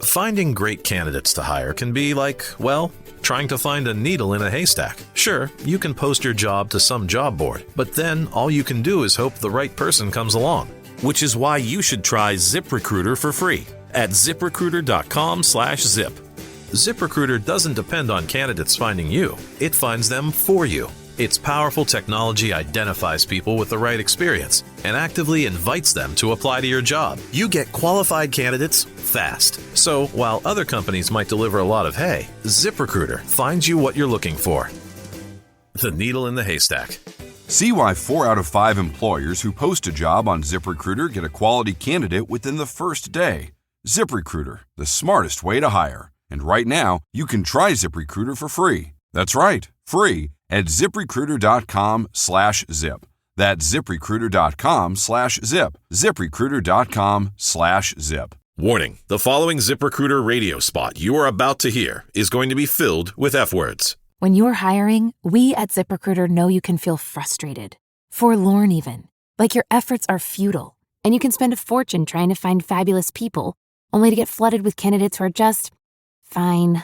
Finding great candidates to hire can be like, well, trying to find a needle in a haystack. Sure, you can post your job to some job board, but then all you can do is hope the right person comes along. Which is why you should try ZipRecruiter for free at ZipRecruiter.com/zip. ZipRecruiter doesn't depend on candidates finding you. It finds them for you. Its powerful technology identifies people with the right experience and actively invites them to apply to your job. You get qualified candidates fast. So while other companies might deliver a lot of hay, ZipRecruiter finds you what you're looking for. The needle in the haystack. See why 4 out of 5 employers who post a job on ZipRecruiter get a quality candidate within the first day. ZipRecruiter, the smartest way to hire. And right now, you can try ZipRecruiter for free. That's right, free at ZipRecruiter.com/zip. That's ZipRecruiter.com/zip. ZipRecruiter.com/zip. Warning, the following ZipRecruiter radio spot you are about to hear is going to be filled with F words. When you're hiring, we at ZipRecruiter know you can feel frustrated, forlorn even, like your efforts are futile, and you can spend a fortune trying to find fabulous people, only to get flooded with candidates who are just fine.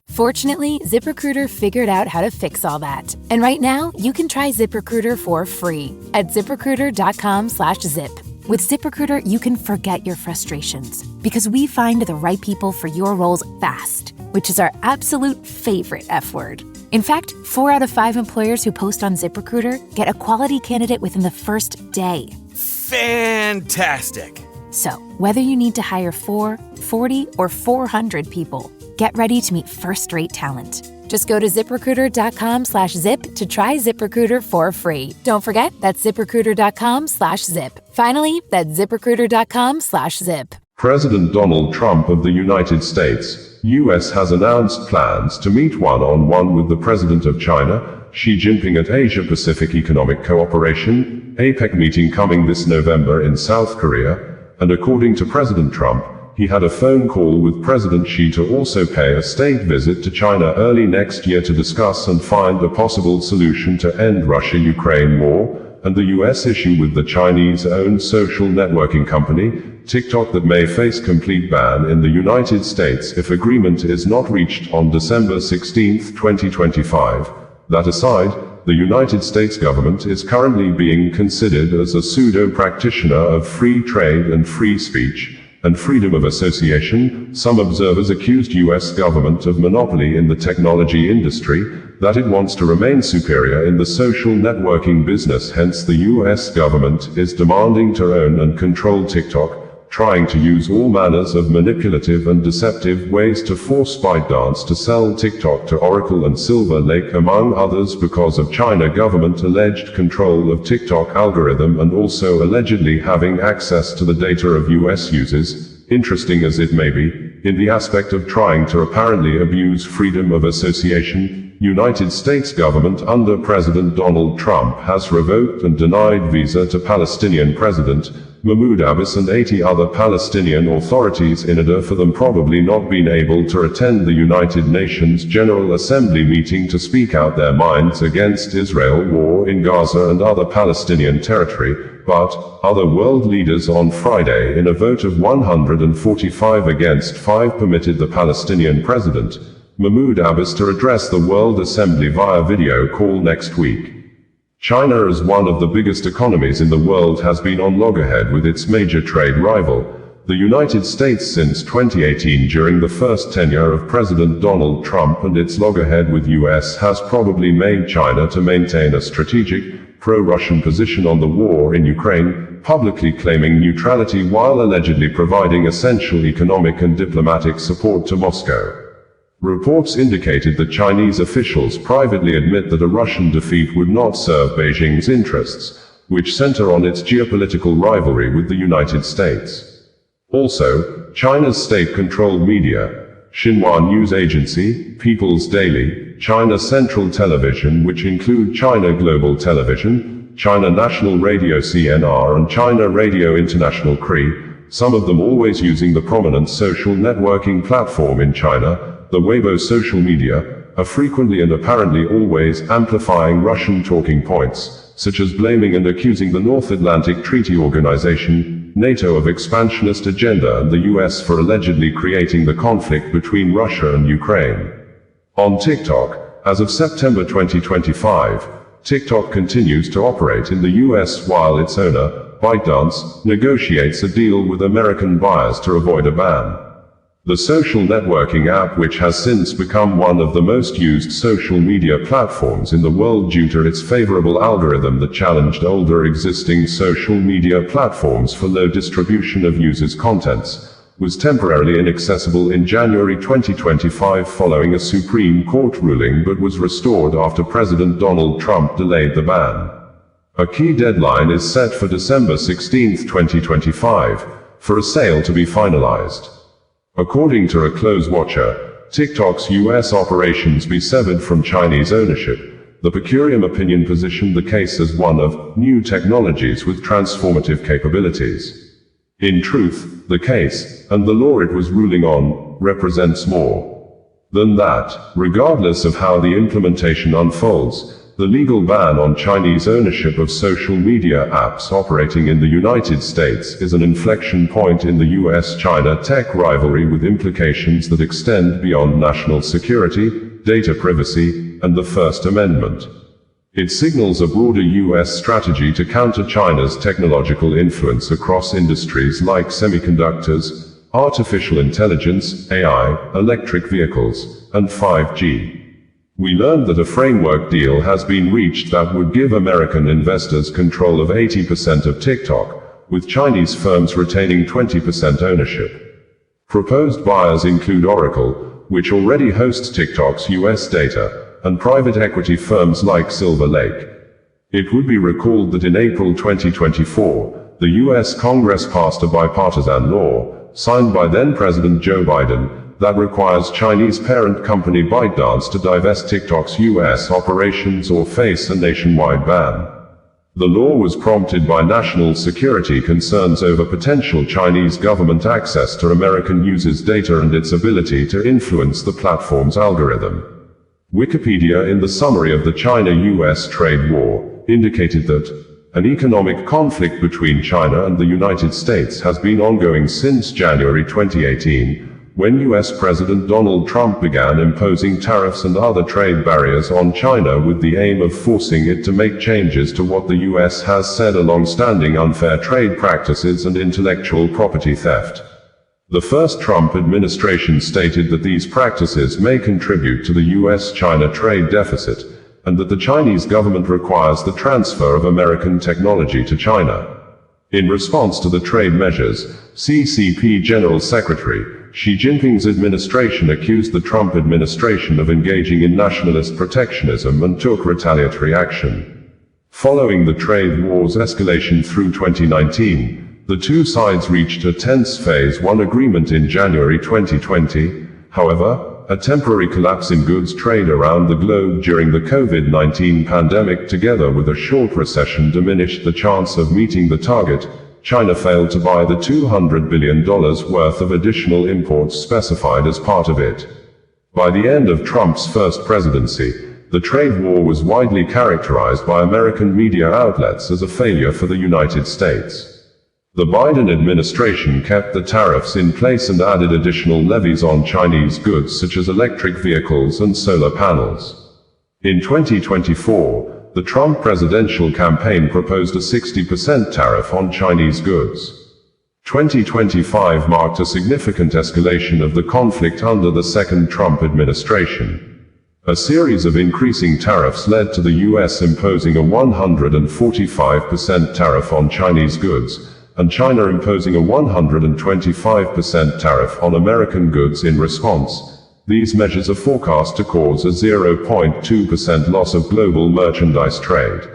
Fortunately, ZipRecruiter figured out how to fix all that. And right now, you can try ZipRecruiter for free at ZipRecruiter.com/zip. With ZipRecruiter, you can forget your frustrations because we find the right people for your roles fast, which is our absolute favorite F word. In fact, 4 out of 5 employers who post on ZipRecruiter get a quality candidate within the first day. Fantastic! So, whether you need to hire 4, 40, or 400 people, get ready to meet first-rate talent. Just go to ZipRecruiter.com/zip to try ZipRecruiter for free. Don't forget, that's ZipRecruiter.com/zip. Finally, that's ZipRecruiter.com/zip. President Donald Trump of the United States, U.S. has announced plans to meet one-on-one with the President of China, Xi Jinping at Asia-Pacific Economic Cooperation, APEC meeting coming this November in South Korea, and according to President Trump, he had a phone call with President Xi to also pay a state visit to China early next year to discuss and find a possible solution to end Russia-Ukraine war, and the U.S. issue with the Chinese-owned social networking company, TikTok, that may face complete ban in the United States if agreement is not reached on December 16, 2025. That aside, the United States government is currently being considered as a pseudo-practitioner of free trade and free speech, and freedom of association. Some observers accused U.S. government of monopoly in the technology industry, that it wants to remain superior in the social networking business. Hence the U.S. government is demanding to own and control TikTok, trying to use all manners of manipulative and deceptive ways to force ByteDance to sell TikTok to Oracle and Silver Lake, among others, because of China government alleged control of TikTok algorithm and also allegedly having access to the data of US users. Interesting as it may be, in the aspect of trying to apparently abuse freedom of association, United States government under President Donald Trump has revoked and denied visa to Palestinian President Mahmoud Abbas and 80 other Palestinian authorities in order for them probably not being able to attend the United Nations General Assembly meeting to speak out their minds against Israel war in Gaza and other Palestinian territory. But other world leaders on Friday, in a vote of 145 against 5, permitted the Palestinian president Mahmoud Abbas to address the World Assembly via video call next week. China, as one of the biggest economies in the world, has been on loggerhead with its major trade rival, the United States, since 2018 during the first tenure of President Donald Trump, and its loggerhead with US has probably made China to maintain a strategic, pro-Russian position on the war in Ukraine, publicly claiming neutrality while allegedly providing essential economic and diplomatic support to Moscow. Reports indicated that Chinese officials privately admit that a Russian defeat would not serve Beijing's interests, which center on its geopolitical rivalry with the United States. Also, China's state-controlled media, Xinhua News Agency, People's Daily, China Central Television, which include China Global Television, China National Radio CNR, and China Radio International CRI, some of them always using the prominent social networking platform in China, the Weibo social media, are frequently and apparently always amplifying Russian talking points, such as blaming and accusing the North Atlantic Treaty Organization, NATO of expansionist agenda and the US for allegedly creating the conflict between Russia and Ukraine. On TikTok, as of September 2025, TikTok continues to operate in the US while its owner, ByteDance, negotiates a deal with American buyers to avoid a ban. The social networking app, which has since become one of the most used social media platforms in the world due to its favorable algorithm that challenged older existing social media platforms for low distribution of users' contents, was temporarily inaccessible in January 2025 following a Supreme Court ruling, but was restored after President Donald Trump delayed the ban. A key deadline is set for December 16, 2025, for a sale to be finalized. According to a close watcher, TikTok's US operations be severed from Chinese ownership. The per curiam opinion positioned the case as one of new technologies with transformative capabilities. In truth, the case, and the law it was ruling on, represents more than that. Regardless of how the implementation unfolds, the legal ban on Chinese ownership of social media apps operating in the United States is an inflection point in the US-China tech rivalry with implications that extend beyond national security, data privacy, and the First Amendment. It signals a broader US strategy to counter China's technological influence across industries like semiconductors, artificial intelligence, AI, electric vehicles, and 5G. We learned that a framework deal has been reached that would give American investors control of 80% of TikTok, with Chinese firms retaining 20% ownership. Proposed buyers include Oracle, which already hosts TikTok's US data, and private equity firms like Silver Lake. It would be recalled that in April 2024, the US Congress passed a bipartisan law, signed by then-President Joe Biden, that requires Chinese parent company ByteDance to divest TikTok's US operations or face a nationwide ban. The law was prompted by national security concerns over potential Chinese government access to American users' data and its ability to influence the platform's algorithm. Wikipedia, in the summary of the China-US trade war, indicated that an economic conflict between China and the United States has been ongoing since January 2018, when US President Donald Trump began imposing tariffs and other trade barriers on China with the aim of forcing it to make changes to what the US has said are long-standing unfair trade practices and intellectual property theft. The first Trump administration stated that these practices may contribute to the US-China trade deficit, and that the Chinese government requires the transfer of American technology to China. In response to the trade measures, CCP General Secretary Xi Jinping's administration accused the Trump administration of engaging in nationalist protectionism and took retaliatory action. Following the trade war's escalation through 2019, the two sides reached a tense Phase 1 agreement in January 2020. However, a temporary collapse in goods trade around the globe during the COVID-19 pandemic together with a short recession diminished the chance of meeting the target. China failed to buy the $200 billion worth of additional imports specified as part of it. By the end of Trump's first presidency, the trade war was widely characterized by American media outlets as a failure for the United States. The Biden administration kept the tariffs in place and added additional levies on Chinese goods such as electric vehicles and solar panels. In 2024, the Trump presidential campaign proposed a 60% tariff on Chinese goods. 2025 marked a significant escalation of the conflict under the second Trump administration. A series of increasing tariffs led to the US imposing a 145% tariff on Chinese goods, and China imposing a 125% tariff on American goods in response. These measures are forecast to cause a 0.2% loss of global merchandise trade.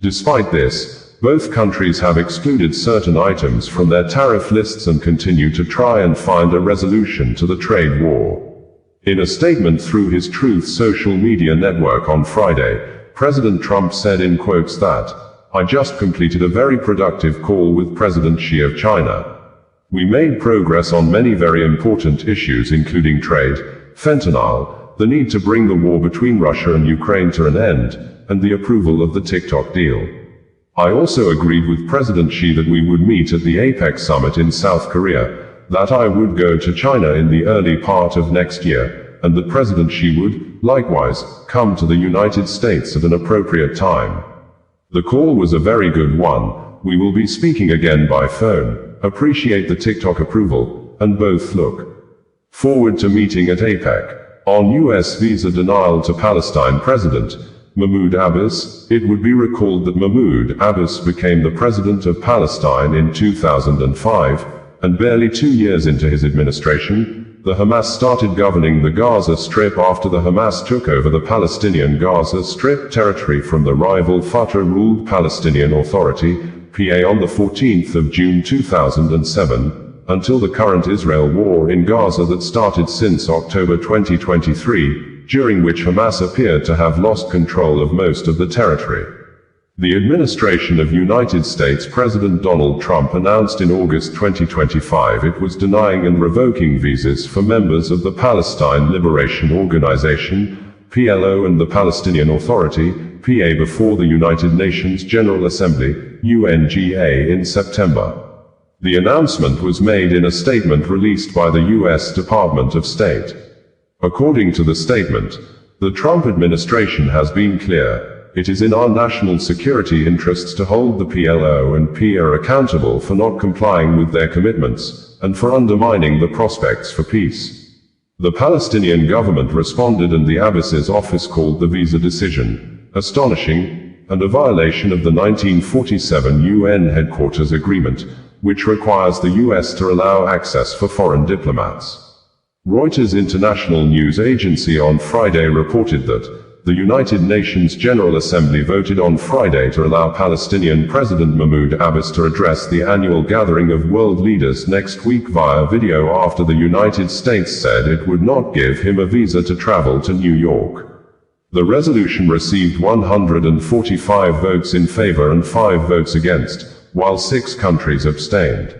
Despite this, both countries have excluded certain items from their tariff lists and continue to try and find a resolution to the trade war. In a statement through his Truth social media network on Friday, President Trump said in quotes that, "I just completed a very productive call with President Xi of China. We made progress on many very important issues including trade, fentanyl, the need to bring the war between Russia and Ukraine to an end, and the approval of the TikTok deal. I also agreed with President Xi that we would meet at the APEC summit in South Korea, that I would go to China in the early part of next year, and that President Xi would, likewise, come to the United States at an appropriate time. The call was a very good one. We will be speaking again by phone. Appreciate the TikTok approval, and both look forward to meeting at APEC. On U.S. visa denial to Palestine President Mahmoud Abbas, it would be recalled that Mahmoud Abbas became the president of Palestine in 2005, and barely 2 years into his administration, the Hamas started governing the Gaza Strip after the Hamas took over the Palestinian Gaza Strip territory from the rival Fatah-ruled Palestinian Authority, PA, on the 14th of June 2007, until the current Israel war in Gaza that started since October 2023, during which Hamas appeared to have lost control of most of the territory. The administration of United States President Donald Trump announced in August 2025 it was denying and revoking visas for members of the Palestine Liberation Organization, PLO, and the Palestinian Authority, PA, before the United Nations General Assembly, UNGA, in September. The announcement was made in a statement released by the U.S. Department of State. According to the statement, the Trump administration has been clear: it is in our national security interests to hold the PLO and PA accountable for not complying with their commitments, and for undermining the prospects for peace. The Palestinian government responded, and the Abbas's office called the visa decision astonishing, and a violation of the 1947 UN Headquarters Agreement, which requires the U.S. to allow access for foreign diplomats. Reuters International News Agency on Friday reported that the United Nations General Assembly voted on Friday to allow Palestinian President Mahmoud Abbas to address the annual gathering of world leaders next week via video after the United States said it would not give him a visa to travel to New York. The resolution received 145 votes in favor and 5 votes against, while 6 countries abstained.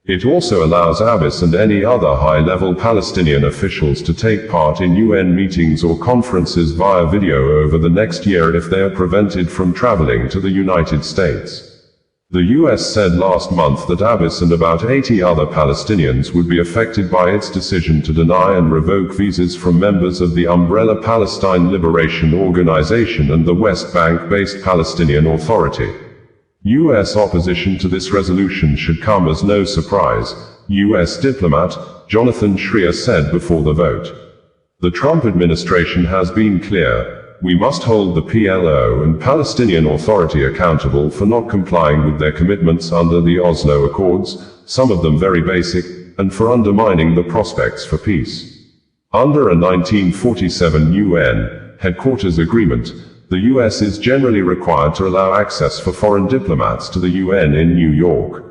It also allows Abbas and any other high-level Palestinian officials to take part in UN meetings or conferences via video over the next year if they are prevented from traveling to the United States. The US said last month that Abbas and about 80 other Palestinians would be affected by its decision to deny and revoke visas from members of the umbrella Palestine Liberation Organization and the West Bank-based Palestinian Authority. U.S. opposition to this resolution should come as no surprise, U.S. diplomat Jonathan Schreier said before the vote. The Trump administration has been clear: we must hold the PLO and Palestinian Authority accountable for not complying with their commitments under the Oslo Accords, some of them very basic, and for undermining the prospects for peace. Under a 1947 UN Headquarters Agreement, the U.S. is generally required to allow access for foreign diplomats to the UN in New York.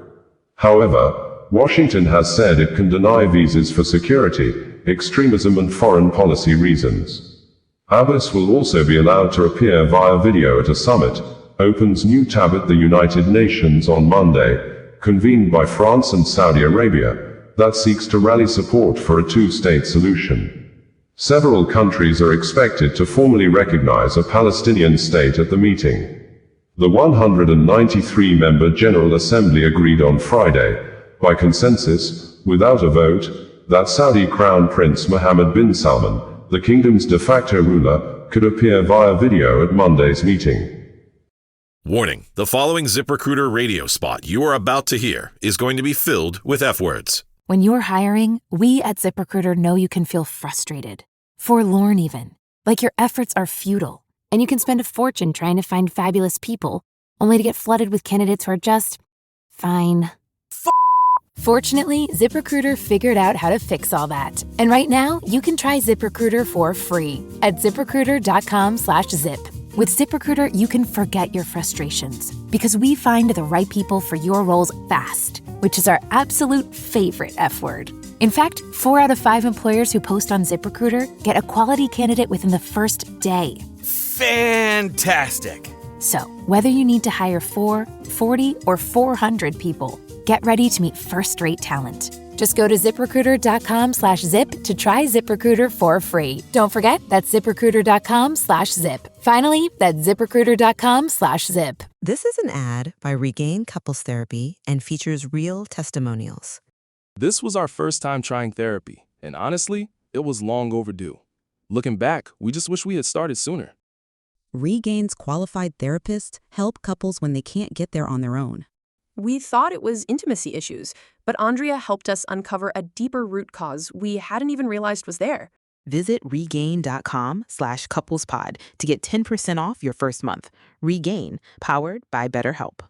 However, Washington has said it can deny visas for security, extremism, and foreign policy reasons. Abbas will also be allowed to appear via video at a summit, opens new tab at the United Nations on Monday, convened by France and Saudi Arabia, that seeks to rally support for a two-state solution. Several countries are expected to formally recognize a Palestinian state at the meeting. The 193-member General Assembly agreed on Friday, by consensus, without a vote, that Saudi Crown Prince Mohammed bin Salman, the kingdom's de facto ruler, could appear via video at Monday's meeting. Warning: the following ZipRecruiter radio spot you are about to hear is going to be filled with F-words. When you're hiring, we at ZipRecruiter know you can feel frustrated, forlorn even, like your efforts are futile, and you can spend a fortune trying to find fabulous people, only to get flooded with candidates who are just fine. Fortunately, ZipRecruiter figured out how to fix all that. And right now, you can try ZipRecruiter for free at ZipRecruiter.com/zip. With ZipRecruiter, you can forget your frustrations because we find the right people for your roles fast, which is our absolute favorite F word. In fact, 4 out of 5 employers who post on ZipRecruiter get a quality candidate within the first day. Fantastic! So, whether you need to hire 4, 40, or 400 people, get ready to meet first-rate talent. Just go to ZipRecruiter.com/zip to try ZipRecruiter for free. Don't forget, that's ZipRecruiter.com/zip. Finally, that's ZipRecruiter.com/zip. This is an ad by Regain Couples Therapy and features real testimonials. This was our first time trying therapy, and honestly, it was long overdue. Looking back, we just wish we had started sooner. Regain's qualified therapists help couples when they can't get there on their own. We thought it was intimacy issues, but Andrea helped us uncover a deeper root cause we hadn't even realized was there. Visit regain.com/couplespod to get 10% off your first month. Regain, powered by BetterHelp.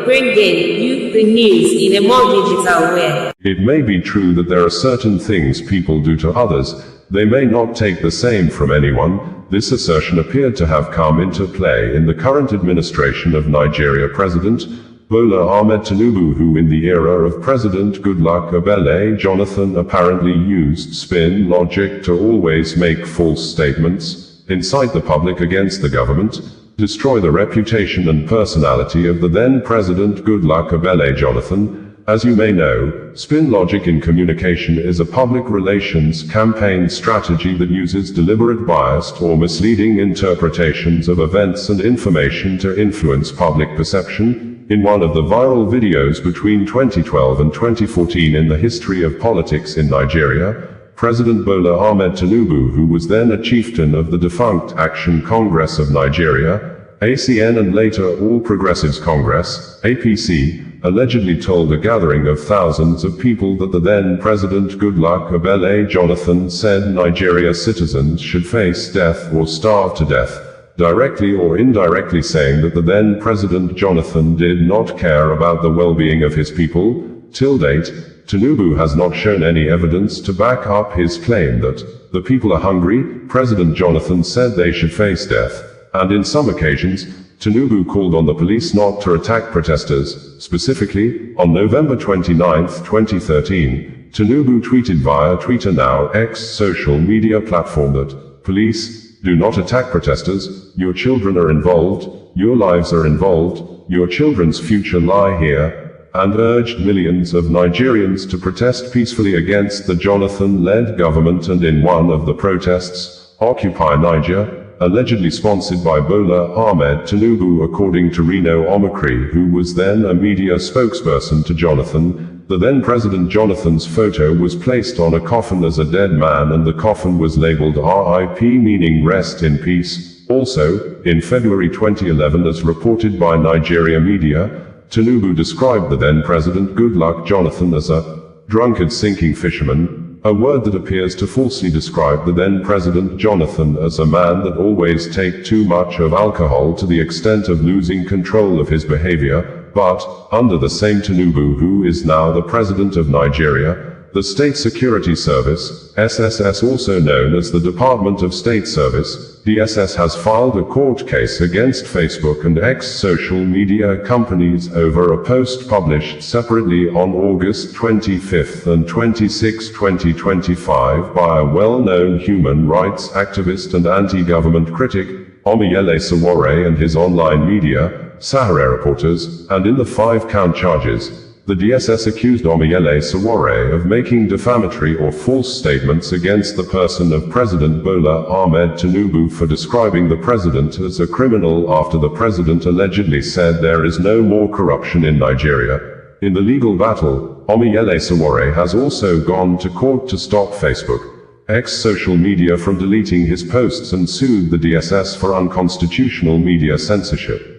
Bringing you the news in a more digital way. It may be true that there are certain things people do to others. They may not take the same from anyone. This assertion appeared to have come into play in the current administration of Nigeria President Bola Ahmed Tinubu, who in the era of President Goodluck Ebele Jonathan apparently used spin logic to always make false statements, incite the public against the government, destroy the reputation and personality of the then President Goodluck Ebele Jonathan. As you may know, spin logic in communication is a public relations campaign strategy that uses deliberate biased or misleading interpretations of events and information to influence public perception. In one of the viral videos between 2012 and 2014 in the history of politics in Nigeria, President Bola Ahmed Tinubu, who was then a chieftain of the defunct Action Congress of Nigeria, ACN, and later All Progressives Congress, APC, allegedly told a gathering of thousands of people that the then President Goodluck Ebele Jonathan said Nigeria citizens should face death or starve to death, directly or indirectly saying that the then President Jonathan did not care about the well-being of his people. Till date, Tinubu has not shown any evidence to back up his claim that the people are hungry. President Jonathan said they should face death, and in some occasions, Tinubu called on the police not to attack protesters. Specifically, on November 29, 2013, Tinubu tweeted via Twitter, now X social media platform, that police do not attack protesters. Your children are involved. Your lives are involved. Your children's future lie here. And urged millions of Nigerians to protest peacefully against the Jonathan-led government. And in one of the protests, Occupy Niger, allegedly sponsored by Bola Ahmed Tinubu, according to Reno Omokri, who was then a media spokesperson to Jonathan, the then President Jonathan's photo was placed on a coffin as a dead man, and the coffin was labeled RIP, meaning rest in peace. Also, in February 2011, as reported by Nigeria media, Tinubu described the then President Goodluck Jonathan as a drunkard sinking fisherman, a word that appears to falsely describe the then President Jonathan as a man that always take too much of alcohol to the extent of losing control of his behavior. But, under the same Tinubu, who is now the President of Nigeria, the State Security Service, SSS, also known as the Department of State Service, DSS, has filed a court case against Facebook and X social media companies over a post published separately on August 25 and 26, 2025 by a well-known human rights activist and anti-government critic, Omiyele Sowore, and his online media, Sahara Reporters. And in the 5-count charges, the DSS accused Omiyele Sowore of making defamatory or false statements against the person of President Bola Ahmed Tinubu for describing the president as a criminal after the president allegedly said there is no more corruption in Nigeria. In the legal battle, Omiyele Sowore has also gone to court to stop Facebook, X social media, from deleting his posts and sued the DSS for unconstitutional media censorship.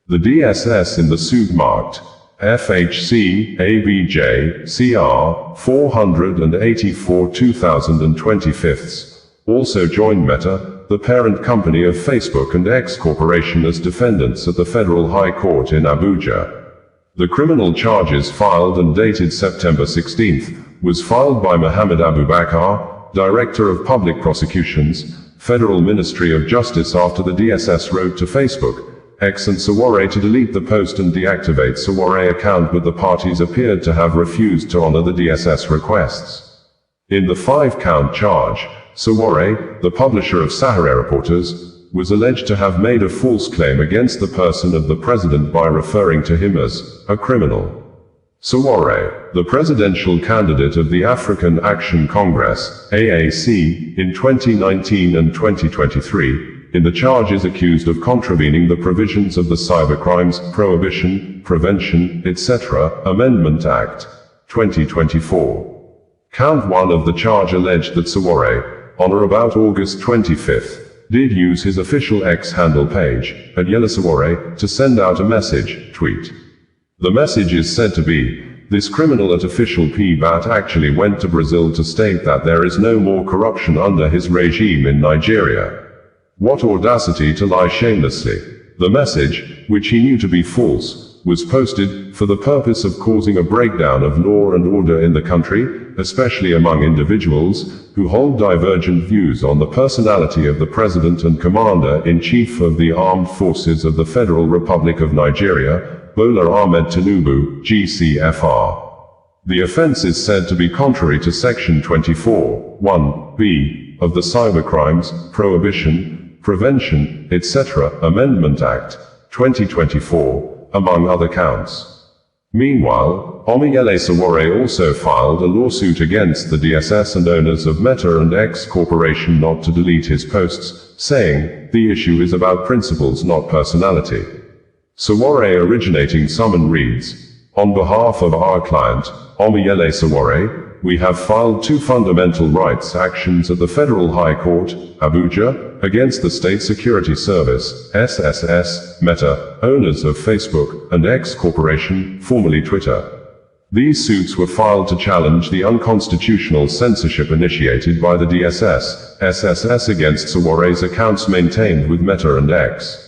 The DSS in the suit marked FHC ABJ CR 484 2025 also joined Meta, the parent company of Facebook and X Corporation, as defendants at the Federal High Court in Abuja. The criminal charges filed and dated September 16 was filed by Mohammed Abubakar, Director of Public Prosecutions, Federal Ministry of Justice, after the DSS wrote to Facebook, X and Sowore to delete the post and deactivate Sowore account, but the parties appeared to have refused to honor the DSS requests. In the 5-count charge, Sowore, the publisher of Sahara Reporters, was alleged to have made a false claim against the person of the president by referring to him as a criminal. Sowore, the presidential candidate of the African Action Congress, AAC, in 2019 and 2023, in the charges accused of contravening the provisions of the Cybercrimes Prohibition, Prevention, etc. Amendment Act, 2024. Count 1 of the charge alleged that Sowore, on or about August 25th, did use his official X handle page, at Sowore, to send out a message, tweet. The message is said to be, "This criminal at official PBAT actually went to Brazil to state that there is no more corruption under his regime in Nigeria. What audacity to lie shamelessly." The message, which he knew to be false, was posted for the purpose of causing a breakdown of law and order in the country, especially among individuals who hold divergent views on the personality of the President and Commander-in-Chief of the Armed Forces of the Federal Republic of Nigeria, Bola Ahmed Tinubu, GCFR. The offense is said to be contrary to Section 24(1)(b) of the Cybercrimes, Prohibition, Prevention, etc. Amendment Act, 2024, among other counts. Meanwhile, Omiyele Sowore also filed a lawsuit against the DSS and owners of Meta and X Corporation not to delete his posts, saying, "The issue is about principles, not personality." Sowore originating summon reads, "On behalf of our client, Omiyele Sowore, we have filed 2 fundamental rights actions at the Federal High Court, Abuja, against the State Security Service, SSS, Meta, owners of Facebook, and X Corporation, formerly Twitter. These suits were filed to challenge the unconstitutional censorship initiated by the DSS, SSS against Sowore's accounts maintained with Meta and X.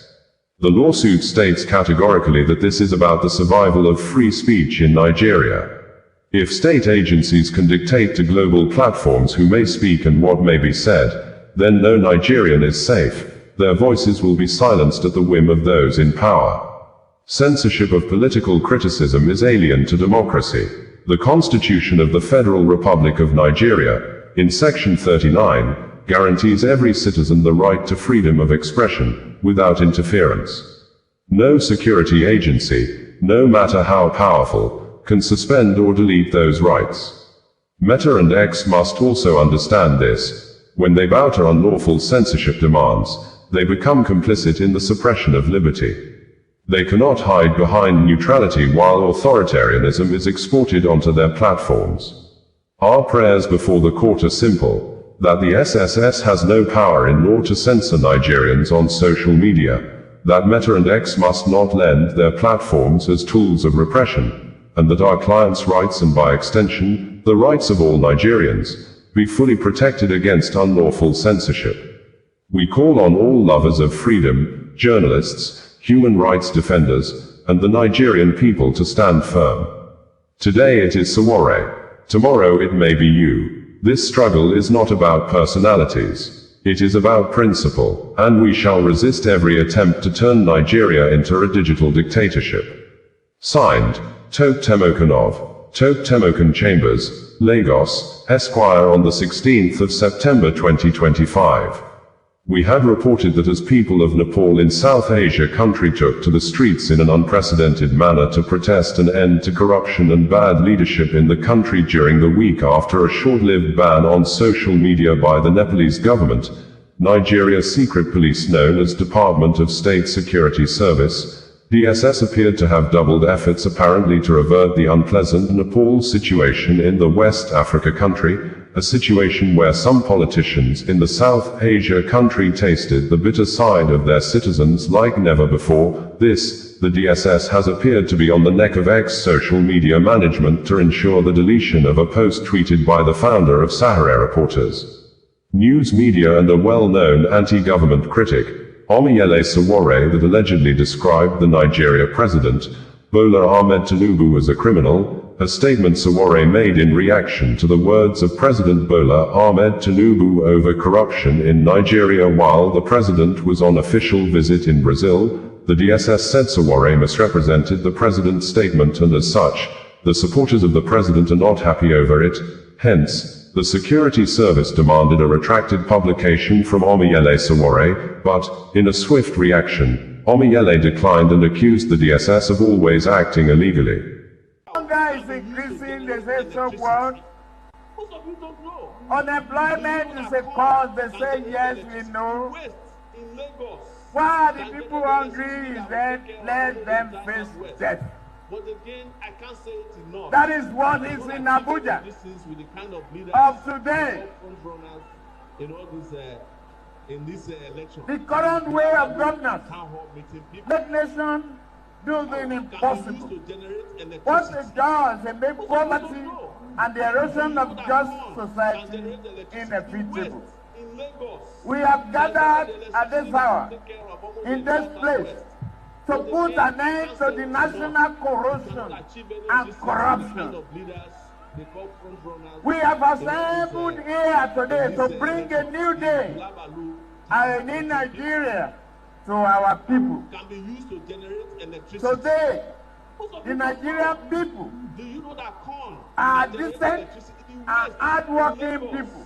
The lawsuit states categorically that this is about the survival of free speech in Nigeria. If state agencies can dictate to global platforms who may speak and what may be said, then no Nigerian is safe. Their voices will be silenced at the whim of those in power. Censorship of political criticism is alien to democracy. The Constitution of the Federal Republic of Nigeria, in Section 39, guarantees every citizen the right to freedom of expression, without interference. No security agency, no matter how powerful, can suspend or delete those rights. Meta and X must also understand this. When they bow to unlawful censorship demands, they become complicit in the suppression of liberty. They cannot hide behind neutrality while authoritarianism is exported onto their platforms. Our prayers before the court are simple, that the SSS has no power in law to censor Nigerians on social media, that Meta and X must not lend their platforms as tools of repression, and that our clients' rights and by extension, the rights of all Nigerians, be fully protected against unlawful censorship. We call on all lovers of freedom, journalists, human rights defenders, and the Nigerian people to stand firm. Today it is Sowore. Tomorrow it may be you. This struggle is not about personalities. It is about principle, and we shall resist every attempt to turn Nigeria into a digital dictatorship. Signed, Toke Temokanov, Toke Temokan Chambers, Lagos, Esquire on the 16th of September 2025. We had reported that as people of Nepal in South Asia country took to the streets in an unprecedented manner to protest an end to corruption and bad leadership in the country during the week after a short-lived ban on social media by the Nepalese government, Nigeria's secret police known as Department of State Security Service, DSS appeared to have doubled efforts apparently to avert the unpleasant Nepal situation in the West Africa country, a situation where some politicians in the South Asia country tasted the bitter side of their citizens like never before. The DSS has appeared to be on the neck of X social media management to ensure the deletion of a post tweeted by the founder of Sahara Reporters. News media and a well-known anti-government critic, Omiyele Sowore, that allegedly described the Nigeria president, Bola Ahmed Tinubu, as a criminal, a statement Sowore made in reaction to the words of President Bola Ahmed Tinubu over corruption in Nigeria while the president was on official visit in Brazil. The DSS said Sowore misrepresented the president's statement and as such, the supporters of the president are not happy over it. Hence, the security service demanded a retracted publication from Omiyele Sowore, but, in a swift reaction, Omiyele declined and accused the DSS of always acting illegally. Nigeria is increasing, they say so what? Most of you don't know. Unemployment is a cause, they say yes, we know. In Lagos. Why are the people hungry? Is that let them face death? But again, I can't say it enough. That is what is in Abuja This is with the kind of leaders of today. In all this, in this election. The current way of governance make nation do the impossible. What it does, it makes poverty and the erosion of just society inevitable. We have gathered at this hour, in this place, to put an end to the national corruption and corruption. We have assembled here today to bring a new day, a new Nigeria, to our people. Today, the Nigerian people are decent and hardworking people.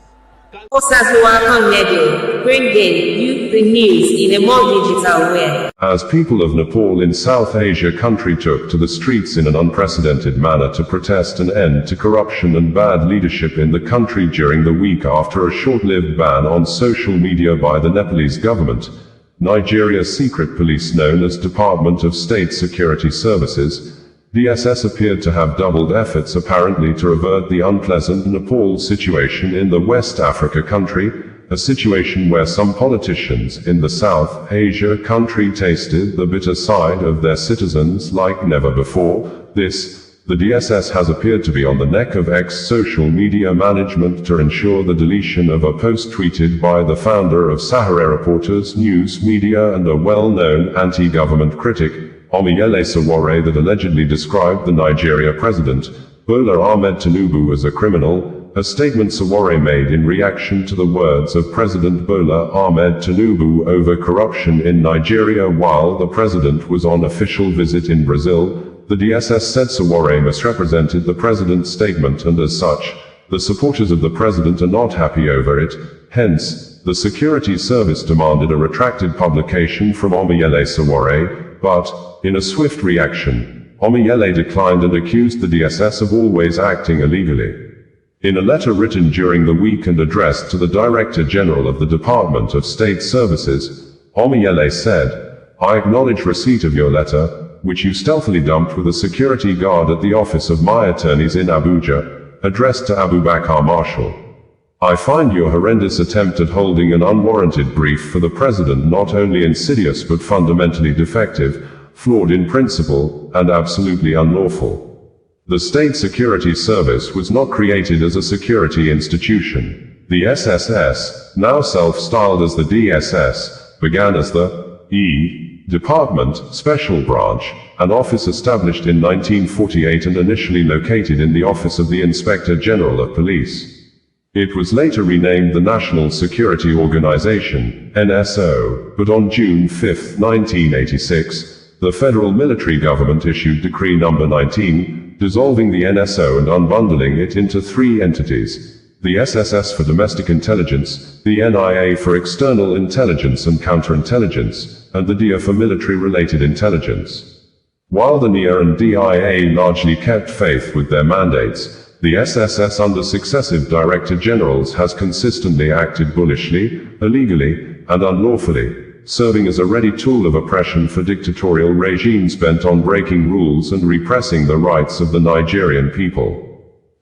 Osazuwa Radio, bringing you the news in a more digital way. As people of Nepal in South Asia country took to the streets in an unprecedented manner to protest an end to corruption and bad leadership in the country during the week after a short-lived ban on social media by the Nepalese government, Nigeria's secret police known as Department of State Security Services, DSS appeared to have doubled efforts apparently to avert the unpleasant Nepal situation in the West Africa country, a situation where some politicians in the South Asia country tasted the bitter side of their citizens like never before. The DSS has appeared to be on the neck of ex-social media management to ensure the deletion of a post tweeted by the founder of Sahara Reporters News Media and a well-known anti-government critic, Omiyele Sowore, that allegedly described the Nigeria president, Bola Ahmed Tinubu, as a criminal, a statement Sowore made in reaction to the words of President Bola Ahmed Tinubu over corruption in Nigeria while the president was on official visit in Brazil. The DSS said Sowore misrepresented the president's statement and as such, the supporters of the president are not happy over it. Hence, the security service demanded a retracted publication from Omiyele Sowore, but, in a swift reaction, Omiyele declined and accused the DSS of always acting illegally. In a letter written during the week and addressed to the Director General of the Department of State Services, Omiyele said, "I acknowledge receipt of your letter, which you stealthily dumped with a security guard at the office of my attorneys in Abuja, addressed to Abubakar Marshall. I find your horrendous attempt at holding an unwarranted brief for the president not only insidious but fundamentally defective, flawed in principle, and absolutely unlawful. The State Security Service was not created as a security institution. The SSS, now self-styled as the DSS, began as the Department, Special Branch, an office established in 1948 and initially located in the Office of the Inspector General of Police. It was later renamed the National Security Organization, NSO, but on June 5, 1986, the federal military government issued Decree No. 19, dissolving the NSO and unbundling it into three entities: the SSS for Domestic Intelligence, the NIA for External Intelligence and Counterintelligence, and the DIA for Military-Related Intelligence. While the NIA and DIA largely kept faith with their mandates, the SSS under successive Director Generals has consistently acted bullishly, illegally, and unlawfully, serving as a ready tool of oppression for dictatorial regimes bent on breaking rules and repressing the rights of the Nigerian people.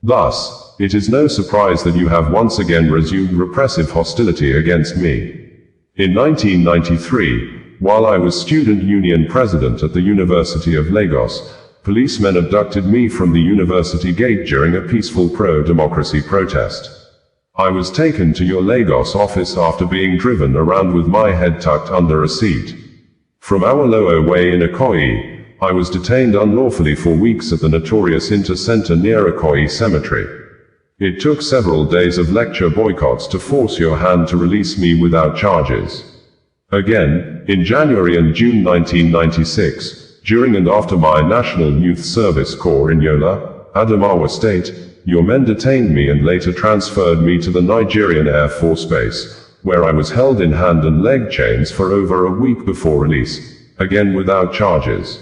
Thus, it is no surprise that you have once again resumed repressive hostility against me. In 1993, while I was Student Union President at the University of Lagos, policemen abducted me from the university gate during a peaceful pro-democracy protest. I was taken to your Lagos office after being driven around with my head tucked under a seat. From Awolowo Way in Ikoyi, I was detained unlawfully for weeks at the notorious Inter-Center near Ikoyi Cemetery. It took several days of lecture boycotts to force your hand to release me without charges. Again, in January and June 1996, during and after my National Youth Service Corps in Yola, Adamawa State, your men detained me and later transferred me to the Nigerian Air Force Base, where I was held in hand and leg chains for over a week before release, again without charges.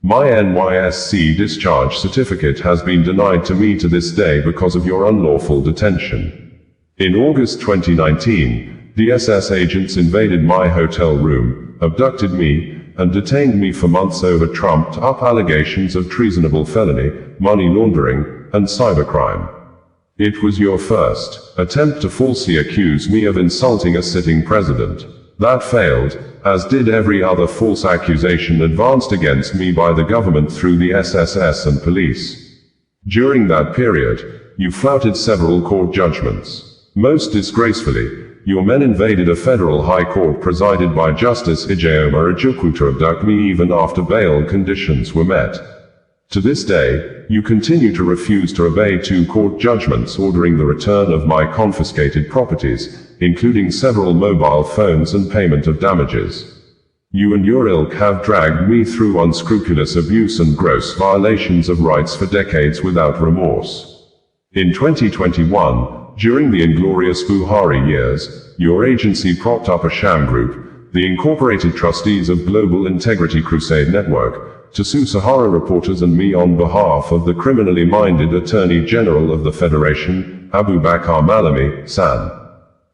My NYSC discharge certificate has been denied to me to this day because of your unlawful detention. In August 2019, DSS agents invaded my hotel room, abducted me, and detained me for months over trumped-up allegations of treasonable felony, money laundering, and cybercrime. It was your first attempt to falsely accuse me of insulting a sitting president. That failed, as did every other false accusation advanced against me by the government through the SSS and police. During that period, you flouted several court judgments. Most disgracefully, your men invaded a federal high court presided by Justice Ijeoma Ojukwu to abduct me even after bail conditions were met. To this day, you continue to refuse to obey 2 court judgments ordering the return of my confiscated properties, including several mobile phones and payment of damages. You and your ilk have dragged me through unscrupulous abuse and gross violations of rights for decades without remorse. In 2021, during the inglorious Buhari years, your agency propped up a sham group, the Incorporated Trustees of Global Integrity Crusade Network, to sue Sahara reporters and me on behalf of the criminally minded Attorney General of the Federation, Abubakar Malami, San.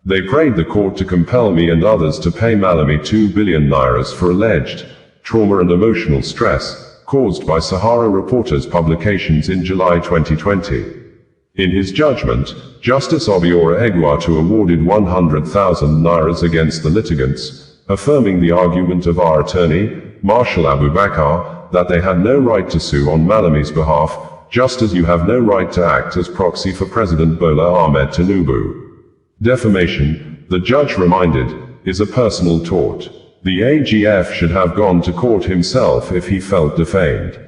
They prayed the court to compel me and others to pay Malami 2 billion nairas for alleged trauma and emotional stress caused by Sahara reporters' publications in July 2020. In his judgment, Justice Obiora Egwuatu awarded 100,000 nairas against the litigants, affirming the argument of our attorney, Marshal Abubakar, that they had no right to sue on Malami's behalf, just as you have no right to act as proxy for President Bola Ahmed Tinubu. Defamation, the judge reminded, is a personal tort. The AGF should have gone to court himself if he felt defamed.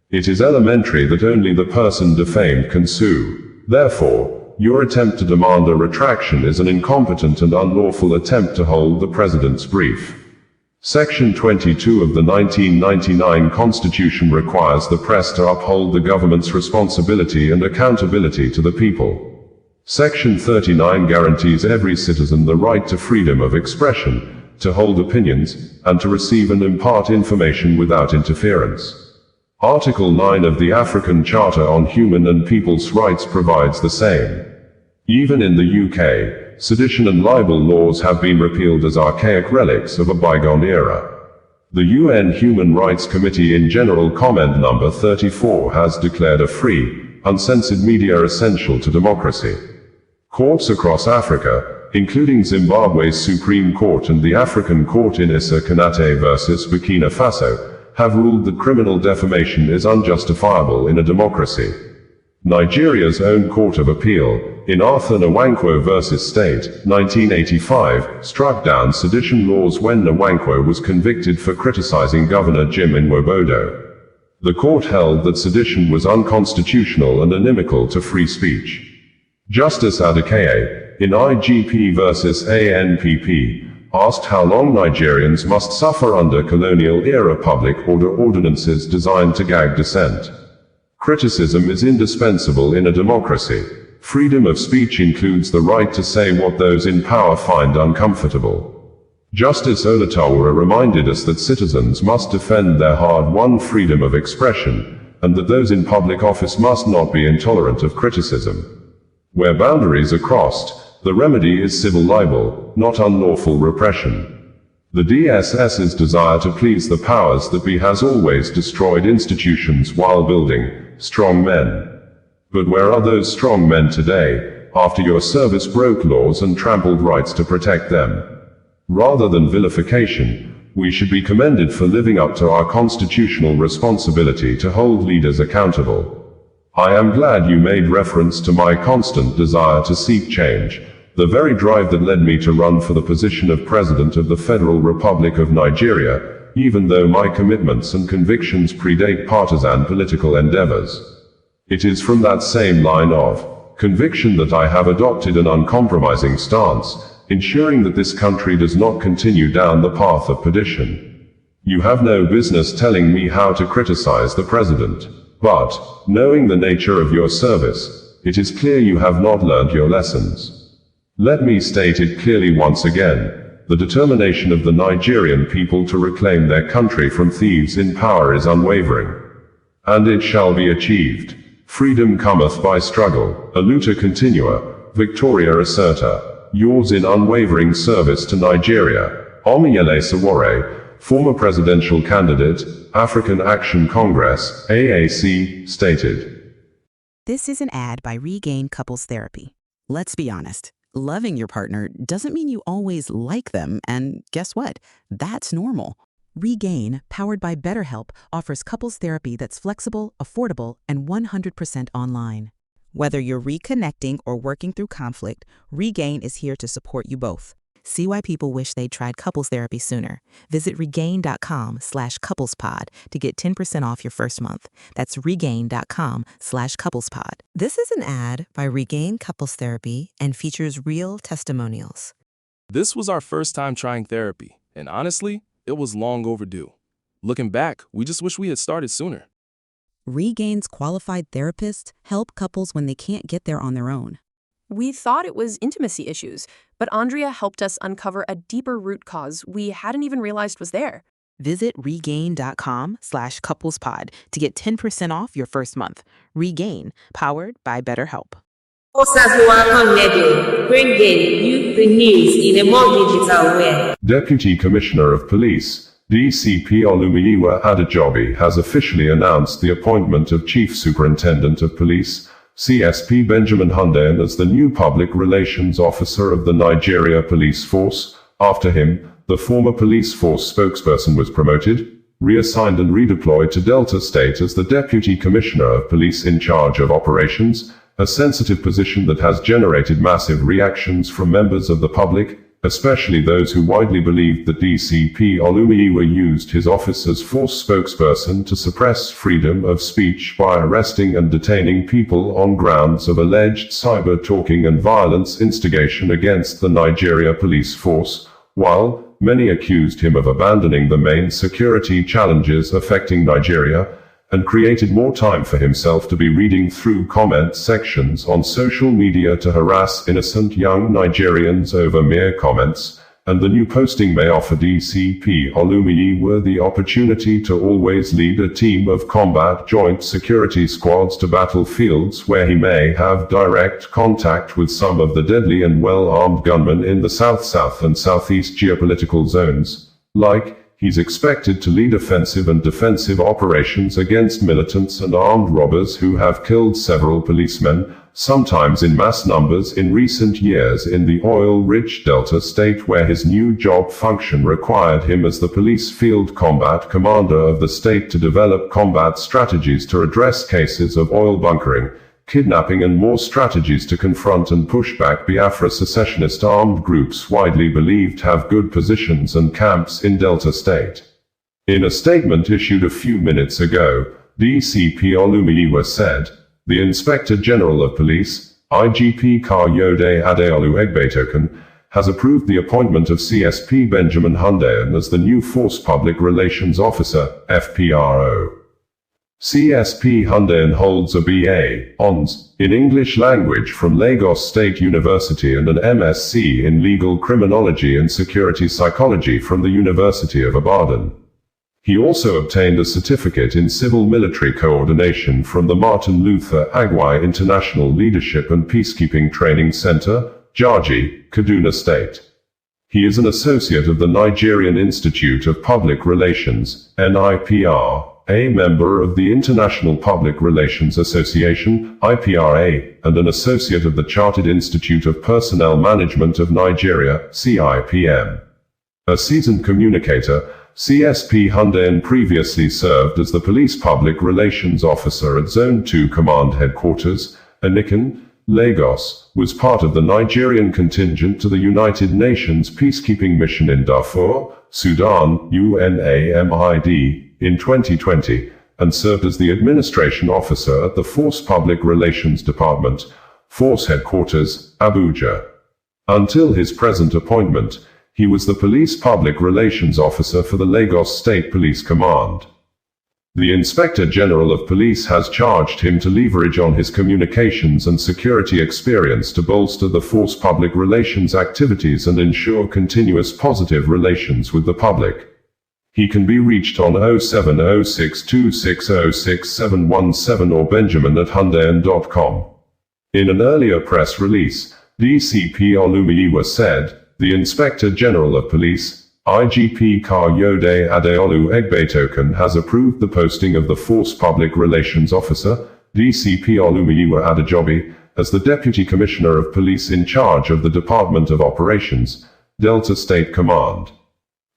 It is elementary that only the person defamed can sue. Therefore, your attempt to demand a retraction is an incompetent and unlawful attempt to hold the president's brief. Section 22 of the 1999 Constitution requires the press to uphold the government's responsibility and accountability to the people. Section 39 guarantees every citizen the right to freedom of expression, to hold opinions, and to receive and impart information without interference. Article 9 of the African Charter on Human and People's Rights provides the same. Even in the UK, sedition and libel laws have been repealed as archaic relics of a bygone era. The UN Human Rights Committee in General Comment No. 34 has declared a free, uncensored media essential to democracy. Courts across Africa, including Zimbabwe's Supreme Court and the African Court in Issa Konate vs. Burkina Faso, have ruled that criminal defamation is unjustifiable in a democracy. Nigeria's own Court of Appeal, in Arthur Nwankwo vs. State, 1985, struck down sedition laws when Nwankwo was convicted for criticizing Governor Jim Nwobodo. The court held that sedition was unconstitutional and inimical to free speech. Justice Adekeye, in IGP vs. ANPP, asked how long Nigerians must suffer under colonial-era public order ordinances designed to gag dissent. Criticism is indispensable in a democracy. Freedom of speech includes the right to say what those in power find uncomfortable. Justice Olatawara reminded us that citizens must defend their hard-won freedom of expression, and that those in public office must not be intolerant of criticism. Where boundaries are crossed, the remedy is civil libel, not unlawful repression. The DSS's desire to please the powers that be has always destroyed institutions while building strong men. But where are those strong men today, after your service broke laws and trampled rights to protect them? Rather than vilification, we should be commended for living up to our constitutional responsibility to hold leaders accountable. I am glad you made reference to my constant desire to seek change, the very drive that led me to run for the position of President of the Federal Republic of Nigeria, even though my commitments and convictions predate partisan political endeavors. It is from that same line of conviction that I have adopted an uncompromising stance, ensuring that this country does not continue down the path of perdition. You have no business telling me how to criticize the president, but, knowing the nature of your service, it is clear you have not learned your lessons. Let me state it clearly once again. the determination of the Nigerian people to reclaim their country from thieves in power is unwavering. And it shall be achieved. Freedom cometh by struggle, Aluta continua, Victoria asserta, yours in unwavering service to Nigeria, Omiyele Sowore, former presidential candidate, African Action Congress, AAC, stated. This is an ad by Regain Couples Therapy. Let's be honest. Loving your partner doesn't mean you always like them, and guess what? That's normal. Regain, powered by BetterHelp, offers couples therapy that's flexible, affordable, and 100% online. Whether you're reconnecting or working through conflict, Regain is here to support you both. See why people wish they'd tried couples therapy sooner. Visit regain.com/couplespod to get 10% off your first month. That's regain.com/couplespod. This is an ad by Regain Couples Therapy and features real testimonials. This was our first time trying therapy, and honestly, it was long overdue. Looking back, we just wish we had started sooner. Regain's qualified therapists help couples when they can't get there on their own. We thought it was intimacy issues, but Andrea helped us uncover a deeper root cause we hadn't even realized was there. Visit regain.com/couplespod to get 10% off your first month. Regain, powered by BetterHelp. bringing you the news in a more digital way. Deputy Commissioner of Police, DCP Olumiyiwa Adejobi, has officially announced the appointment of Chief Superintendent of Police, CSP Benjamin Hundeyin, as the new Public Relations Officer of the Nigeria Police Force. After him, the former police force spokesperson was promoted, reassigned and redeployed to Delta State as the Deputy Commissioner of Police in charge of operations, a sensitive position that has generated massive reactions from members of the public, especially those who widely believed that DCP Olumiyiwa used his office as force spokesperson to suppress freedom of speech by arresting and detaining people on grounds of alleged cyber-talking and violence instigation against the Nigeria police force, while many accused him of abandoning the main security challenges affecting Nigeria, and created more time for himself to be reading through comment sections on social media to harass innocent young Nigerians over mere comments, and the new posting may offer DCP Olumiyiwa the opportunity to always lead a team of combat joint security squads to battlefields where he may have direct contact with some of the deadly and well-armed gunmen in the South and Southeast geopolitical zones. He's expected to lead offensive and defensive operations against militants and armed robbers who have killed several policemen, sometimes in mass numbers in recent years in the oil-rich Delta State, where his new job function required him as the police field combat commander of the state to develop combat strategies to address cases of oil bunkering, kidnapping and more strategies to confront and push back Biafra secessionist armed groups widely believed have good positions and camps in Delta State. In a statement issued a few minutes ago, DCP Olumiyiwa said, "The Inspector General of Police, IGP Kayode Adeolu Egbetoken, has approved the appointment of CSP Benjamin Hundeyin as the new Force Public Relations Officer, FPRO. CSP Hundeyin holds a BA, Hons, in English language from Lagos State University and an MSc in Legal Criminology and Security Psychology from the University of Ibadan. He also obtained a certificate in Civil Military Coordination from the Martin Luther Agwai International Leadership and Peacekeeping Training Center, Jaji, Kaduna State. He is an associate of the Nigerian Institute of Public Relations, NIPR, a member of the International Public Relations Association, IPRA, and an associate of the Chartered Institute of Personnel Management of Nigeria, CIPM. A seasoned communicator, CSP Hundeyin previously served as the Police Public Relations Officer at Zone 2 Command Headquarters, Anikan, Lagos, was part of the Nigerian contingent to the United Nations Peacekeeping Mission in Darfur, Sudan, UNAMID, in 2020, and served as the Administration Officer at the Force Public Relations Department, Force Headquarters, Abuja. Until his present appointment, he was the Police Public Relations Officer for the Lagos State Police Command. The Inspector General of Police has charged him to leverage on his communications and security experience to bolster the force public relations activities and ensure continuous positive relations with the public. He can be reached on 07062606717 or benjamin@hyundaiand.com. In an earlier press release, DCP Olumiyiwa said, the Inspector General of Police, IGP Kayode Adeolu Egbetoken, has approved the posting of the Force Public Relations Officer, DCP Olumiyiwa Adejobi, as the Deputy Commissioner of Police in charge of the Department of Operations, Delta State Command.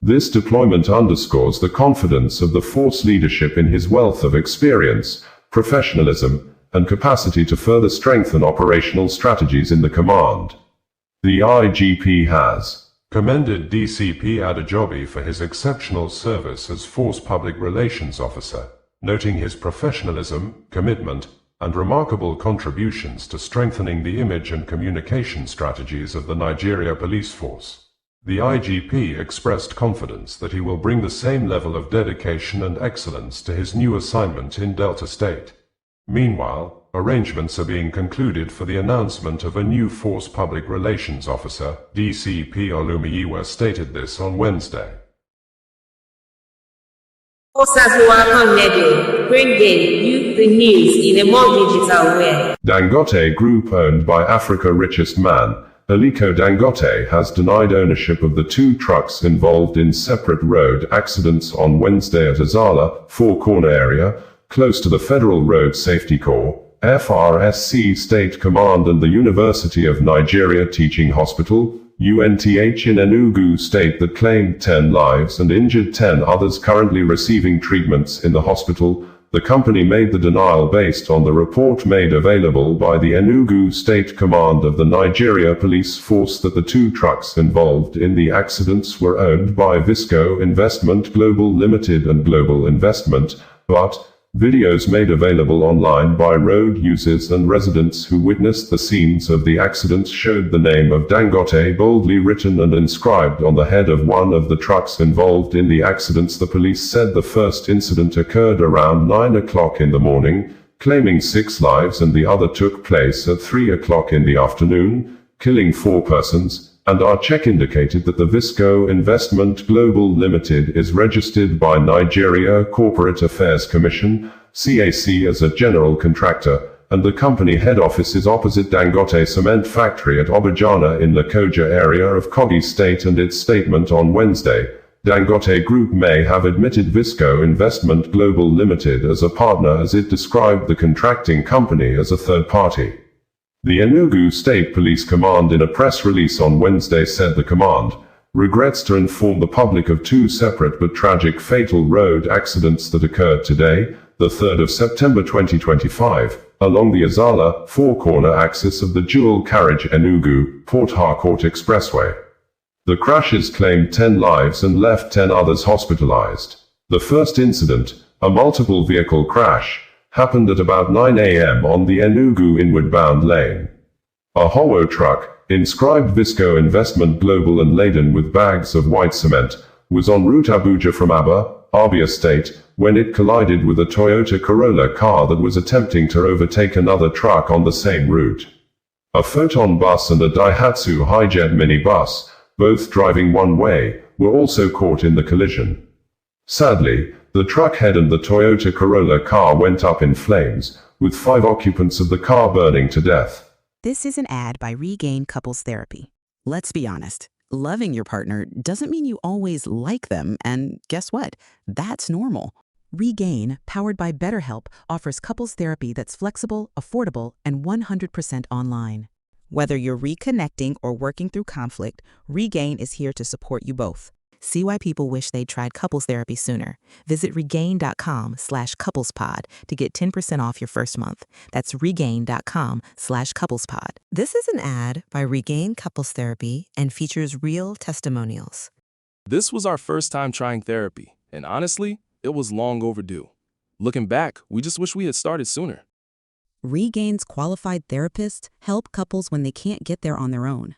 This deployment underscores the confidence of the force leadership in his wealth of experience, professionalism, and capacity to further strengthen operational strategies in the command. The IGP has commended DCP Adejobi for his exceptional service as Force Public Relations Officer, noting his professionalism, commitment, and remarkable contributions to strengthening the image and communication strategies of the Nigeria Police Force. The IGP expressed confidence that he will bring the same level of dedication and excellence to his new assignment in Delta State. Meanwhile, arrangements are being concluded for the announcement of a new Force Public Relations Officer. DCP Olumiyiwa stated this on Wednesday. Bringing you the news in a more digital way. Dangote Group, owned by Africa's richest man, Aliko Dangote, has denied ownership of the two trucks involved in separate road accidents on Wednesday at Azala, Four Corner area, close to the Federal Road Safety Corps, FRSC State Command and the University of Nigeria Teaching Hospital, UNTH in Enugu State, that claimed 10 lives and injured 10 others currently receiving treatments in the hospital. The company made the denial based on the report made available by the Enugu State Command of the Nigeria Police Force that the two trucks involved in the accidents were owned by Visco Investment Global Limited and Global Investment, but videos made available online by road users and residents who witnessed the scenes of the accidents showed the name of Dangote boldly written and inscribed on the head of one of the trucks involved in the accidents. The police said the first incident occurred around 9 o'clock in the morning, claiming 6 lives, and the other took place at 3 o'clock in the afternoon, killing 4 persons. And our check indicated that the Visco Investment Global Limited is registered by Nigeria Corporate Affairs Commission, CAC, as a general contractor, and the company head office is opposite Dangote Cement Factory at Obajana in Lokoja area of Kogi State. And its statement on Wednesday, Dangote Group may have admitted Visco Investment Global Limited as a partner, as it described the contracting company as a third party. The Enugu State Police Command, in a press release on Wednesday, said the command regrets to inform the public of 2 separate but tragic fatal road accidents that occurred today, the 3rd of September 2025, along the Azala, Four Corner axis of the dual carriage Enugu-Port Harcourt Expressway. The crashes claimed 10 lives and left 10 others hospitalized. The first incident, a multiple vehicle crash, happened at about 9 a.m. on the Enugu inward-bound lane. A Howo truck, inscribed Visco Investment Global and laden with bags of white cement, was en route Abuja from Abia State, when it collided with a Toyota Corolla car that was attempting to overtake another truck on the same route. A Photon bus and a Daihatsu Hijet minibus, both driving one way, were also caught in the collision. Sadly, the truck head and the Toyota Corolla car went up in flames, with 5 occupants of the car burning to death. This is an ad by Regain Couples Therapy. Let's be honest, loving your partner doesn't mean you always like them, and guess what? That's normal. Regain, powered by BetterHelp, offers couples therapy that's flexible, affordable, and 100% online. Whether you're reconnecting or working through conflict, Regain is here to support you both. See why people wish they'd tried couples therapy sooner. Visit regain.com/couplespod to get 10% off your first month. That's regain.com/couplespod. This is an ad by Regain Couples Therapy and features real testimonials. This was our first time trying therapy, and honestly, it was long overdue. Looking back, we just wish we had started sooner. Regain's qualified therapists help couples when they can't get there on their own.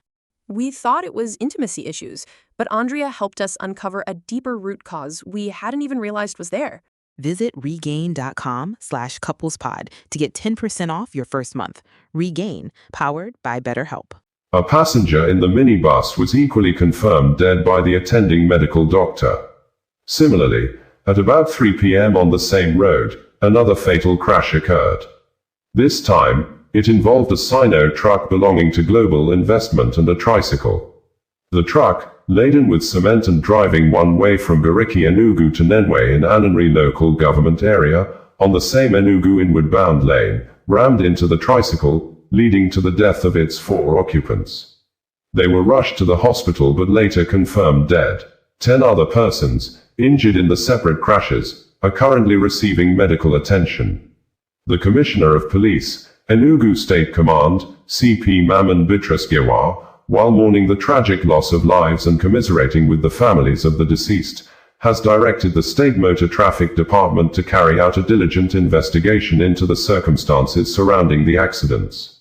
We thought it was intimacy issues, but Andrea helped us uncover a deeper root cause we hadn't even realized was there. Visit regain.com/couplespod to get 10% off your first month. Regain, powered by BetterHelp. A passenger in the minibus was equally confirmed dead by the attending medical doctor. Similarly, at about 3 p.m. on the same road, another fatal crash occurred. This time, it involved a Sino truck belonging to Global Investment and a tricycle. The truck, laden with cement and driving one way from Gariki Enugu to Nenwe in Ananri local government area, on the same Enugu inward bound lane, rammed into the tricycle, leading to the death of its 4 occupants. They were rushed to the hospital but later confirmed dead. 10 other persons, injured in the separate crashes, are currently receiving medical attention. The Commissioner of Police, Enugu State Command, CP Maman Bitrus-Gewa, while mourning the tragic loss of lives and commiserating with the families of the deceased, has directed the State Motor Traffic Department to carry out a diligent investigation into the circumstances surrounding the accidents.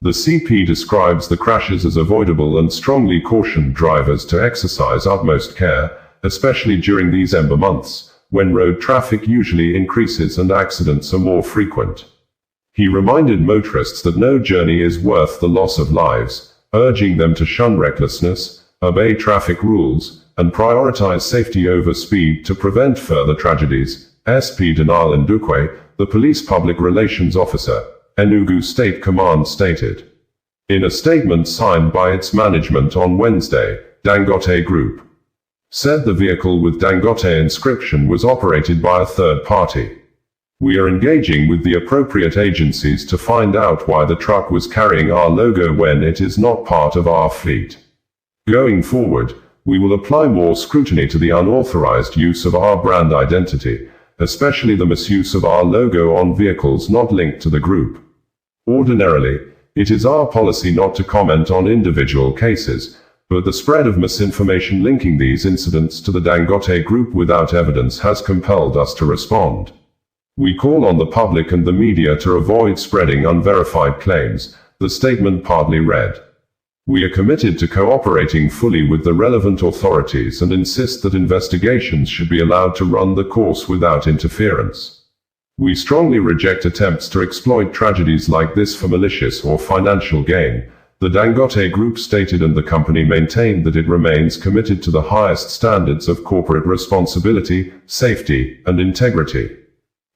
The CP describes the crashes as avoidable and strongly cautioned drivers to exercise utmost care, especially during these ember months, when road traffic usually increases and accidents are more frequent. He reminded motorists that no journey is worth the loss of lives, urging them to shun recklessness, obey traffic rules, and prioritize safety over speed to prevent further tragedies, SP Denal Ndukwe, the police public relations officer, Enugu State Command stated. In a statement signed by its management on Wednesday, Dangote Group said the vehicle with Dangote inscription was operated by a third party. We are engaging with the appropriate agencies to find out why the truck was carrying our logo when it is not part of our fleet. Going forward, we will apply more scrutiny to the unauthorized use of our brand identity, especially the misuse of our logo on vehicles not linked to the group. Ordinarily, it is our policy not to comment on individual cases, but the spread of misinformation linking these incidents to the Dangote Group without evidence has compelled us to respond. We call on the public and the media to avoid spreading unverified claims, the statement partly read. We are committed to cooperating fully with the relevant authorities and insist that investigations should be allowed to run the course without interference. We strongly reject attempts to exploit tragedies like this for malicious or financial gain, the Dangote Group stated, and the company maintained that it remains committed to the highest standards of corporate responsibility, safety, and integrity.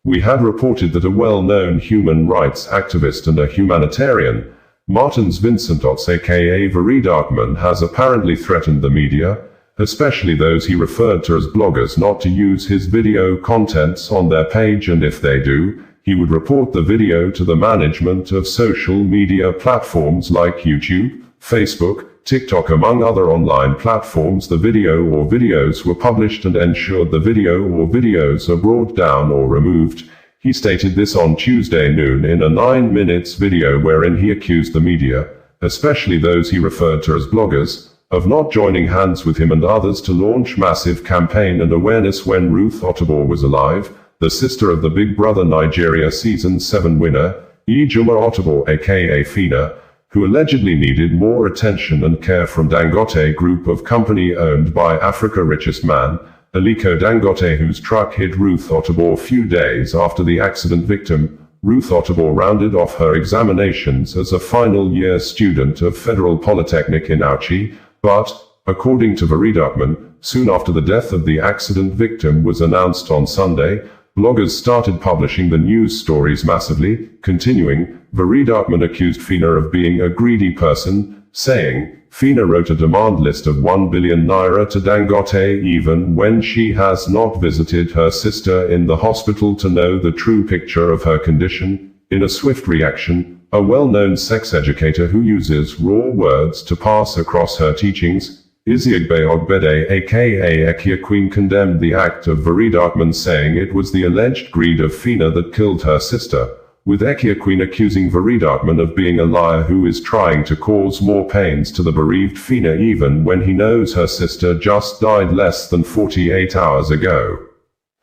We had reported that a well-known human rights activist and a humanitarian, Martins Vincentots aka Veridakman, has apparently threatened the media, especially those he referred to as bloggers, not to use his video contents on their page, and if they do, he would report the video to the management of social media platforms like YouTube, Facebook, TikTok, among other online platforms. The video or videos were published and ensured the video or videos are brought down or removed. He stated this on Tuesday noon in a 9 minutes video wherein he accused the media, especially those he referred to as bloggers, of not joining hands with him and others to launch massive campaign and awareness when Ruth Ottobour was alive, the sister of the Big Brother Nigeria Season 7 winner, Ijoma Ottobour aka Fina, who allegedly needed more attention and care from Dangote Group of company owned by Africa's richest man, Aliko Dangote, whose truck hit Ruth Ottobour few days after the accident. Victim, Ruth Ottobour, rounded off her examinations as a final year student of Federal Polytechnic in Auchi, but, according to Veridakman, soon after the death of the accident victim was announced on Sunday, bloggers started publishing the news stories massively. Continuing, Veridakman accused Fina of being a greedy person, saying, Fina wrote a demand list of 1 billion naira to Dangote even when she has not visited her sister in the hospital to know the true picture of her condition. In a swift reaction, a well-known sex educator who uses raw words to pass across her teachings, Iziagbe Ogbede aka Ekia Queen, condemned the act of Veridakman, saying it was the alleged greed of Fina that killed her sister, with Ekia Queen accusing Veridakman of being a liar who is trying to cause more pains to the bereaved Fina even when he knows her sister just died less than 48 hours ago.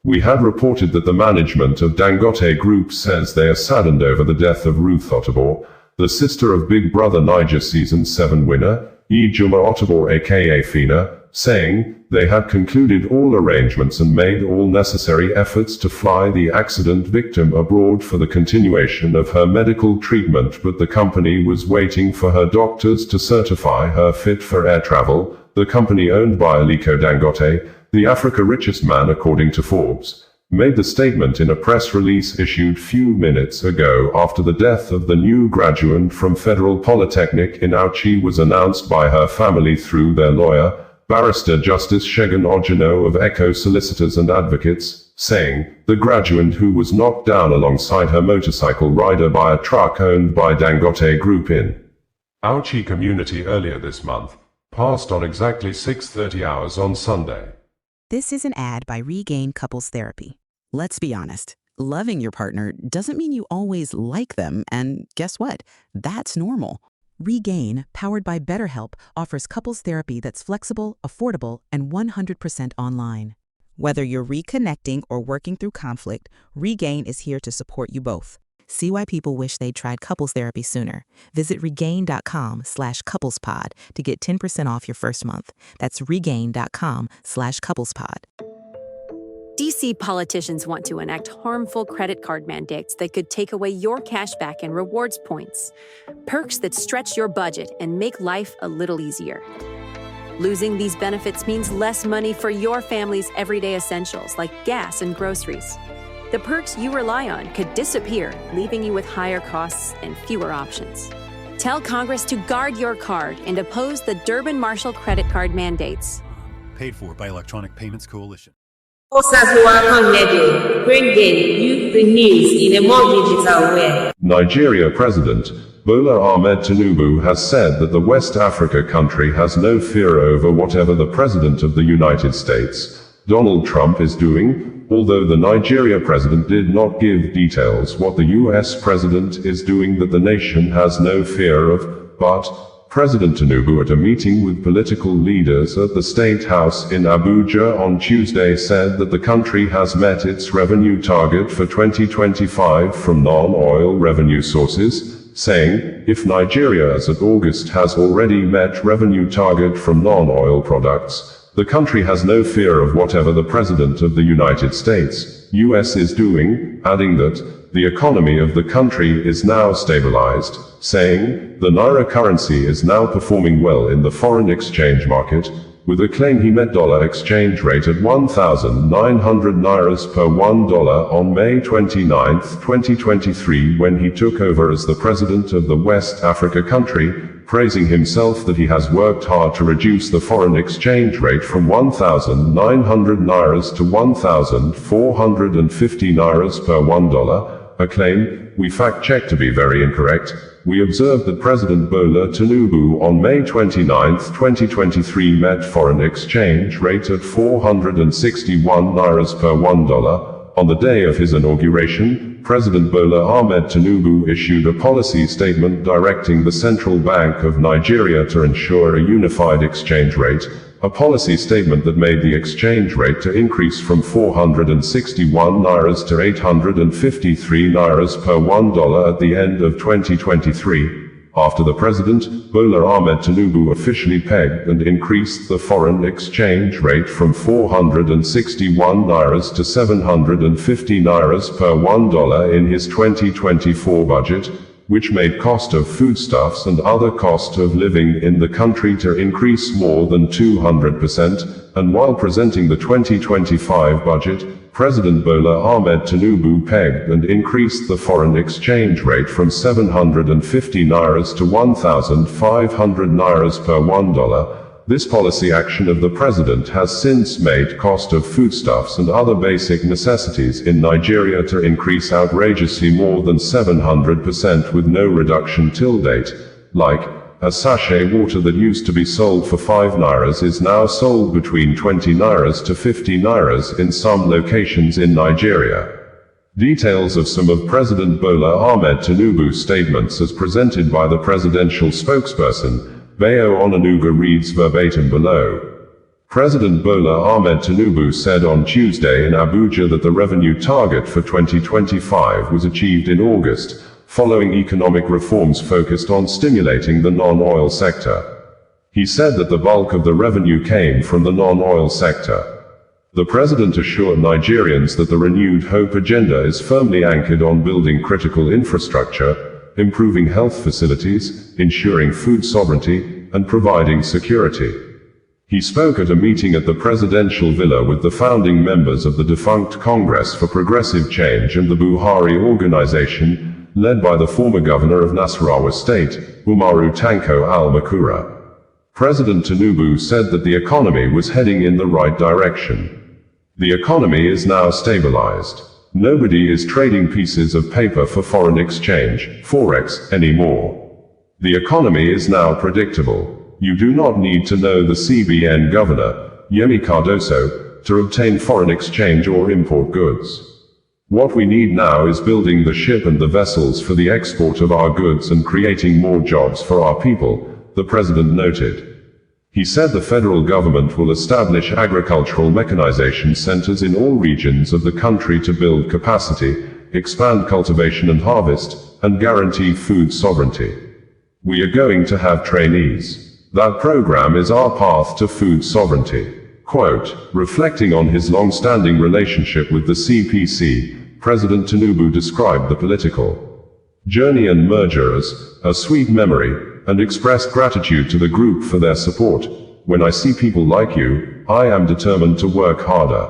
We had reported that the management of Dangote Group says they are saddened over the death of Ruth Ottobour, the sister of Big Brother Niger Season 7 winner, Ijoma Ottobour aka Fina, saying they had concluded all arrangements and made all necessary efforts to fly the accident victim abroad for the continuation of her medical treatment, but the company was waiting for her doctors to certify her fit for air travel. The company owned by Aliko Dangote, the Africa's richest man according to Forbes, made the statement in a press release issued few minutes ago after the death of the new graduate from Federal Polytechnic in Auchi was announced by her family through their lawyer, Barrister Justice Shegun Ogino of Echo Solicitors and Advocates, saying, the graduate who was knocked down alongside her motorcycle rider by a truck owned by Dangote Group in Auchi community earlier this month, passed on exactly 6:30 hours on Sunday. This is an ad by Regain Couples Therapy. Let's be honest, loving your partner doesn't mean you always like them, and guess what? That's normal. Regain, powered by BetterHelp, offers couples therapy that's flexible, affordable, and 100% online. Whether you're reconnecting or working through conflict, Regain is here to support you both. See why people wish they'd tried couples therapy sooner. Visit regain.com/couplespod to get 10% off your first month. That's regain.com/couplespod. DC politicians want to enact harmful credit card mandates that could take away your cash back and rewards points. Perks that stretch your budget and make life a little easier. Losing these benefits means less money for your family's everyday essentials like gas and groceries. The perks you rely on could disappear, leaving you with higher costs and fewer options. Tell Congress to guard your card and oppose the Durbin-Marshall credit card mandates. Paid for by Electronic Payments Coalition. Bringing you the news in a more digital way. Nigeria President Bola Ahmed Tinubu has said that the West Africa country has no fear over whatever the President of the United States, Donald Trump, is doing. Although the Nigeria president did not give details what the US president is doing that the nation has no fear of, but President Tinubu, at a meeting with political leaders at the State House in Abuja on Tuesday, said that the country has met its revenue target for 2025 from non-oil revenue sources, saying, if Nigeria as of August has already met revenue target from non-oil products, the country has no fear of whatever the President of the United States, US, is doing, adding that the economy of the country is now stabilized, saying, the Naira currency is now performing well in the foreign exchange market, with a claim he met dollar exchange rate at 1,900 Nairas per $1 on May 29, 2023 when he took over as the President of the West Africa country, praising himself that he has worked hard to reduce the foreign exchange rate from 1,900 Nairas to 1,450 Nairas per $1, a claim we fact-checked to be very incorrect. We observed that President Bola Tinubu on May 29, 2023 met foreign exchange rate at 461 Nairas per $1. On the day of his inauguration, President Bola Ahmed Tinubu issued a policy statement directing the Central Bank of Nigeria to ensure a unified exchange rate, a policy statement that made the exchange rate to increase from 461 Nairas to 853 Nairas per $1 at the end of 2023. After the president, Bola Ahmed Tinubu officially pegged and increased the foreign exchange rate from 461 Nairas to 750 Nairas per $1 in his 2024 budget, which made cost of foodstuffs and other cost of living in the country to increase more than 200%, and while presenting the 2025 budget, President Bola Ahmed Tinubu pegged and increased the foreign exchange rate from 750 Nairas to 1,500 Nairas per $1. This policy action of the president has since made cost of foodstuffs and other basic necessities in Nigeria to increase outrageously more than 700% with no reduction till date. Like, a sachet water that used to be sold for 5 Nairas is now sold between 20 Nairas to 50 Nairas in some locations in Nigeria. Details of some of President Bola Ahmed Tinubu's statements as presented by the presidential spokesperson, Bayo Onanuga, reads verbatim below. President Bola Ahmed Tinubu said on Tuesday in Abuja that the revenue target for 2025 was achieved in August, following economic reforms focused on stimulating the non-oil sector. He said that the bulk of the revenue came from the non-oil sector. The president assured Nigerians that the renewed hope agenda is firmly anchored on building critical infrastructure, improving health facilities, ensuring food sovereignty, and providing security. He spoke at a meeting at the presidential villa with the founding members of the defunct Congress for Progressive Change and the Buhari organization, led by the former governor of Nasarawa State, Umaru Tanko al-Makura. President Tinubu said that the economy was heading in the right direction. The economy is now stabilized. Nobody is trading pieces of paper for foreign exchange, forex, anymore. The economy is now predictable. You do not need to know the CBN governor, Yemi Cardoso, to obtain foreign exchange or import goods. What we need now is building the ship and the vessels for the export of our goods and creating more jobs for our people, the president noted. He said the federal government will establish agricultural mechanization centers in all regions of the country to build capacity, expand cultivation and harvest, and guarantee food sovereignty. We are going to have trainees. That program is our path to food sovereignty. Quote, reflecting on his long-standing relationship with the CPC, President Tinubu described the political journey and merger as a sweet memory, and expressed gratitude to the group for their support. When I see people like you, I am determined to work harder.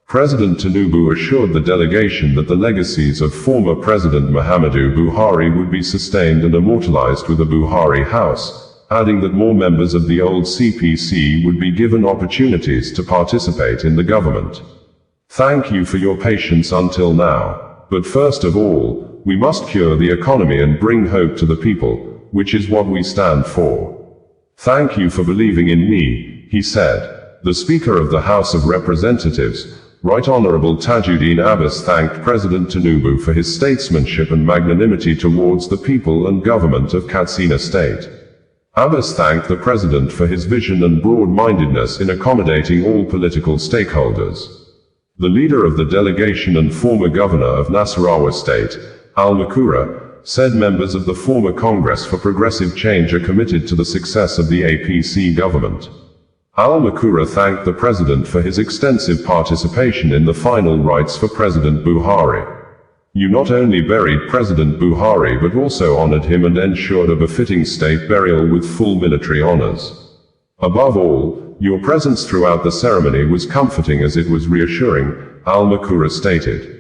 President Tinubu assured the delegation that the legacies of former President Muhammadu Buhari would be sustained and immortalized with the Buhari House, adding that more members of the old CPC would be given opportunities to participate in the government. Thank you for your patience until now. But first of all, we must cure the economy and bring hope to the people, which is what we stand for. Thank you for believing in me, he said. The Speaker of the House of Representatives, Right Honorable Tajuddin Abbas, thanked President Tinubu for his statesmanship and magnanimity towards the people and government of Katsina State. Abbas thanked the President for his vision and broad-mindedness in accommodating all political stakeholders. The leader of the delegation and former governor of Nasarawa State, Al-Makura, said members of the former Congress for Progressive Change are committed to the success of the APC government. Al-Makura thanked the president for his extensive participation in the final rites for President Buhari. You not only buried President Buhari but also honored him and ensured a befitting state burial with full military honors. Above all, your presence throughout the ceremony was comforting as it was reassuring, Al-Makura stated.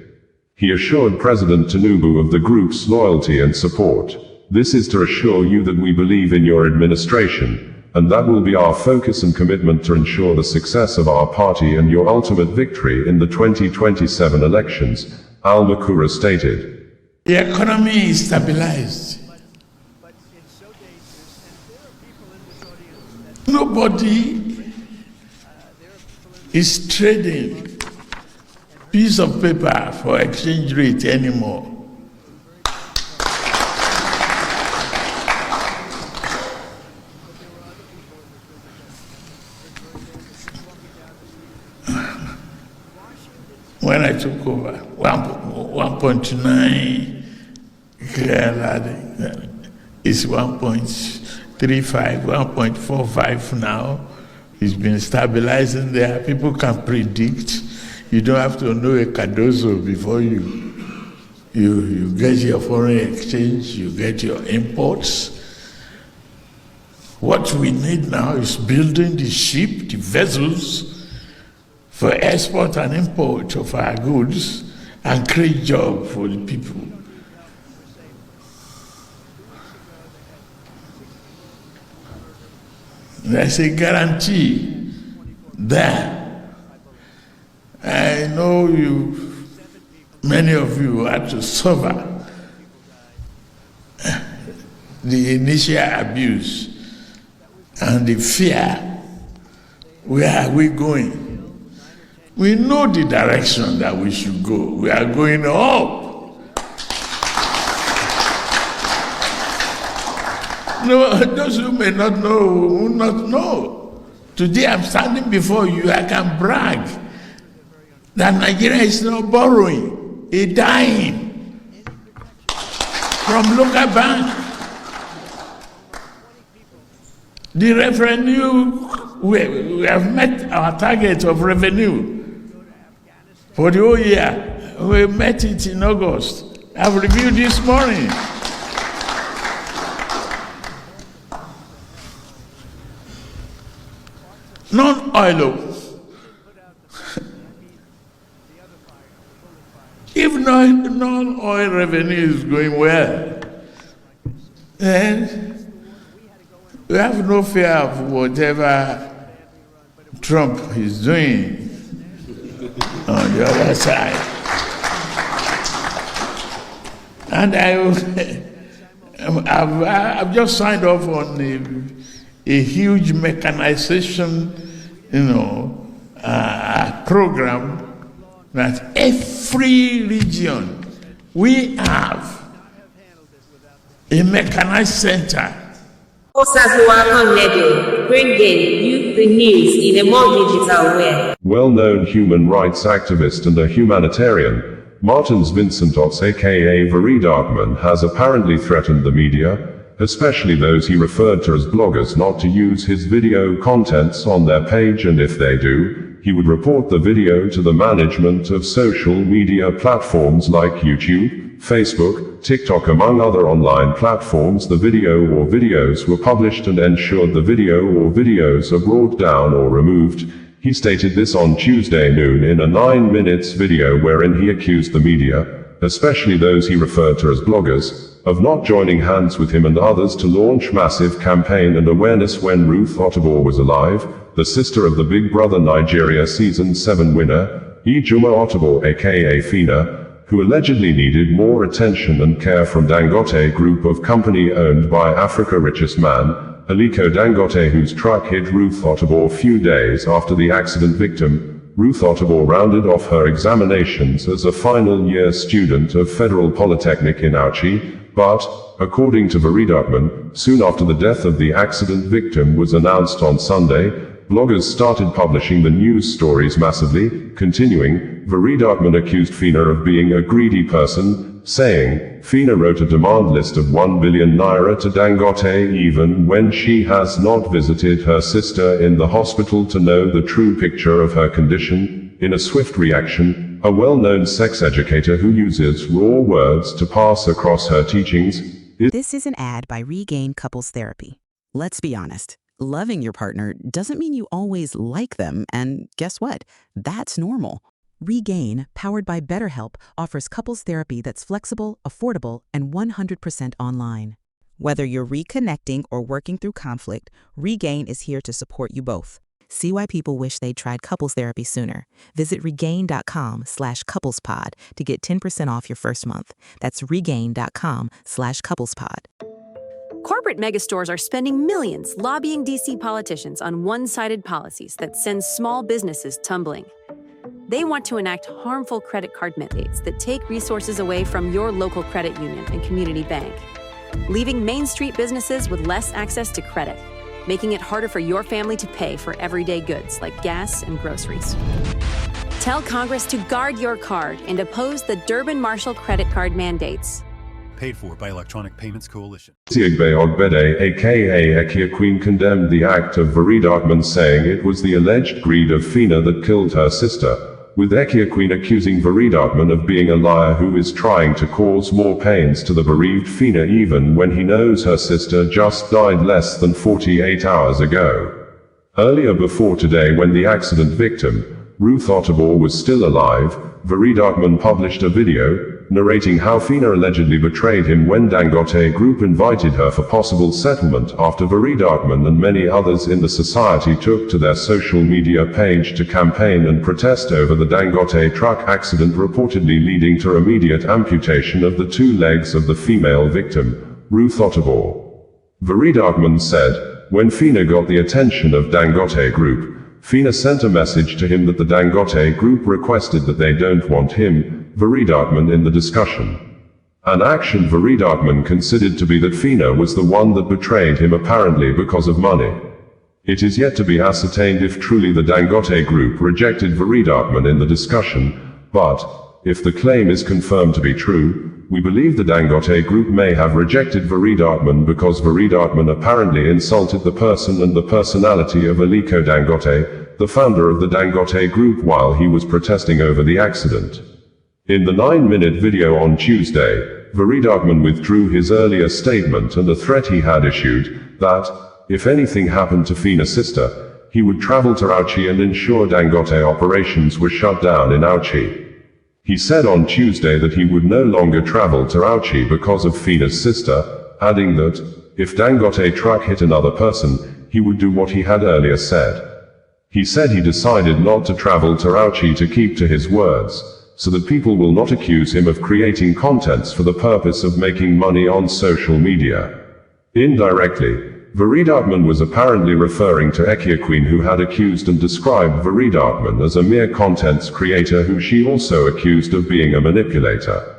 He assured President Tinubu of the group's loyalty and support. This is to assure you that we believe in your administration, and that will be our focus and commitment to ensure the success of our party and your ultimate victory in the 2027 elections, Al-Makura stated. The economy is stabilized. Nobody is trading piece of paper for exchange rate anymore. When I took over, 1.9 is 1.35, 1.45 now. It's been stabilizing there. People can predict. You don't have to know a Cardoso before you get your foreign exchange, you get your imports. What we need now is building the ship, the vessels, for export and import of our goods and create jobs for the people. There's a guarantee there. I know many of you had to suffer the initial abuse and the fear. Where are we going? We know the direction that we should go. We are going up. No, those who may not know will not know. Today I'm standing before you, I can brag that Nigeria is not borrowing, it's dying from local bank. The revenue, we have met our target of revenue for the whole year. We met it in August. I've reviewed this morning. Non-oil. If non-oil revenue is going well, then we have no fear of whatever Trump is doing on the other side. And I've just signed off on a huge mechanization, program that every region we have a mechanized center. Bringing you the news in a more digital way. Well-known human rights activist and a humanitarian, Martins Vincentos aka Very Darkman has apparently threatened the media, especially those he referred to as bloggers, not to use his video contents on their page, and if they do, he would report the video to the management of social media platforms like YouTube, Facebook, TikTok, among other online platforms. The video or videos were published and ensured the video or videos are brought down or removed. He stated this on Tuesday noon in a 9 minutes video wherein he accused the media, especially those he referred to as bloggers, of not joining hands with him and others to launch massive campaign and awareness when Ruth Otterbohr was alive, the sister of the Big Brother Nigeria Season 7 winner, Ijoma Otterbohr aka Fina, who allegedly needed more attention and care from Dangote Group of company owned by Africa's richest man, Aliko Dangote, whose truck hit Ruth Otterbohr few days after the accident. Victim Ruth Otterbohr rounded off her examinations as a final year student of Federal Polytechnic in Auchi, but, according to Very Darkman, soon after the death of the accident victim was announced on Sunday, bloggers started publishing the news stories massively. Continuing, Very Darkman accused Fina of being a greedy person, saying, Fina wrote a demand list of 1 billion naira to Dangote even when she has not visited her sister in the hospital to know the true picture of her condition. In a swift reaction, a well-known sex educator who uses raw words to pass across her teachings. This is an ad by Regain Couples Therapy. Let's be honest. Loving your partner doesn't mean you always like them, and guess what? That's normal. Regain, powered by BetterHelp, offers couples therapy that's flexible, affordable, and 100% online. Whether you're reconnecting or working through conflict, Regain is here to support you both. See why people wish they'd tried couples therapy sooner. Visit regain.com/couplespod to get 10% off your first month. That's regain.com/couplespod. Corporate megastores are spending millions lobbying DC politicians on one-sided policies that send small businesses tumbling. They want to enact harmful credit card mandates that take resources away from your local credit union and community bank, leaving Main Street businesses with less access to credit, making it harder for your family to pay for everyday goods like gas and groceries. Tell Congress to guard your card and oppose the Durbin-Marshall credit card mandates. Paid for by Electronic Payments Coalition. Siegbe Ogbede aka Ekia Queen condemned the act of Very Darkman, saying it was the alleged greed of Fina that killed her sister, with Ekia Queen accusing Very Darkman of being a liar who is trying to cause more pains to the bereaved Fina even when he knows her sister just died less than 48 hours ago. Earlier before today, when the accident victim, Ruth Otterbohr, was still alive, Very Darkman published a video narrating how Fina allegedly betrayed him when Dangote Group invited her for possible settlement after Very Darkman and many others in the society took to their social media page to campaign and protest over the Dangote truck accident, reportedly leading to immediate amputation of the 2 legs of the female victim, Ruth Otterbohr. Very Darkman said, when Fina got the attention of Dangote Group, Fina sent a message to him that the Dangote Group requested that they don't want him, Very Darkman, in the discussion. An action Very Darkman considered to be that Fina was the one that betrayed him, apparently because of money. It is yet to be ascertained if truly the Dangote Group rejected Very Darkman in the discussion, but, if the claim is confirmed to be true, We believe the Dangote Group may have rejected Vireedatman because Vireedatman apparently insulted the person and the personality of Aliko Dangote, the founder of the Dangote Group, while he was protesting over the accident. In the 9-minute video on Tuesday, Vireedatman withdrew his earlier statement and a threat he had issued, that, if anything happened to Fina's sister, he would travel to Auchi and ensure Dangote operations were shut down in Auchi. He said on Tuesday that he would no longer travel to Auchi because of Fina's sister, adding that, if Dangote truck hit another person, he would do what he had earlier said. He said he decided not to travel to Auchi to keep to his words, so that people will not accuse him of creating contents for the purpose of making money on social media. Indirectly, Vireedatman was apparently referring to Ekiaqueen, who had accused and described Vireedatman as a mere contents creator who she also accused of being a manipulator.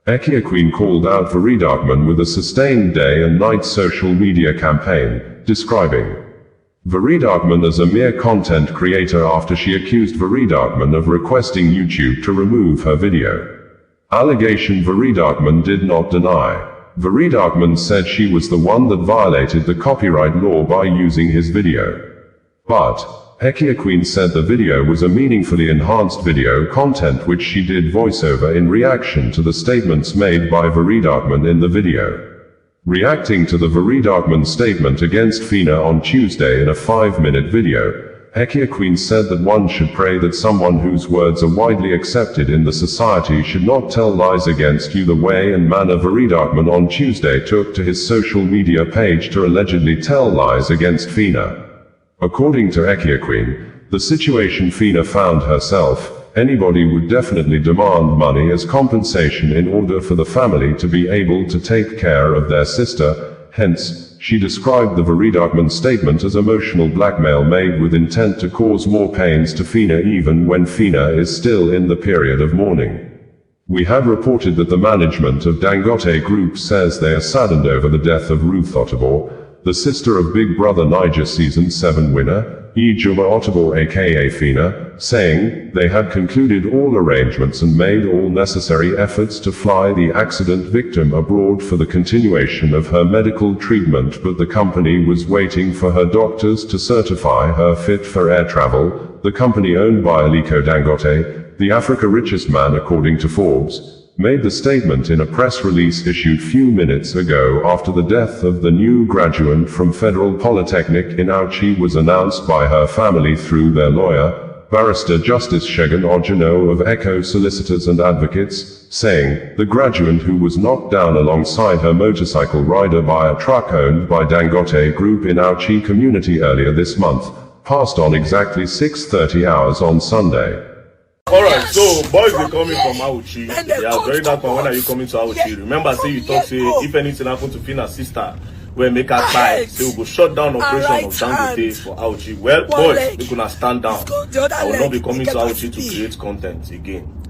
Ekiaqueen called out Vireedatman with a sustained day and night social media campaign, describing Vireedatman as a mere content creator after she accused Vireedatman of requesting YouTube to remove her video. Allegation Vireedatman did not deny. Vireedatman said she was the one that violated the copyright law by using his video. But, Ekiaqueen said the video was a meaningfully enhanced video content which she did voiceover in reaction to the statements made by Vireedatman in the video. Reacting to the Vireedatman statement against Fina on Tuesday in a 5-minute video, Ekiaqueen said that one should pray that someone whose words are widely accepted in the society should not tell lies against you. The way and manner Vireedatman on Tuesday took to his social media page to allegedly tell lies against Fina. According to Ekiaqueen, the situation Fina found herself, anybody would definitely demand money as compensation in order for the family to be able to take care of their sister. Hence, she described the Vireedatman statement as emotional blackmail made with intent to cause more pains to Fina even when Fina is still in the period of mourning. We have reported that the management of Dangote Group says they are saddened over the death of Ruth Otobor, the sister of Big Brother Niger Season 7 winner, Ijoma Otobor aka Fina, saying, they had concluded all arrangements and made all necessary efforts to fly the accident victim abroad for the continuation of her medical treatment, but the company was waiting for her doctors to certify her fit for air travel. The company owned by Aliko Dangote, the Africa richest man according to Forbes, made the statement in a press release issued few minutes ago after the death of the new graduate from Federal Polytechnic in Auchi was announced by her family through their lawyer, Barrister Justice Shegun Ojino of Echo Solicitors and Advocates, saying, the graduate, who was knocked down alongside her motorcycle rider by a truck owned by Dangote Group in Auchi community earlier this month, passed on exactly 6:30 hours on Sunday. Alright, so boys they coming from Auchi. Yeah, very dark one. When are you coming to Auchi? Remember, say you talk, say if anything happened to Fina's sister, we make her fight. Say we go shut down operation of Dangote for Auchi. Well, boys, we gonna stand down. I will not be coming to Auchi to create content again.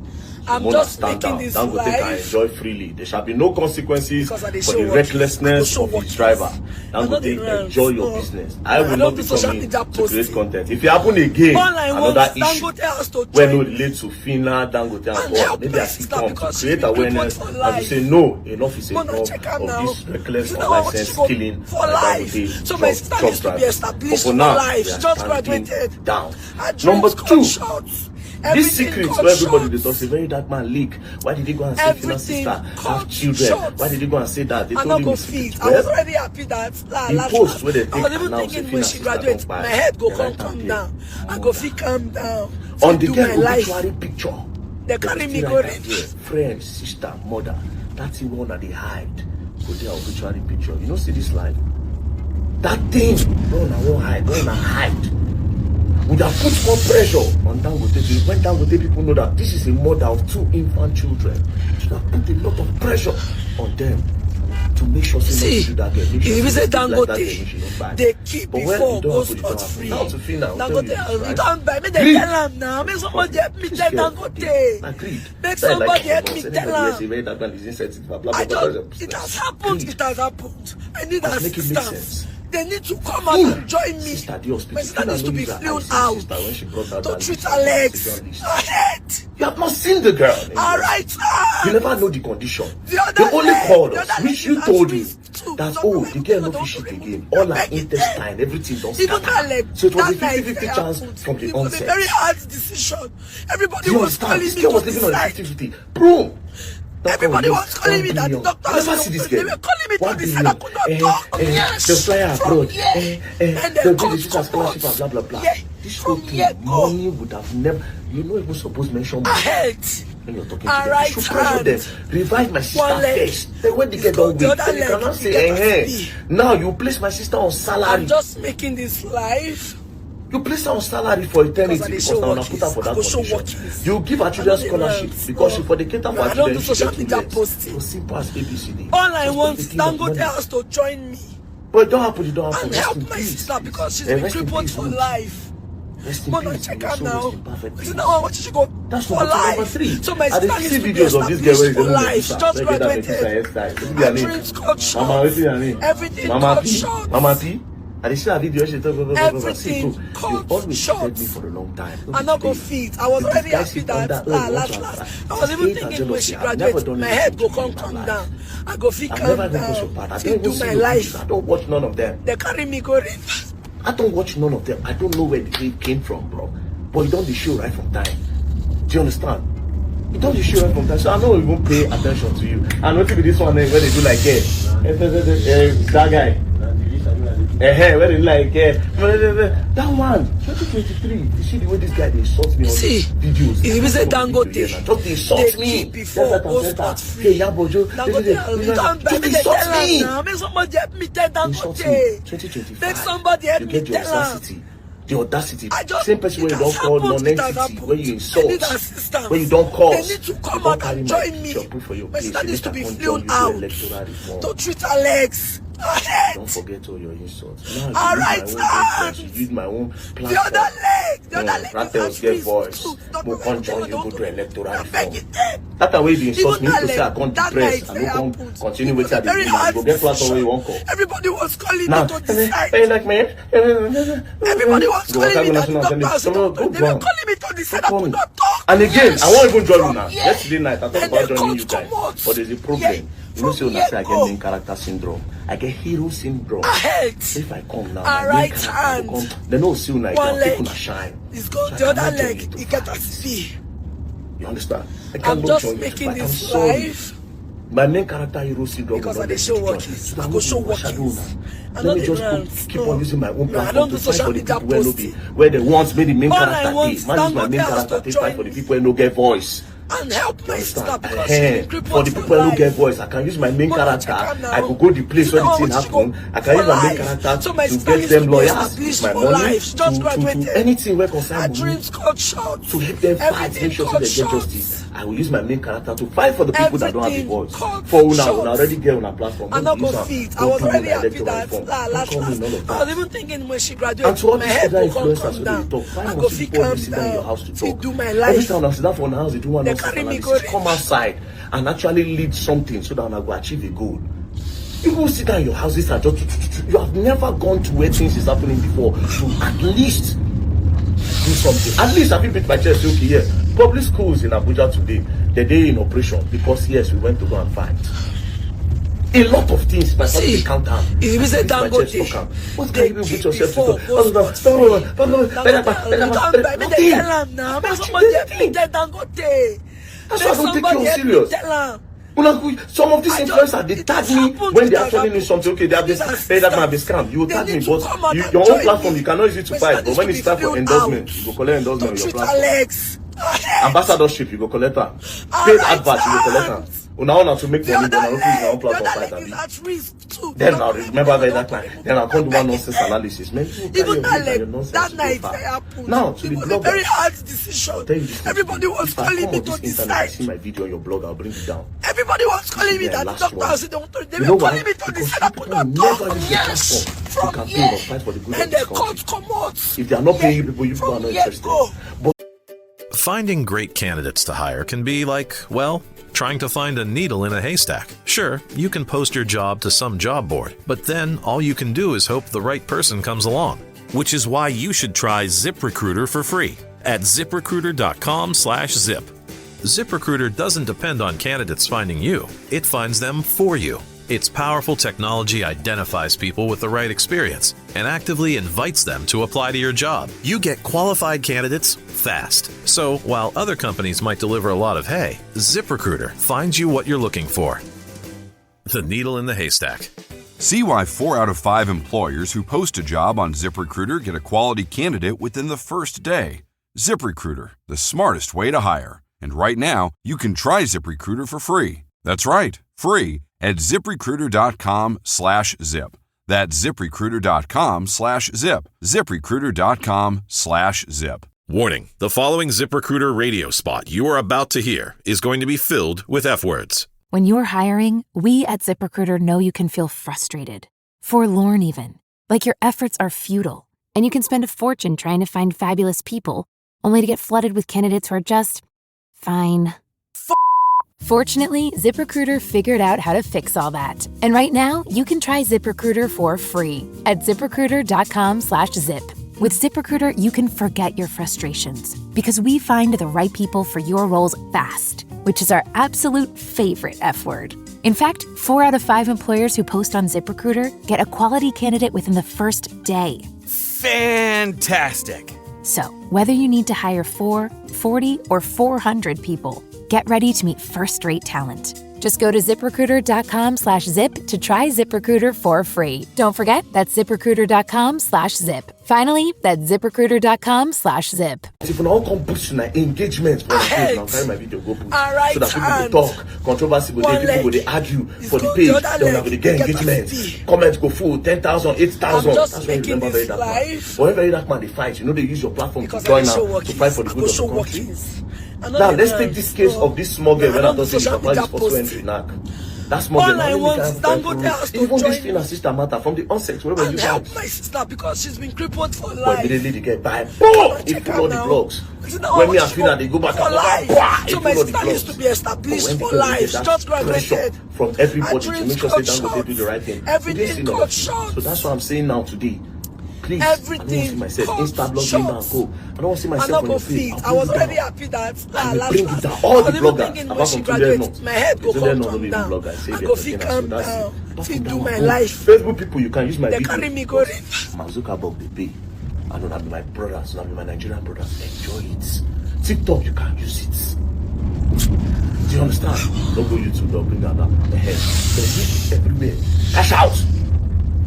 I'm just stand down. Dangote can enjoy freely. There shall be no consequences for the recklessness of his driver. Dangote, enjoy your business. I will not be coming to create content. If it happen again, another issue where no relate to Fina, Dangote and all, maybe I still come to create awareness and to say no, enough is enough of this reckless unlicensed killing by Dangote truck driver. But for now, we are standing down. Number 2. This secret where everybody they talk, say very dark man leak. Why did he go and say Fina's sister have children? Why did he go and say that? They told him the secret. I was already happy that the post where they take I was even thinking when she graduates, my head go come down. I go feel calm down. On the girl obituary picture, they carry me go ready. Friend, sister, mother. That's the one that they hide. Go their obituary picture. You know, see this line? That thing, no one won't hide. No one hide. Would have put more pressure on Dangote when Dangote people know that this is a mother of 2 infant children. Should have put a lot of pressure on them to make sure they don't do that again. If you say Dangote, they keep before go scot free. Dangote, you don't buy. Make them tell them now. Make somebody help me tell Dangote. Make somebody help me tell them. It has happened. It has happened. I need assistance. They need to come out and join me. My sister needs to be flown out. Don't treat her legs. Her head. You have not seen the girl. All right, sir. You never know the condition. The They only called us, other which leg you is told at you risk too. that, Don't the girl no don't fish it remove again. it. All her Beg it. intestine, everything don't Even that scatter. leg, So it was a that night 50-50 I chance happened. from the It was a onset. very hard decision. Everybody Do you was understand? calling This me girl to was living on a decide. 50-50. Bro! Everybody was calling me that the doctor I never see this girl. they were calling me to 1 decide I could not talk. Yes. They'll fly her abroad. And They'll the do the coach sister scholarship come and blah blah blah. Yeah. This whole From thing, here go. money would have never. You're not even supposed to mention I money hate. when you're talking All to them. right, You should pressure them. Revive my sister One leg. first. Then when they It's get called done the with, other then you leg. cannot You say, get to eh. see. Now you place my sister on salary. I'm just making this life. You place her on salary for eternity Because I dey because show now work put her is. for I that go show condition. work is. You give her children scholarship because she for the cater for I her don't do children. social she get media two posting. legs. So simple as ABCD. All I Just want put is the king of Dangote money. has to join me But it don't happen, it don't happen. and Rest help in my peace. sister because she's Eh, been rest in crippled peace, for Ruth. life. Rest in But I peace. check Your her soul now. rest in perfect Is peace. it not what she go That's for number two. Number life? three. So my I sister dey needs see to be videos of this girl where established they for don't life. She just graduated. Her Her dreams got Mama, short. what's your name? Everything Mama got P. short. Mama P. I dey see her video. She talk about Everything you cut always short. hated me for a long time. I not go fit. I was already happy that last. I was even thinking when she graduates, my head go come down. I go fit I've calm never even pushed your down. part. I Fit don't do even see my your life. pictures. I don't watch none of them. They carry me go river. I don't watch none of them. I don't know where the day came from, bro. But you don't the show right from time. Do you understand? You don't the show right from time. So I know we won't pay attention to you. And what if this one where they do like that guy. Where they like that one 2023. You see the way this guy they insult me on these videos. If you say Dangote, just they insult me. Before go spot free. Dangote, you don't buy me. They tell her now. Make somebody help me tell Dangote. 2025. Make somebody help you me get the tell her. audacity. The audacity. I just, Same person where you don't call non-entity, where you insult, where you don't call. They need to come out and join me. My sister needs to be flown out. Don't treat her legs. Don't forget all your insults. Now All right, use my own platform. The other leg. The other leg. Ratels get voice. Mo can't join you go to electoral reform. That way the insult me to say I can't depress and no come continue with that. You go get platform where you won't call. Everybody was calling me Now, to decide. like me. Everybody was calling me that the doctors. They were calling me to decide I could not talk. And again, I won't even join you now. Yeah. Yesterday night, I thought And about the joining you coach guys. come out. But there's a problem. Yeah. You know, say I get main character syndrome. I get hero syndrome. I hate. If I come now, All my main right, character hand. will come. They know see like One I'll take leg. on a shine. It's gone. So The I other cannot join leg, you to you get fight. to see. You understand? I I'm cannot just join you to making fight. I'm this sorry. life. My main character hero syndrome Because will I not dey let show me work join. is. So I I'm go show not work shadow is. now. I Let know me the just rants. keep on using my own No, I platform don't to do fight social for the media people where no be posting. where they want me the main All I character want dey. is Man use my Dangote main has character to to fight join for the me. people where no get voice. And help my sister Understand? because she's been crippled For the for people who life. get voice, I can use my main But I character. check her now. I could go the place You where know the thing how much she go happen. I can for use my main life. character So my to sister get needs them to be lawyers, established my for money, life. She just to graduated. anything where Her concern me. dreams cut short. To help them fight, Everything make sure so cut they get short. justice. I will use my main character to fight for the people that don't have a Everything voice. cut For una short. already get on a platform. I'm not Don't gonna use fit. am. I was Don't do already my happy electoral that reform. last. Don't call me none of I was that. even thinking when she And graduated, to all my these head other will come influencers who down. they talk, why I go must fit people calm always sit down in your down. house to Fit talk? do my Every life. time I sit down for one house, they do one They nonsense carry me analysis. go Come outside and actually lead something so that I go achieve a goal. You go sit down in your houses and just you have never gone to where things is happening before to at least do something. At least I feel beat my chest. Okay, yes. Public schools in Abuja today, the day in operation because yes, we went to go and fight. A lot of things, but See, count down. if you say Dangote, what can you even put yourself to do? They tell am now. Make somebody help me tell Dangote. That's why I don't take you serious. Tell am. Some of these influencers, they tag me when they actually need something. Okay, they have this, hey, that might be scam. You will tag me, but your own platform, you cannot use it to fight. But when it's time for endorsement, you go collect endorsement on your platform. Ambassadorship, you go collect her. Paid advert, you go collect her. Una to make money, but I don't use my own platform fight. Then I'll remember that time. Then I'll come do one nonsense analysis. Man, even that night happened. Now, to it the was blogger, a very hard decision. Everybody was calling me to decide. See my video on your blog, I'll bring it down. Everybody was calling me that doctor. They were calling me to decide. I could not never talk. use Yes, from campaign or fight for the good and of the this country. court come out. If they are not paying you people, you people are not interested. But Finding great candidates to hire can be like, well, trying to find a needle in a haystack. Sure, you can post your job to some job board, but then all you can do is hope the right person comes along. Which is why you should try ZipRecruiter for free at ziprecruiter.com/zip. ZipRecruiter doesn't depend on candidates finding you. It finds them for you. Its powerful technology identifies people with the right experience and actively invites them to apply to your job. You get qualified candidates fast. So while other companies might deliver a lot of hay, ZipRecruiter finds you what you're looking for. The needle in the haystack. See why 4 out of 5 employers who post a job on ZipRecruiter get a quality candidate within the first day. ZipRecruiter, the smartest way to hire. And right now, you can try ZipRecruiter for free. That's right, free at ZipRecruiter.com/zip. That's ZipRecruiter.com/zip. ZipRecruiter.com/zip. Warning, the following ZipRecruiter radio spot you are about to hear is going to be filled with F words. When you're hiring, we at ZipRecruiter know you can feel frustrated, forlorn even, like your efforts are futile, and you can spend a fortune trying to find fabulous people, only to get flooded with candidates who are just fine. Fortunately, ZipRecruiter figured out how to fix all that. And right now, you can try ZipRecruiter for free at ZipRecruiter.com/zip. With ZipRecruiter, you can forget your frustrations because we find the right people for your roles fast, which is our absolute favorite F word. In fact, 4 out of 5 employers who post on ZipRecruiter get a quality candidate within the first day. Fantastic! So, whether you need to hire 4, 40, or 400 people, get ready to meet first-rate talent. Just go to ZipRecruiter.com/zip to try ZipRecruiter for free. Don't forget, that's ZipRecruiter.com/zip. Finally, that's ZipRecruiter.com/zip. If you don't come boost my engagement for the page, now carry my video go boost. Alright, so that people will talk, controversy will dey, people will argue for the page, then we will get engagement. Comments go full, 10,000, 8,000. That's why you remember very dark man. But when very dark man they fight, you know they use your platform to join now to fight for the good of the country. Now let's take this case of this small girl when I thought she was supposed to enter knack. That small girl, even this thing her sister matter from the onset. Wherever you help my sister because she's been crippled for life. But immediately they get by. Boom! If you know the blogs. When me and Fina they go back for life. So my sister used to be established for life. She just graduated. From everybody to make sure they don't do the right thing. Everything got short. So that's what I'm saying now today. Please, everything I don't see myself Instablog go. I don't see myself on your feed. I was already happy that bring it down. All the bloggers, apart from graduate, my head go come down. I go fit calm down, fit do my life. Facebook people, you can use my video. They carry me go. Zuckerberg they pay. I know that be my brothers, not be my Nigerian brothers. Enjoy it. TikTok, you can use it. Do you understand? Don't go YouTube, don't bring that down. The head. There's everywhere. Cash out.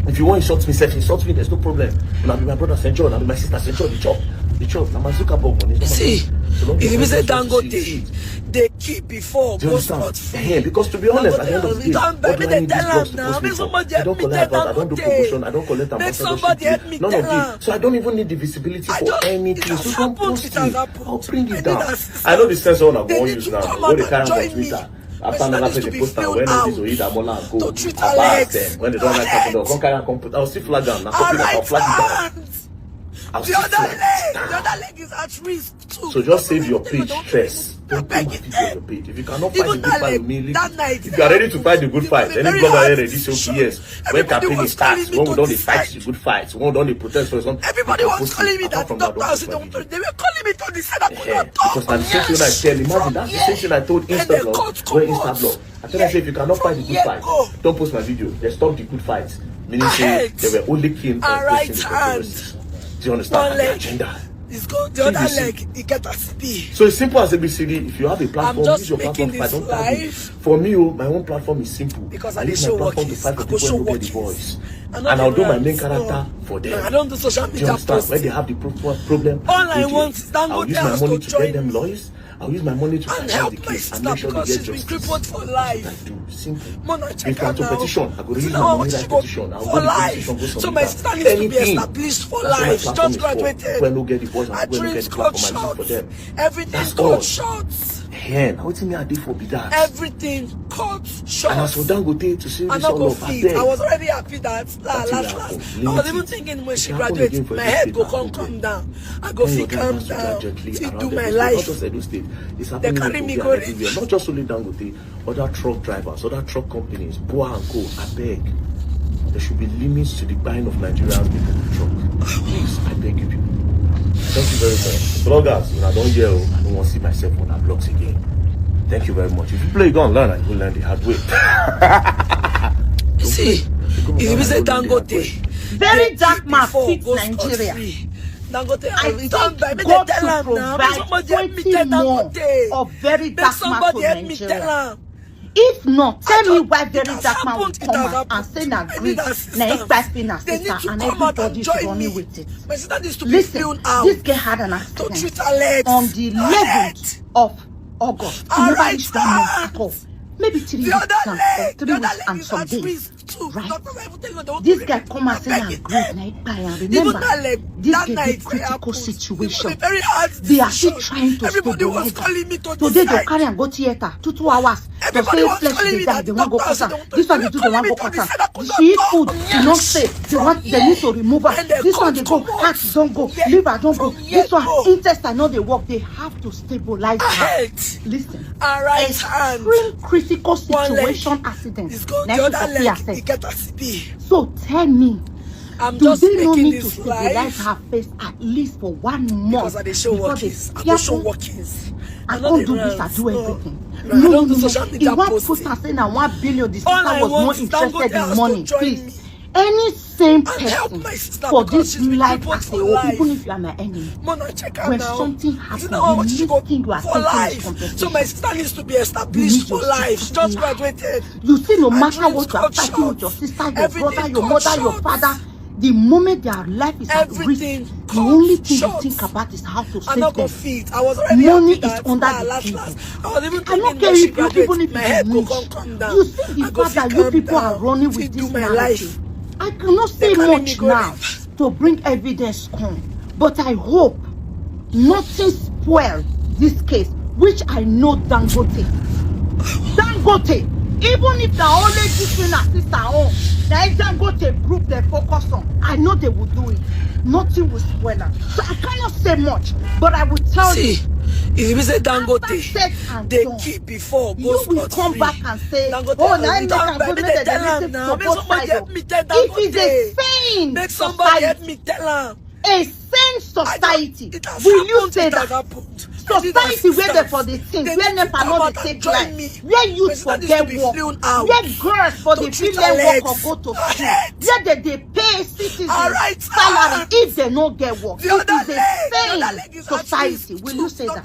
If you want to insult me, there's no problem. And I'll be my brother St. John, I'll be my sister St. John, the chop. Now my Zuckerberg money. See, if you say Dangote, they keep before go spot free. Because to be honest, at the end of the day, what do I need these blogs to post me for? I don't collect that, I don't do promotion, I don't collect ambassadorship. None of it. So I don't even need the visibility for anything. So don't post it. I'll bring it down. I know the sensor one I'm going to use now. Go to carry on Twitter. After never say the poster when this will eat Amola and go about them when they don't like something else. Don't carry and I'll still flag down. I'll flag it down. The other leg is at risk too. So just save your page stress. Don't put my video on your page. If you cannot fight the good fight with me, if you are ready to fight the good fight, any blogger here ready to say yes. When campaign starts, when we don't fight the good fights, when we don't protest for something. Everybody was calling me that doctors, they were calling me to decide I could not talk. Because that's the same thing I tell. Imagine that's the same thing I told Instablog. When Instablog, I tell I say if you cannot fight the good fight, don't post my video. They stop the good fights. Meaning say they were only keen on right hand. Do you understand the agenda? It's going the other leg, it get a speed. So it's simple as ABCD. If you have a platform, use your platform. I don't tag it. For me, my own platform is simple. Because I use my platform to fight for people who get the voice. And I'll do my main character for them. I don't do social media posts. When they have the problem, all I want is I'll use my money to get them lawyers. I'll use my money to help the my case sister and make sure because they she's get been justice. crippled for life. I do simple. If I'm to petition, I go use my money to petition. I'll go to petition, go so my sister needs to be established for life. She just graduated. When no get the voice, my I'm going to get the platform and use for them. Everything's cut short. Hen, how me I did for be that? Everything cut short. And as for Dangote to say this all up, I was already happy that last. I was even thinking when she graduates, my head go come down. I go feel calm down to do my life. They carry me going. Not just only Dangote, other truck drivers, other truck companies, Boa and Co. I beg. There should be limits to the buying of Nigerians people with truck. Please, I beg you people. Thank you very much. Bloggers, when I don't yell, I don't want to see myself on our blogs again. Thank you very much. If you play, you go and learn and you will learn the hard way. See, if you say Dangote, very dark man fits Nigeria. Dangote, I think God to provide 20 more of very dark man to Nigeria. If not, tell me why very dark man will come out and say na greed, na expecting sister, and everybody's running with it. Listen, this girl had an accident on the 11th of August. It never reached 1 month at all. Maybe 3 weeks and some days. Right? This guy come and say na greed, na expire. Remember, this is a critical situation. They are still trying to stabilize it. Today they carry and go theater 2 hours. They say flesh they die, they won't go cut. This one they do, they won't go cut. She eat food, she not safe. They need to remove her. This one they go, heart don't go, liver don't go. This one intestine not they work. They have to stabilize her. Listen, extreme critical situation accident. So tell me, do they no need to stabilize her face at least for 1 month before they I can't do this, I do everything. No. He want put her saying that 1 billion, the sister was more interested in money. Please, any same person for this life as a whole, even if you are my enemy, when something happens, you need to think you are taking compensation. So my sister needs to be established for life. Just graduated. You see, no matter what you are fighting with your sister, your brother, your mother, your father, the moment their life is at risk, the only thing you think about is how to save them. Money is under the table. I don't care if you, even if you rich. You see the fact that you people are running with this narrative. I cannot say much now to bring evidence home, but I hope nothing spoils this case, which I know Dangote, even if the only between her sister on, the Dangote group they focus on, I know they will do it. Nothing will spoil her. So I cannot say much, but I will tell you. If you say Dangote, they keep before you will come back and say, oh, now I make a good if it's a sane make somebody help me tell him. A sane society, will you say that? Society where they for the things, where never know the take life, where youth forget work, where girls for the female work or go to school, where they pay citizens salary if they don't get work. It is a sane society. Will you say that?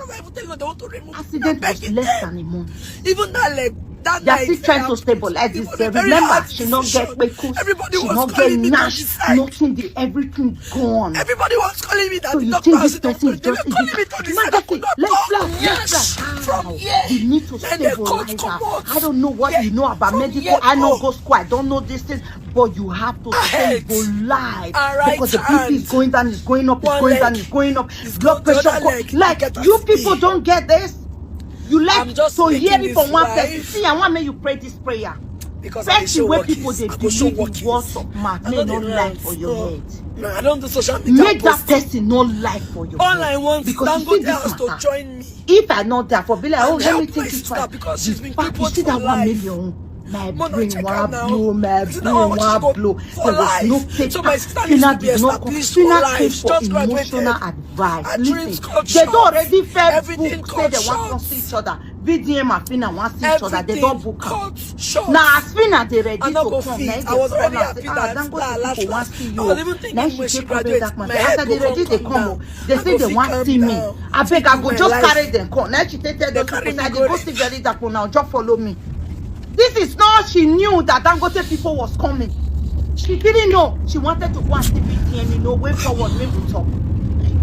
Accident was less than a month. Even that leg. They are still trying to stabilize this. Remember, she not get Bekus, she not get Nash, nothing, everything gone. Everybody was calling me that. So you think this person is just let's how? You need to stabilize her. I don't know what you know about medical. I know go school. I don't know this thing. But you have to stabilize because the BP is going down, is going up, is going down, is going up. Blood pressure. Like you people don't get this. You like to hear it from one person. See, I want me you pray this prayer. Because that's the way people they believe in words of mouth. May not lie for your head. No, I don't do social media. Make that person not lie for your head. All I want because you see this to join me. If I not there for be like, oh, let me think it twice. Because she's been you see that 1 million. My brain was blow, my brain was blow. There was no paper. So my sister needs to be established for life. Just emotional advice. Listen, they don't already fair book say they want to see each other. VDM and Fina want to see each other. They don't book out. Now as Fina they ready to come. I was already happy that people want to see you. Now she take away that man. After they ready they come. They say they want to see me. I beg I go just carry them come. Now she take them people. They go see very that one now. Just follow me. This is not she knew that Dangote people was coming. She didn't know. She wanted to go and see BTM, way forward, way we talk.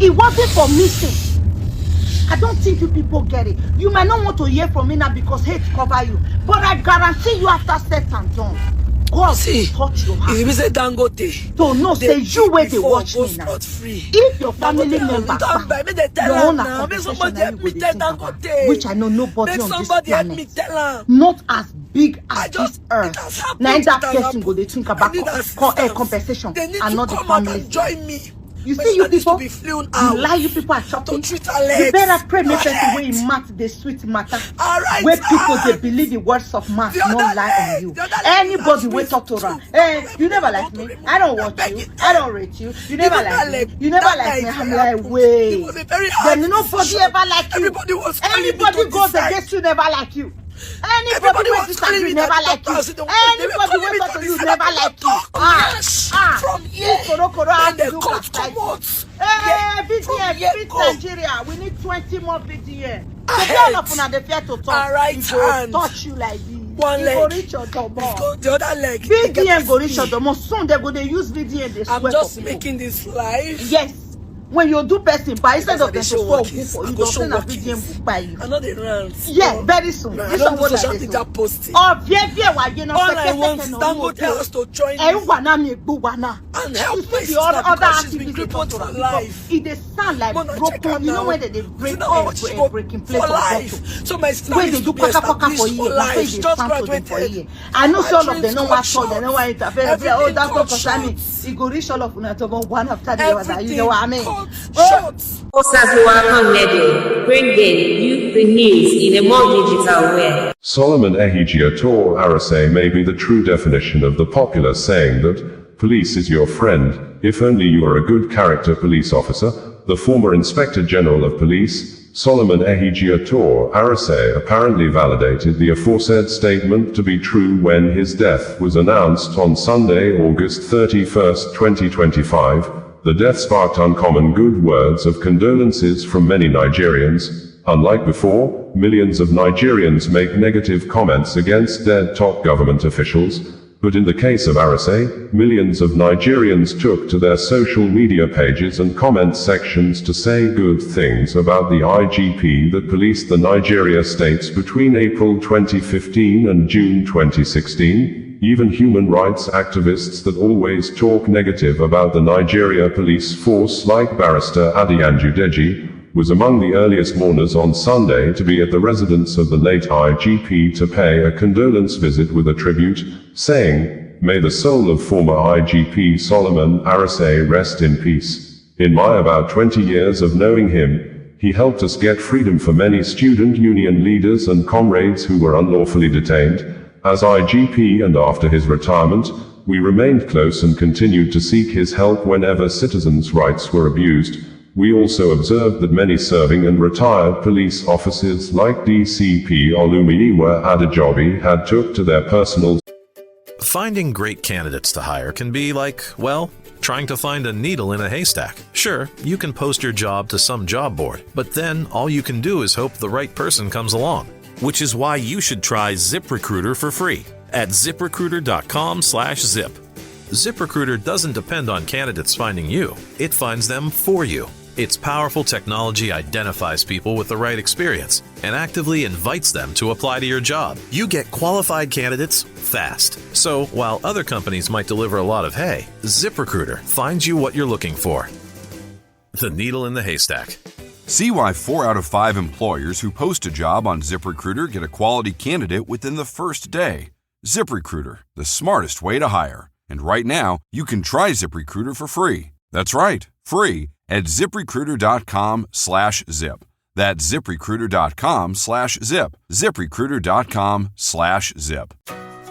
It wasn't for missing. I don't think you people get it. You might not want to hear from me now because hate cover you. But I guarantee you after set and done, God will touch your heart. If you say Dangote, so no, say you where they watch me now. If your family member your own accommodation you which I know nobody on this planet, not as big as this earth. Now that person go they think about compensation and not the family. Join me. You see, you people, to be flown you out. lie, you people are shopping. Treat Alex. You better pray me person where you mat the sweet matter. Alright, where people they believe the words of mouth, not lie on you. Anybody will talk to her. Hey, you never like me. I don't watch you. I don't rate you. You never like me. You never like me. I'm like, wait. Then nobody ever like you. Anybody goes against you never like you. Anybody who disagree never like you. Anybody who talk to you never like you. From here. BDN, beat Nigeria. We need 20 more BDN. So all of them are fear to talk. He go touch you like this. One leg. Go reach your domo. The other leg. BDN go reach your domo. Soon they go they use BDN. They I'm just making this live. Yes. When you do person by instead of them to fall for you, don't send a BDM by you. I know they run. Yeah, very soon. This one what social media posting. Oh, yeah, why you know? All I want is Dangote us to join me and help my sister because she's been crippled for life. It sound like broken. You know when they break breaking place for life. So my sister is to be established for life. She just graduated. I know all of them know what for. They know what interfere. Oh, that's not concern me. It go reach all of them to one after the other. You know what I mean? Bringing you the news in a more digital way. Solomon Ehigiator Arase may be the true definition of the popular saying that police is your friend, if only you are a good character police officer. The former Inspector General of Police, Solomon Ehigiator Arase, apparently validated the aforesaid statement to be true when his death was announced on Sunday, August 31, 2025. The death sparked uncommon good words of condolences from many Nigerians. Unlike before, millions of Nigerians make negative comments against dead top government officials. But in the case of Arase, millions of Nigerians took to their social media pages and comment sections to say good things about the IGP that policed the Nigeria states between April 2015 and June 2016. Even human rights activists that always talk negative about the Nigeria police force, like Barrister Adiyanju Deji, was among the earliest mourners on Sunday to be at the residence of the late IGP to pay a condolence visit with a tribute, saying, "May the soul of former IGP Solomon Arase rest in peace. In my about 20 years of knowing him, he helped us get freedom for many student union leaders and comrades who were unlawfully detained. As IGP and after his retirement, we remained close and continued to seek his help whenever citizens' rights were abused. We also observed that many serving and retired police officers like DCP Olumiyiwa Adejobi had took to their personal. Finding great candidates to hire can be like, well, trying to find a needle in a haystack. Sure, you can post your job to some job board, but then all you can do is hope the right person comes along. Which is why you should try ZipRecruiter for free at ziprecruiter.com/zip. ZipRecruiter doesn't depend on candidates finding you. It finds them for you. Its powerful technology identifies people with the right experience and actively invites them to apply to your job. You get qualified candidates fast. So while other companies might deliver a lot of hay, ZipRecruiter finds you what you're looking for. The needle in the haystack. See why 4 out of 5 employers who post a job on ZipRecruiter get a quality candidate within the first day. ZipRecruiter, the smartest way to hire. And right now, you can try ZipRecruiter for free. That's right, free at ziprecruiter.com/zip. That's ziprecruiter.com/zip. ziprecruiter.com/zip.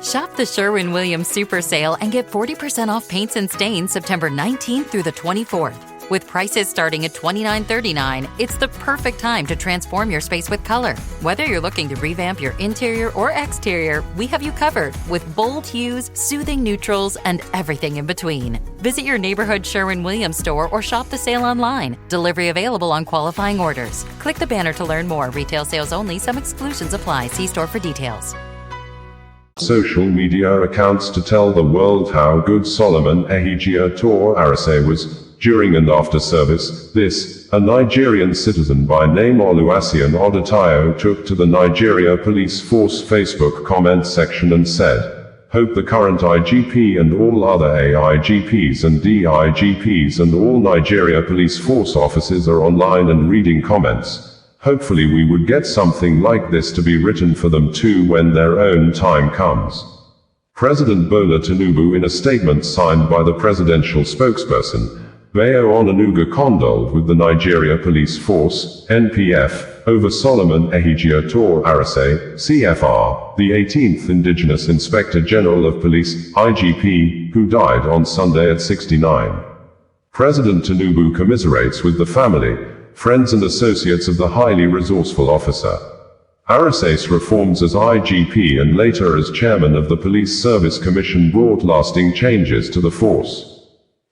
Shop the Sherwin-Williams Super Sale and get 40% off paints and stains September 19th through the 24th. With prices starting at $29.39, it's the perfect time to transform your space with color. Whether you're looking to revamp your interior or exterior, we have you covered with bold hues, soothing neutrals, and everything in between. Visit your neighborhood Sherwin-Williams store or shop the sale online. Delivery available on qualifying orders. Click the banner to learn more. Retail sales only. Some exclusions apply. See store for details. Social media accounts to tell the world how good Solomon Ehigiator Arase was. During and after service, a Nigerian citizen by name Oluwasian Odetayo took to the Nigeria Police Force Facebook comment section and said, "Hope the current IGP and all other AIGPs and DIGPs and all Nigeria Police Force officers are online and reading comments. Hopefully we would get something like this to be written for them too when their own time comes." President Bola Tinubu, in a statement signed by the presidential spokesperson, Bayo Onanuga condoled with the Nigeria Police Force, NPF, over Solomon Ehijiotor Arase, CFR, the 18th Indigenous Inspector General of Police, IGP, who died on Sunday at 69. President Tinubu commiserates with the family, friends and associates of the highly resourceful officer. Arase's reforms as IGP and later as chairman of the Police Service Commission brought lasting changes to the force.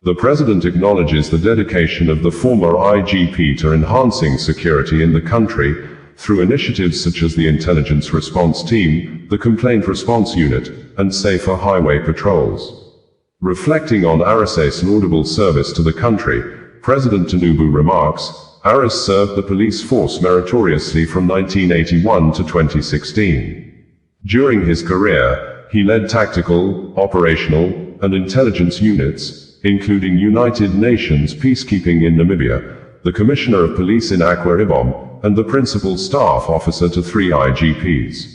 The President acknowledges the dedication of the former IGP to enhancing security in the country, through initiatives such as the Intelligence Response Team, the Complaint Response Unit, and safer highway patrols. Reflecting on Arase's laudable service to the country, President Tinubu remarks, Aras served the police force meritoriously from 1981 to 2016. During his career, he led tactical, operational, and intelligence units, including United Nations peacekeeping in Namibia, the Commissioner of Police in Akwa Ibom, and the Principal Staff Officer to 3 IGPs.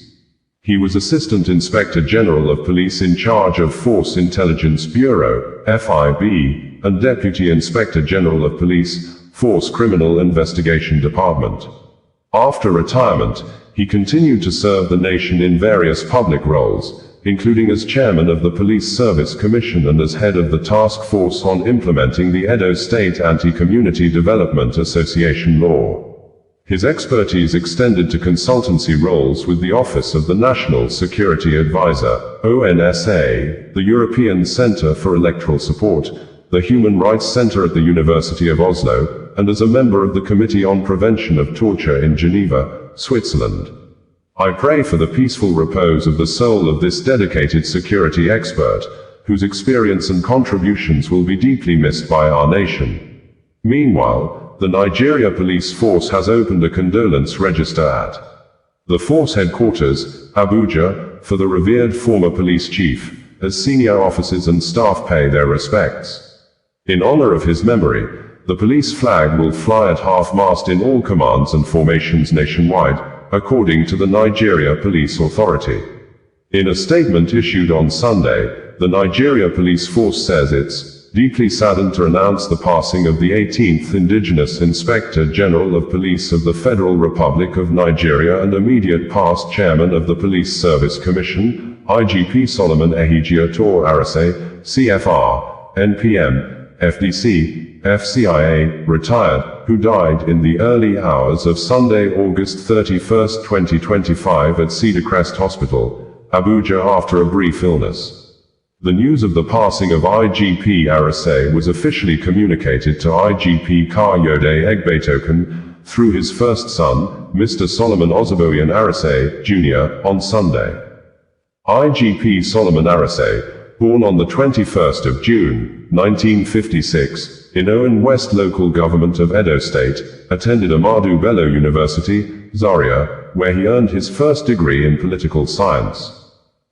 He was Assistant Inspector General of Police in charge of Force Intelligence Bureau, FIB, and Deputy Inspector General of Police, Force Criminal Investigation Department. After retirement, he continued to serve the nation in various public roles, including as chairman of the Police Service Commission and as head of the task force on implementing the Edo State Anti-Community Development Association law. His expertise extended to consultancy roles with the Office of the National Security Advisor, ONSA, the European Centre for Electoral Support, the Human Rights Centre at the University of Oslo, and as a member of the Committee on Prevention of Torture in Geneva, Switzerland. I pray for the peaceful repose of the soul of this dedicated security expert, whose experience and contributions will be deeply missed by our nation. Meanwhile, the Nigeria Police Force has opened a condolence register at the force headquarters, Abuja, for the revered former police chief, as senior officers and staff pay their respects. In honor of his memory, the police flag will fly at half-mast in all commands and formations nationwide, according to the Nigeria Police Authority. In a statement issued on Sunday, the Nigeria Police Force says it's deeply saddened to announce the passing of the 18th Indigenous Inspector General of Police of the Federal Republic of Nigeria and immediate past chairman of the Police Service Commission, IGP Solomon Ehijiotor Arase, CFR, NPM, FDC, FCIA, retired, who died in the early hours of Sunday, August 31, 2025 at Cedar Crest Hospital, Abuja after a brief illness. The news of the passing of IGP Arase was officially communicated to IGP Kayode Egbetokun through his first son, Mr. Solomon Ozaboyan Arase, Jr., on Sunday. IGP Solomon Arase, born on the 21st of June, 1956, in Owen West Local Government of Edo State, attended Ahmadu Bello University, Zaria, where he earned his first degree in political science.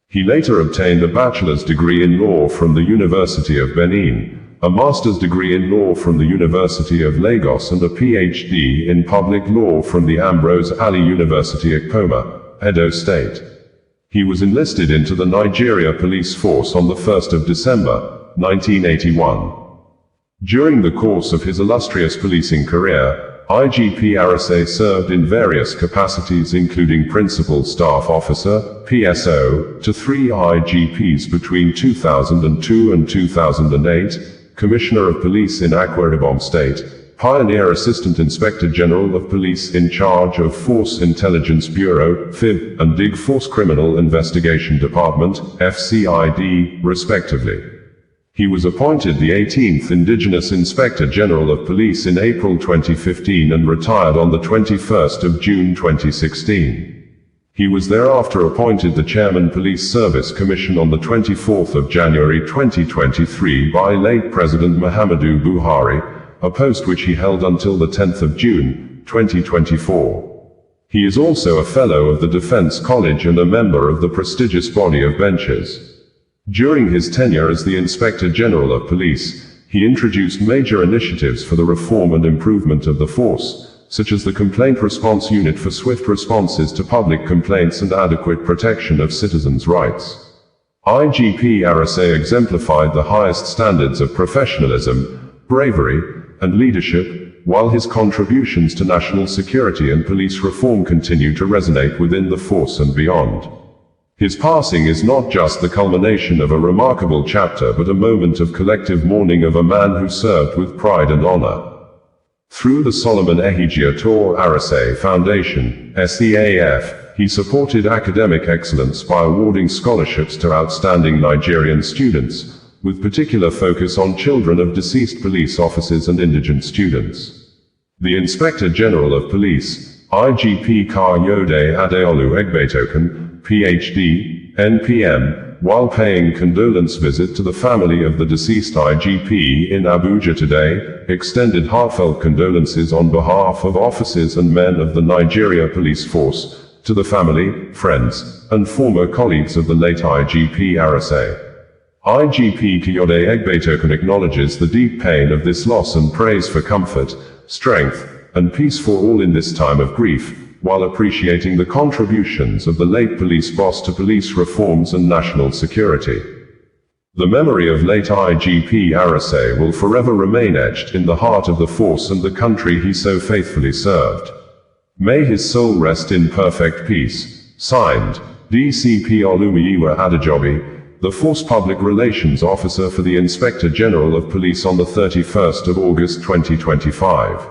He later obtained a bachelor's degree in law from the University of Benin, a master's degree in law from the University of Lagos and a PhD in public law from the Ambrose Ali University Ekpoma, Edo State. He was enlisted into the Nigeria Police Force on the 1st of December, 1981. During the course of his illustrious policing career, IGP Arase served in various capacities including Principal Staff Officer, PSO, to 3 IGPs between 2002 and 2008, Commissioner of Police in Akwa Ibom State, Pioneer Assistant Inspector General of Police in charge of Force Intelligence Bureau, FIB, and DIG Force Criminal Investigation Department, FCID, respectively. He was appointed the 18th Indigenous Inspector General of Police in April 2015 and retired on the 21st of June 2016. He was thereafter appointed the Chairman Police Service Commission on the 24th of January 2023 by late President Muhammadu Buhari, a post which he held until the 10th of June, 2024. He is also a Fellow of the Defense College and a member of the prestigious body of benches. During his tenure as the Inspector General of Police, he introduced major initiatives for the reform and improvement of the force, such as the Complaint Response Unit for swift responses to public complaints and adequate protection of citizens' rights. IGP Arase exemplified the highest standards of professionalism, bravery, and leadership, while his contributions to national security and police reform continue to resonate within the force and beyond. His passing is not just the culmination of a remarkable chapter but a moment of collective mourning of a man who served with pride and honor. Through the Solomon Ehijiotor Arase Foundation, SEAF, he supported academic excellence by awarding scholarships to outstanding Nigerian students, with particular focus on children of deceased police officers and indigent students. The Inspector General of Police, IGP Kayode Adeolu Egbetoken, PhD, NPM, while paying condolence visit to the family of the deceased IGP in Abuja today, extended heartfelt condolences on behalf of officers and men of the Nigeria Police Force, to the family, friends, and former colleagues of the late IGP Arase. IGP Kayode Egbetoken acknowledges the deep pain of this loss and prays for comfort, strength, and peace for all in this time of grief, while appreciating the contributions of the late police boss to police reforms and national security. The memory of late IGP Arase will forever remain etched in the heart of the force and the country he so faithfully served. May his soul rest in perfect peace. Signed, DCP Olumiyiwa Adejobi, the Force Public Relations Officer for the Inspector General of Police on the 31st of August 2025.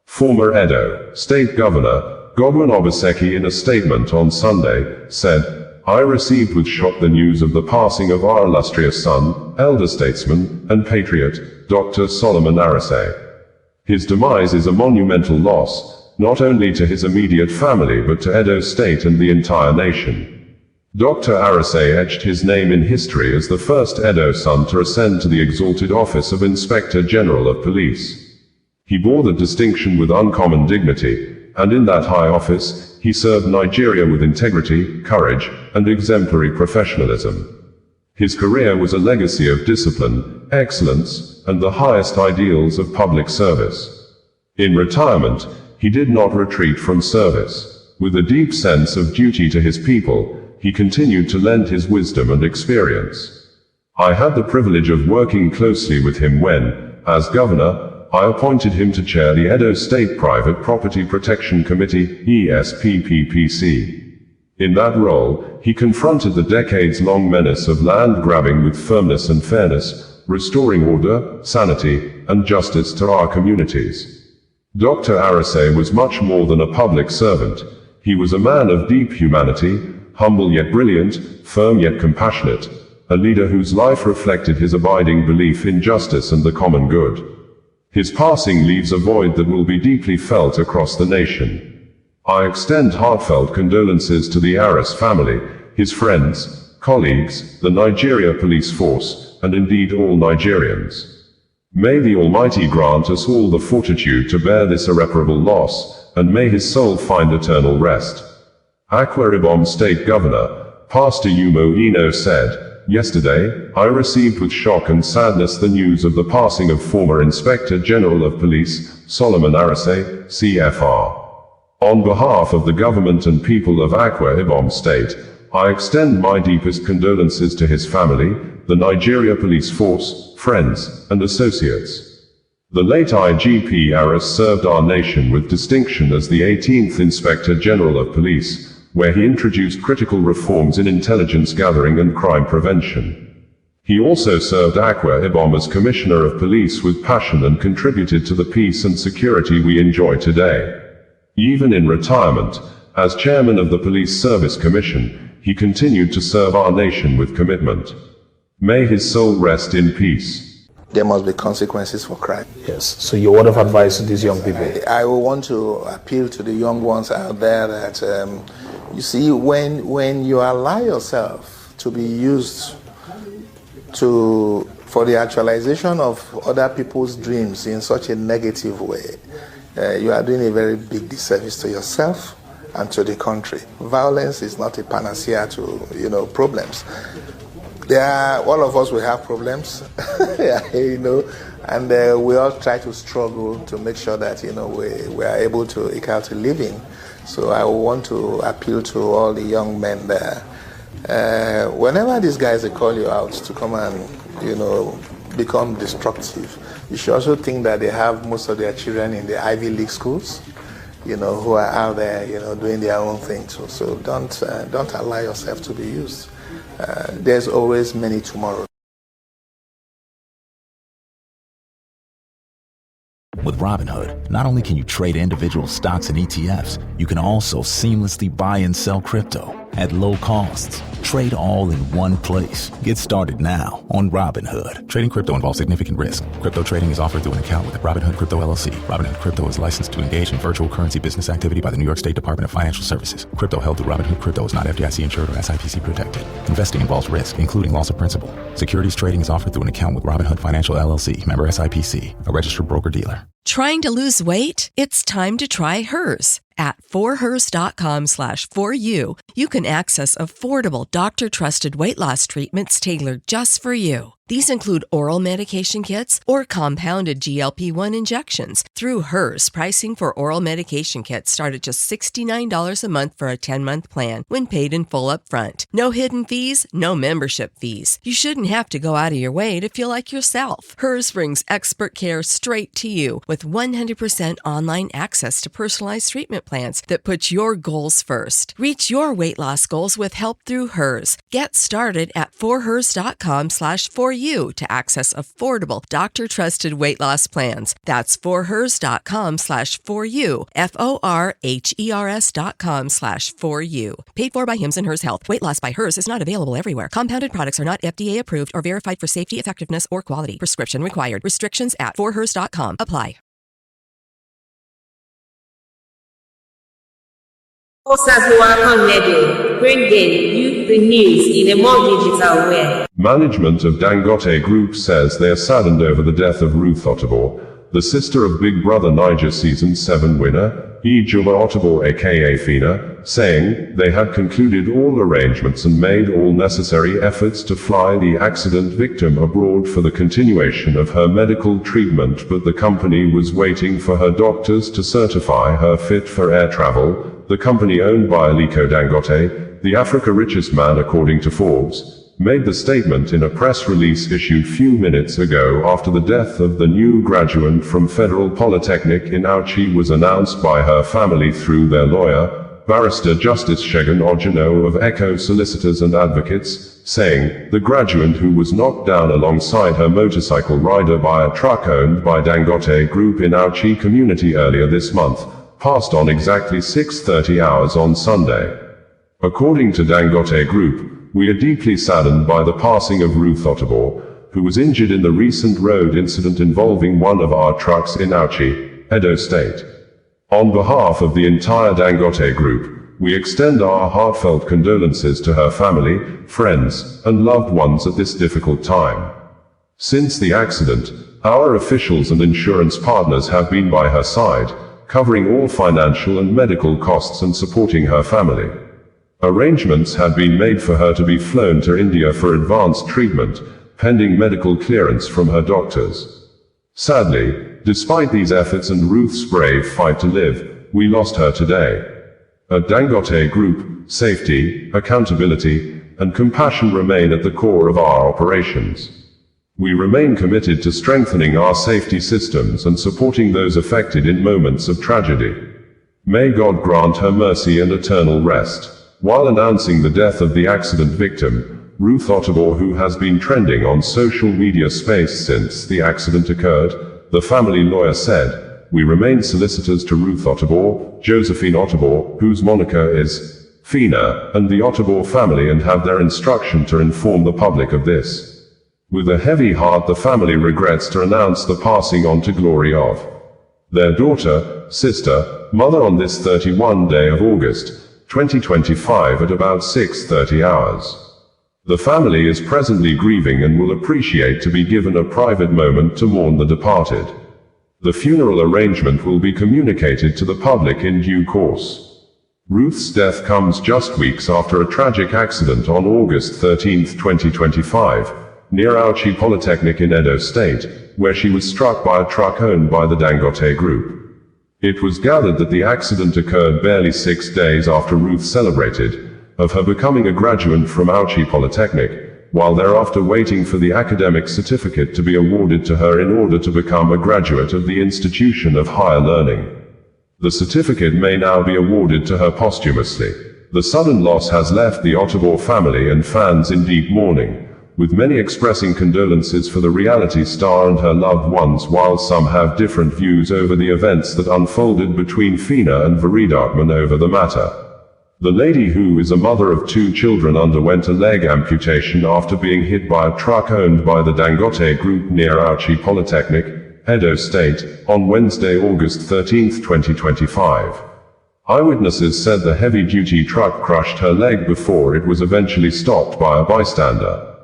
Former Edo State Governor, Godwin Obaseki, in a statement on Sunday, said, "I received with shock the news of the passing of our illustrious son, elder statesman, and patriot, Dr. Solomon Arase. His demise is a monumental loss, not only to his immediate family but to Edo State and the entire nation." Dr. Arase etched his name in history as the first Edo son to ascend to the exalted office of Inspector General of Police. He bore the distinction with uncommon dignity, and in that high office, he served Nigeria with integrity, courage, and exemplary professionalism. His career was a legacy of discipline, excellence, and the highest ideals of public service. In retirement, he did not retreat from service. With a deep sense of duty to his people, he continued to lend his wisdom and experience. I had the privilege of working closely with him when, as governor, I appointed him to chair the Edo State Private Property Protection Committee, ESPPPC. In that role, he confronted the decades-long menace of land grabbing with firmness and fairness, restoring order, sanity, and justice to our communities. Dr. Arase was much more than a public servant. He was a man of deep humanity, humble yet brilliant, firm yet compassionate, a leader whose life reflected his abiding belief in justice and the common good. His passing leaves a void that will be deeply felt across the nation. I extend heartfelt condolences to the Aras family, his friends, colleagues, the Nigeria Police Force, and indeed all Nigerians. May the Almighty grant us all the fortitude to bear this irreparable loss, and may his soul find eternal rest. Akwa Ibom State Governor, Pastor Umo Eno said, "Yesterday, I received with shock and sadness the news of the passing of former Inspector General of Police, Solomon Arase, CFR. On behalf of the government and people of Akwa Ibom State, I extend my deepest condolences to his family, the Nigeria Police Force, friends, and associates." The late IGP Aras served our nation with distinction as the 18th Inspector General of Police, where he introduced critical reforms in intelligence gathering and crime prevention. He also served Akwa Ibom as Commissioner of Police with passion and contributed to the peace and security we enjoy today. Even in retirement, as Chairman of the Police Service Commission, he continued to serve our nation with commitment. May his soul rest in peace. There must be consequences for crime. Yes. So your word of advice to these young people? I will want to appeal to the young ones out there that, you see, when you allow yourself to be used for the actualization of other people's dreams in such a negative way, you are doing a very big disservice to yourself and to the country. Violence is not a panacea to, problems. All of us will have problems, and we all try to struggle to make sure that, we are able to eke out a living. So I want to appeal to all the young men there. Whenever these guys, they call you out to come and, become destructive. You should also think that they have most of their children in the Ivy League schools, who are out there, doing their own thing too. So don't allow yourself to be used. There's always many tomorrows. With Robinhood, not only can you trade individual stocks and ETFs, you can also seamlessly buy and sell crypto at low costs. Trade all in one place. Get started now on Robinhood. Trading crypto involves significant risk. Crypto trading is offered through an account with Robinhood Crypto LLC. Robinhood Crypto is licensed to engage in virtual currency business activity by the New York State Department of Financial Services. Crypto held through Robinhood Crypto is not FDIC insured or SIPC protected. Investing involves risk, including loss of principal. Securities trading is offered through an account with Robinhood Financial LLC, member SIPC, a registered broker-dealer. Trying to lose weight? It's time to try Hers. At forhers.com/4u, you can access affordable, doctor-trusted weight loss treatments tailored just for you. These include oral medication kits or compounded GLP-1 injections. Through Hers, pricing for oral medication kits start at just $69 a month for a 10-month plan when paid in full upfront. No hidden fees, no membership fees. You shouldn't have to go out of your way to feel like yourself. Hers brings expert care straight to you with 100% online access to personalized treatment plans that put your goals first. Reach your weight loss goals with help through Hers. Get started at forhers.com/4u to access affordable, doctor-trusted weight loss plans. That's forhers.com/4u, forhers.com/4u. Paid for by Hims and Hers Health. Weight loss by Hers is not available everywhere. Compounded products are not FDA approved or verified for safety, effectiveness, or quality. Prescription required. Restrictions at forhers.com apply. Bringing you the news in a more digital way. Management of Dangote Group says they are saddened over the death of Ruth Otabo, the sister of Big Brother Niger Season 7 winner, Ijoma Otabo aka Fina, saying they had concluded all arrangements and made all necessary efforts to fly the accident victim abroad for the continuation of her medical treatment, but the company was waiting for her doctors to certify her fit for air travel. The company owned by Aliko Dangote, the Africa richest man according to Forbes, made the statement in a press release issued few minutes ago after the death of the new graduate from Federal Polytechnic in Auchi was announced by her family through their lawyer, Barrister Justice Shegun Ojino of Echo Solicitors and Advocates, saying, the graduate who was knocked down alongside her motorcycle rider by a truck owned by Dangote Group in Auchi community earlier this month, passed on exactly 6:30 hours on Sunday. According to Dangote Group, we are deeply saddened by the passing of Ruth Otabo, who was injured in the recent road incident involving one of our trucks in Auchi, Edo State. On behalf of the entire Dangote Group, we extend our heartfelt condolences to her family, friends, and loved ones at this difficult time. Since the accident, our officials and insurance partners have been by her side, covering all financial and medical costs and supporting her family. Arrangements had been made for her to be flown to India for advanced treatment, pending medical clearance from her doctors. Sadly, despite these efforts and Ruth's brave fight to live, we lost her today. At Dangote Group, safety, accountability, and compassion remain at the core of our operations. We remain committed to strengthening our safety systems and supporting those affected in moments of tragedy. May God grant her mercy and eternal rest. While announcing the death of the accident victim, Ruth Otabo, who has been trending on social media space since the accident occurred, the family lawyer said, we remain solicitors to Ruth Otabo, Josephine Otabo, whose moniker is Fina, and the Otabo family and have their instruction to inform the public of this. With a heavy heart, the family regrets to announce the passing on to glory of their daughter, sister, mother on this 31 day of August, 2025 at about 6:30 hours. The family is presently grieving and will appreciate to be given a private moment to mourn the departed. The funeral arrangement will be communicated to the public in due course. Ruth's death comes just weeks after a tragic accident on August 13, 2025, near Auchi Polytechnic in Edo State, where she was struck by a truck owned by the Dangote Group. It was gathered that the accident occurred barely 6 days after Ruth celebrated, of her becoming a graduate from Auchi Polytechnic, while thereafter waiting for the academic certificate to be awarded to her in order to become a graduate of the institution of higher learning. The certificate may now be awarded to her posthumously. The sudden loss has left the Ottobor family and fans in deep mourning, with many expressing condolences for the reality star and her loved ones, while some have different views over the events that unfolded between Fina and Veridakman over the matter. The lady, who is a mother of 2 children, underwent a leg amputation after being hit by a truck owned by the Dangote Group near Auchi Polytechnic, Edo State, on Wednesday, August 13, 2025. Eyewitnesses said the heavy-duty truck crushed her leg before it was eventually stopped by a bystander.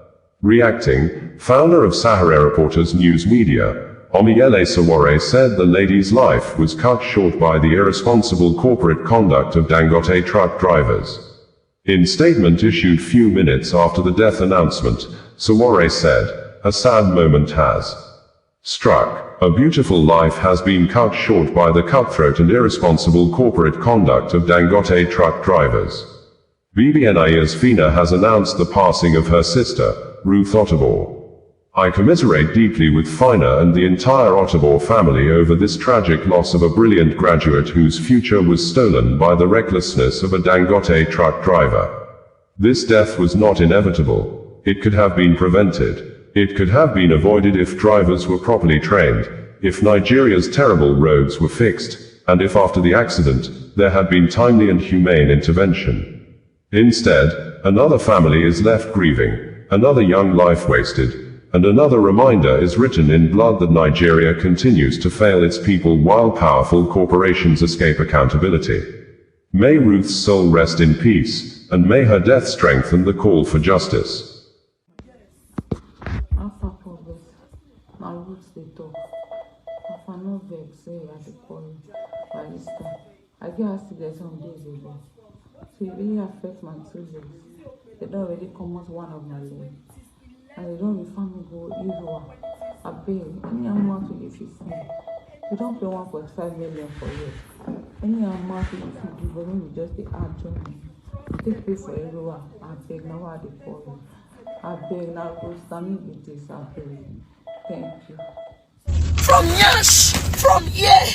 Reacting, founder of Sahara Reporters News Media, Omiyele Sawore, said the lady's life was cut short by the irresponsible corporate conduct of Dangote truck drivers. In statement issued few minutes after the death announcement, Sawore said, "A sad moment has struck. A beautiful life has been cut short by the cutthroat and irresponsible corporate conduct of Dangote truck drivers." BBNI's Fina has announced the passing of her sister, Ruth Ottobor. "I commiserate deeply with Fina and the entire Ottobor family over this tragic loss of a brilliant graduate whose future was stolen by the recklessness of a Dangote truck driver. This death was not inevitable. It could have been prevented. It could have been avoided if drivers were properly trained, if Nigeria's terrible roads were fixed, and if after the accident, there had been timely and humane intervention. Instead, another family is left grieving, another young life wasted, and another reminder is written in blood that Nigeria continues to fail its people while powerful corporations escape accountability. May Ruth's soul rest in peace, and may her death strengthen the call for justice." I get accident some days ago, so it really affects my 2 legs. They don't already come out one of my legs, and they don't refer me go usual. I beg any amount will if you see. We don't pay 1.5 million for it. Any amount will if you give, but when you just the add join me. Take pay for everyone. I beg now I dey call you. I beg now go stand me with this. I beg. Thank you. From here,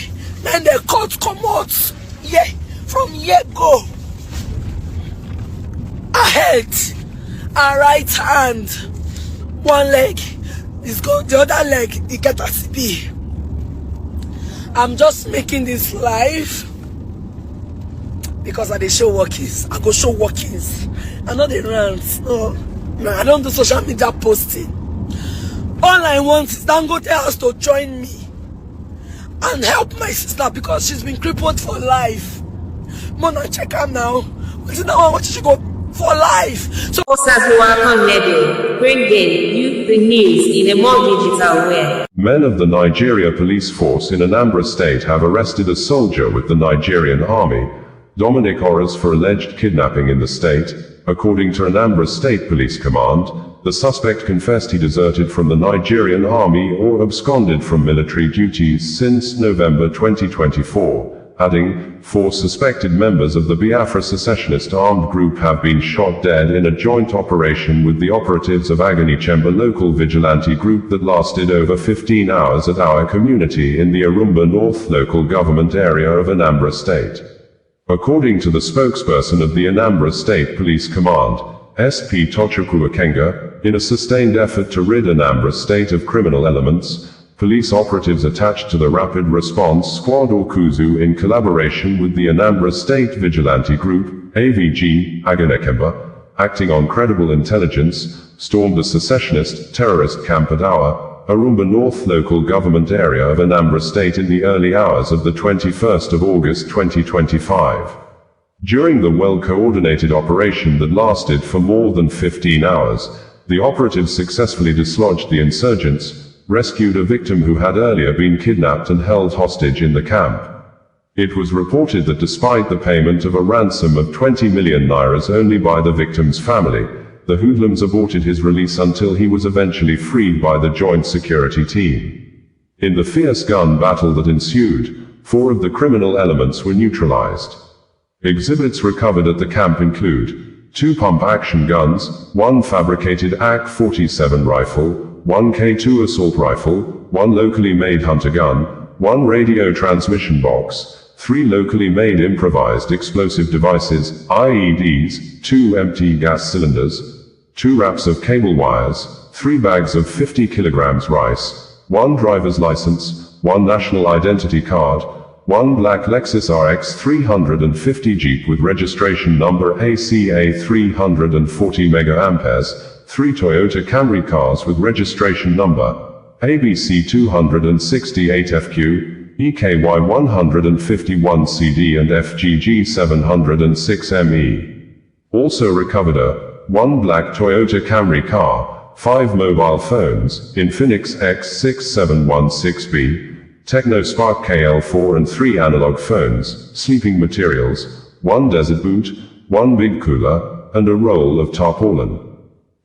then the court come out. Yeah, from here go. Ahead, and right hand. One leg is gone, the other leg, it get as it be. I'm just making this live because I dey show workings. I go show workings. I know they rant. No, I don't do social media posting. All I want is Dangote has to join me and help my sister because she's been crippled for life. Mona, check her now. What she go for life? So bringing you the news in a more digital way. Men of the Nigeria police force in Anambra State have arrested a soldier with the Nigerian army, Dominic Orras, for alleged kidnapping in the state. According to Anambra State Police Command, the suspect confessed he deserted from the Nigerian army or absconded from military duties since November 2024, adding, 4 suspected members of the Biafra secessionist armed group have been shot dead in a joint operation with the operatives of Agony Chamber local vigilante group that lasted over 15 hours at our community in the Arumba North local government area of Anambra State. According to the spokesperson of the Anambra State Police Command, SP Tochukwu Akenga, in a sustained effort to rid Anambra State of criminal elements, police operatives attached to the Rapid Response Squad or KUZU in collaboration with the Anambra State Vigilante Group, AVG, Aganekemba, acting on credible intelligence, stormed a secessionist terrorist camp at our Arumba North local government area of Anambra State in the early hours of the 21st of August 2025. During the well-coordinated operation that lasted for more than 15 hours, the operatives successfully dislodged the insurgents, rescued a victim who had earlier been kidnapped and held hostage in the camp. It was reported that despite the payment of a ransom of 20 million nairas only by the victim's family, the hoodlums aborted his release until he was eventually freed by the joint security team. In the fierce gun battle that ensued, 4 of the criminal elements were neutralized. Exhibits recovered at the camp include 2 pump-action guns, 1 fabricated AK-47 rifle, 1 K2 assault rifle, 1 locally made hunter gun, 1 radio transmission box, 3 locally made improvised explosive devices, IEDs, 2 empty gas cylinders, 2 wraps of cable wires, 3 bags of 50 kilograms rice, 1 driver's license, 1 national identity card, 1 black Lexus RX 350 Jeep with registration number ACA 340 MA, 3 Toyota Camry cars with registration number ABC 268FQ, EKY 151CD and FGG 706ME. Also recovered a 1 black Toyota Camry car, 5 mobile phones, Infinix X6716B, Techno Spark KL4 and 3 analog phones, sleeping materials, 1 desert boot, 1 big cooler, and a roll of tarpaulin.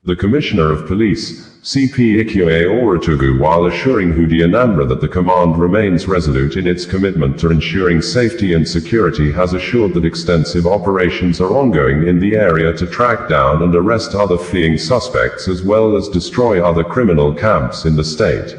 The Commissioner of Police, CP Ikyoe Oratugu, while assuring Hudi Anambra that the command remains resolute in its commitment to ensuring safety and security, has assured that extensive operations are ongoing in the area to track down and arrest other fleeing suspects as well as destroy other criminal camps in the state.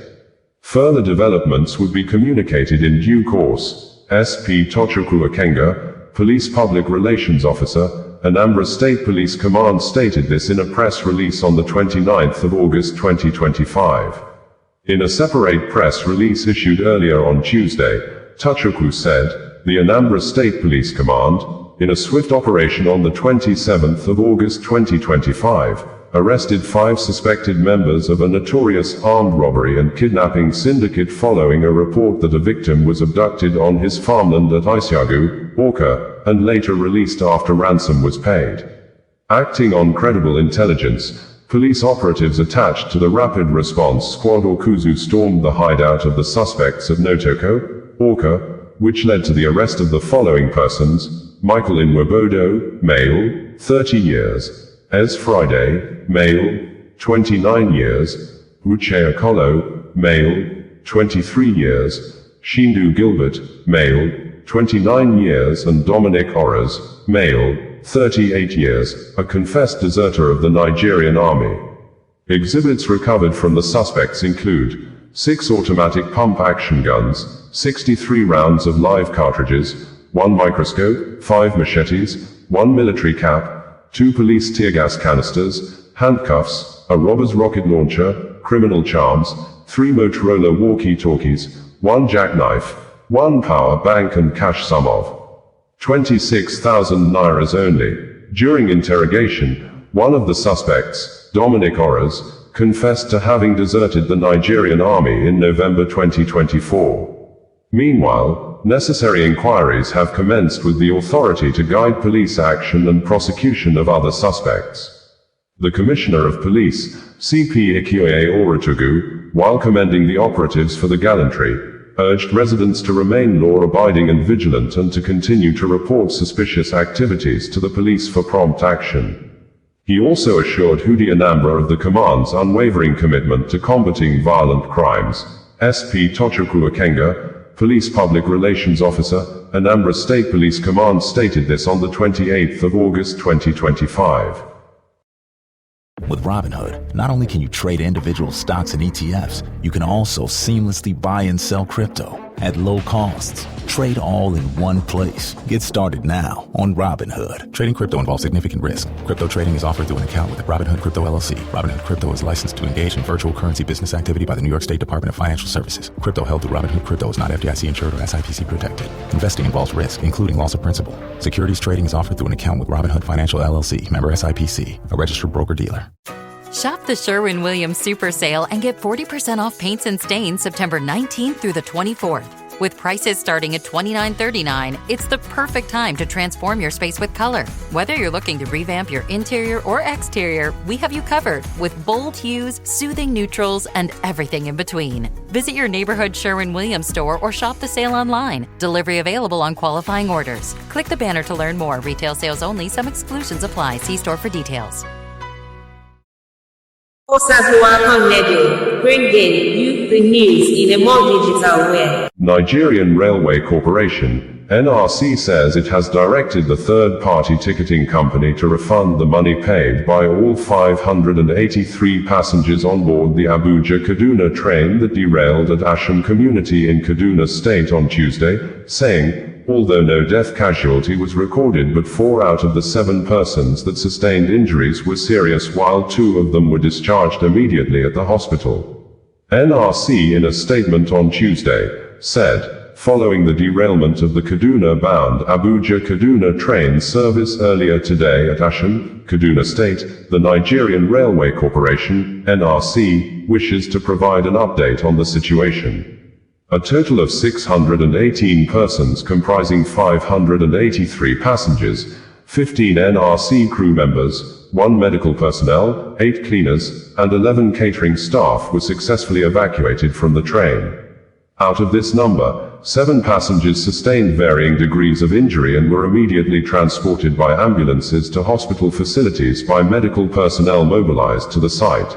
Further developments would be communicated in due course. SP Tochukwu Akenga, Police Public Relations Officer, Anambra State Police Command stated this in a press release on the 29th of August 2025. In a separate press release issued earlier on Tuesday, Tochukwu said, the Anambra State Police Command, in a swift operation on the 27th of August 2025, arrested 5 suspected members of a notorious armed robbery and kidnapping syndicate following a report that a victim was abducted on his farmland at Isiagu, Awka, and later released after ransom was paid. Acting on credible intelligence, police operatives attached to the Rapid Response Squad Okuzu stormed the hideout of the suspects at Notoko, Awka, which led to the arrest of the following persons: Michael Inwebodo, male, 30 years. Ez Friday, male, 29 years, Uche Akolo, male, 23 years, Shindu Gilbert, male, 29 years, and Dominic Oras, male, 38 years, a confessed deserter of the Nigerian army. Exhibits recovered from the suspects include 6 automatic pump-action guns, 63 rounds of live cartridges, 1 microscope, 5 machetes, 1 military cap, 2 police tear gas canisters, handcuffs, a robber's rocket launcher, criminal charms, 3 Motorola walkie-talkies, 1 jackknife, 1 power bank, and cash sum of 26,000 nairas only. During interrogation, one of the suspects, Dominic Oras, confessed to having deserted the Nigerian army in November 2024. Meanwhile, necessary inquiries have commenced with the authority to guide police action and prosecution of other suspects. The Commissioner of Police, CP Ikyoe Oratugu, while commending the operatives for the gallantry, urged residents to remain law-abiding and vigilant and to continue to report suspicious activities to the police for prompt action. He also assured Hudi Anambra of the command's unwavering commitment to combating violent crimes. SP Tochukwu Akenga, Police Public Relations Officer, Anambra State Police Command stated this on the 28th of August 2025. With Robinhood, not only can you trade individual stocks and ETFs, you can also seamlessly buy and sell crypto at low costs. Trade all in one place. Get started now on Robinhood. Trading crypto involves significant risk. Crypto trading is offered through an account with Robinhood Crypto LLC. Robinhood Crypto is licensed to engage in virtual currency business activity by the New York State Department of Financial Services. Crypto held through Robinhood Crypto is not FDIC insured or SIPC protected. Investing involves risk, including loss of principal. Securities trading is offered through an account with Robinhood Financial LLC, member SIPC, a registered broker-dealer. Shop the Sherwin-Williams Super Sale and get 40% off paints and stains September 19th through the 24th. With prices starting at $29.39, it's the perfect time to transform your space with color. Whether you're looking to revamp your interior or exterior, we have you covered with bold hues, soothing neutrals, and everything in between. Visit your neighborhood Sherwin-Williams store or shop the sale online. Delivery available on qualifying orders. Click the banner to learn more. Retail sales only. Some exclusions apply. See store for details. bringing you the news in a more digital way. Nigerian Railway Corporation, NRC, says it has directed the third-party ticketing company to refund the money paid by all 583 passengers on board the Abuja-Kaduna train that derailed at Asham community in Kaduna State on Tuesday, saying, although no death casualty was recorded, but 4 out of the 7 persons that sustained injuries were serious, while 2 of them were discharged immediately at the hospital. NRC, in a statement on Tuesday, said, following the derailment of the Kaduna-bound Abuja-Kaduna train service earlier today at Asham, Kaduna State, the Nigerian Railway Corporation, NRC, wishes to provide an update on the situation. A total of 618 persons comprising 583 passengers, 15 NRC crew members, 1 medical personnel, 8 cleaners, and 11 catering staff were successfully evacuated from the train. Out of this number, 7 passengers sustained varying degrees of injury and were immediately transported by ambulances to hospital facilities by medical personnel mobilized to the site.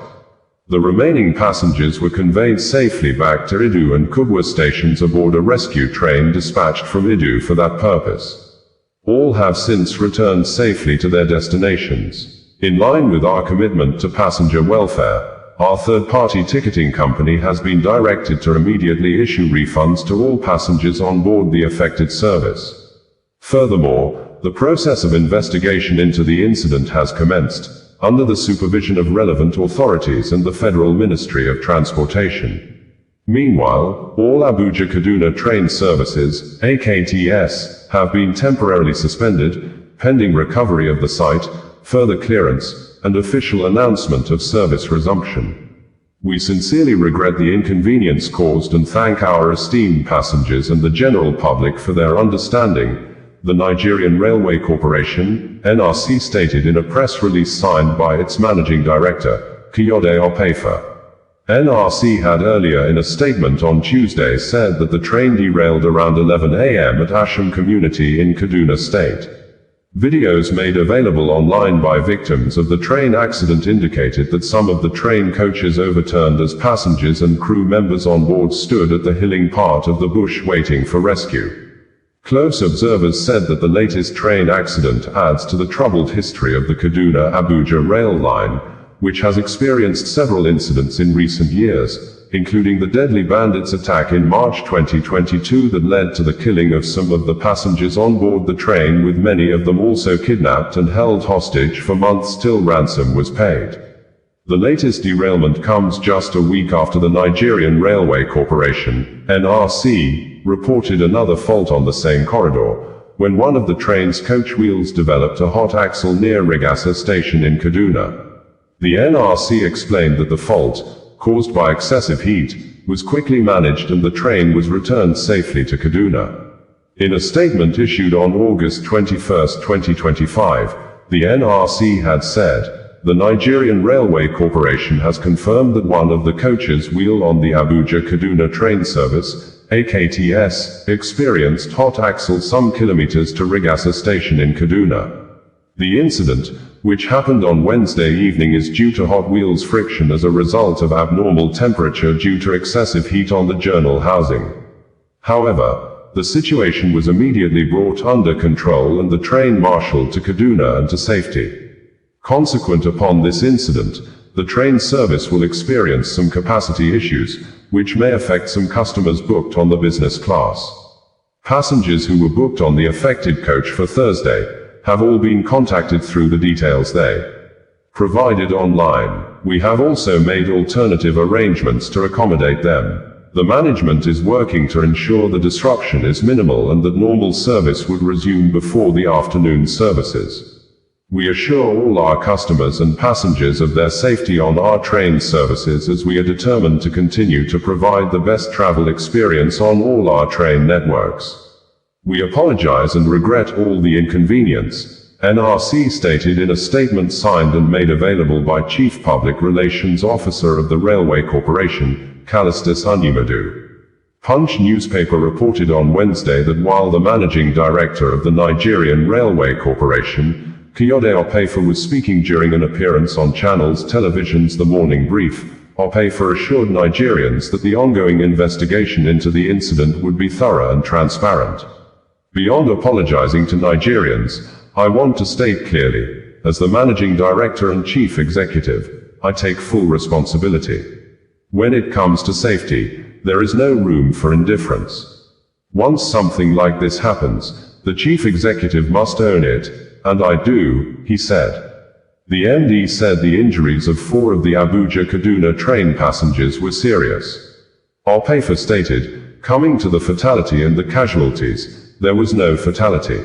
The remaining passengers were conveyed safely back to Idu and Kubwa stations aboard a rescue train dispatched from Idu for that purpose. All have since returned safely to their destinations. In line with our commitment to passenger welfare, our third-party ticketing company has been directed to immediately issue refunds to all passengers on board the affected service. Furthermore, the process of investigation into the incident has commenced, under the supervision of relevant authorities and the Federal Ministry of Transportation. Meanwhile, all Abuja-Kaduna train services, AKTS, have been temporarily suspended, pending recovery of the site, further clearance, and official announcement of service resumption. We sincerely regret the inconvenience caused and thank our esteemed passengers and the general public for their understanding, the Nigerian Railway Corporation, NRC, stated in a press release signed by its managing director, Kayode Opefa. NRC had earlier in a statement on Tuesday said that the train derailed around 11 a.m. at Asham community in Kaduna State. Videos made available online by victims of the train accident indicated that some of the train coaches overturned as passengers and crew members on board stood at the hilling part of the bush waiting for rescue. Close observers said that the latest train accident adds to the troubled history of the Kaduna-Abuja rail line, which has experienced several incidents in recent years, including the deadly bandits attack in March 2022 that led to the killing of some of the passengers on board the train, with many of them also kidnapped and held hostage for months till ransom was paid. The latest derailment comes just a week after the Nigerian Railway Corporation, NRC, reported another fault on the same corridor, when one of the train's coach wheels developed a hot axle near Rigasa station in Kaduna. The NRC explained that the fault, caused by excessive heat, was quickly managed and the train was returned safely to Kaduna. In a statement issued on August 21, 2025, the NRC had said, the Nigerian Railway Corporation has confirmed that one of the coaches' wheel on the Abuja-Kaduna train service, AKTS, experienced hot axle some kilometers to Rigasa station in Kaduna. The incident, which happened on Wednesday evening, is due to hot wheels friction as a result of abnormal temperature due to excessive heat on the journal housing. However, the situation was immediately brought under control and the train marshaled to Kaduna and to safety. Consequent upon this incident, the train service will experience some capacity issues, which may affect some customers booked on the business class. Passengers who were booked on the affected coach for Thursday have all been contacted through the details they provided online. We have also made alternative arrangements to accommodate them. The management is working to ensure the disruption is minimal and that normal service would resume before the afternoon services. We assure all our customers and passengers of their safety on our train services, as we are determined to continue to provide the best travel experience on all our train networks. We apologize and regret all the inconvenience, NRC stated in a statement signed and made available by Chief Public Relations Officer of the Railway Corporation, Callistus Onyemadu. Punch newspaper reported on Wednesday that while the Managing Director of the Nigerian Railway Corporation, Kayode Opefa was speaking during an appearance on Channels Television's The Morning Brief. Opefa assured Nigerians that the ongoing investigation into the incident would be thorough and transparent. Beyond apologizing to Nigerians, I want to state clearly, as the Managing Director and Chief Executive, I take full responsibility. When it comes to safety, there is no room for indifference. Once something like this happens, the Chief Executive must own it, and I do, he said. The MD said the injuries of 4 of the Abuja-Kaduna train passengers were serious. Opefa stated, coming to the fatality and the casualties, there was no fatality.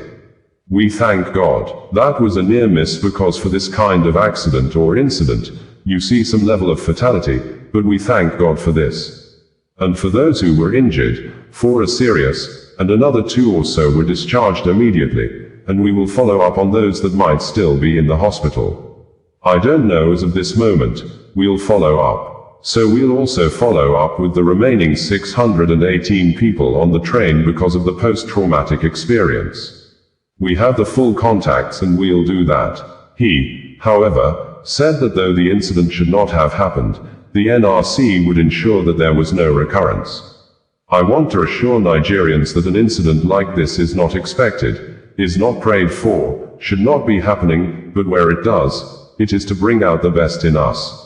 We thank God. That was a near miss because for this kind of accident or incident, you see some level of fatality, but we thank God for this. And for those who were injured, 4 are serious, and another 2 or so were discharged immediately, and we will follow up on those that might still be in the hospital. I don't know as of this moment, we'll follow up. So we'll also follow up with the remaining 618 people on the train because of the post-traumatic experience. We have the full contacts and we'll do that. He, however, said that though the incident should not have happened, the NRC would ensure that there was no recurrence. I want to assure Nigerians that an incident like this is not expected, is not prayed for, should not be happening, but where it does, it is to bring out the best in us.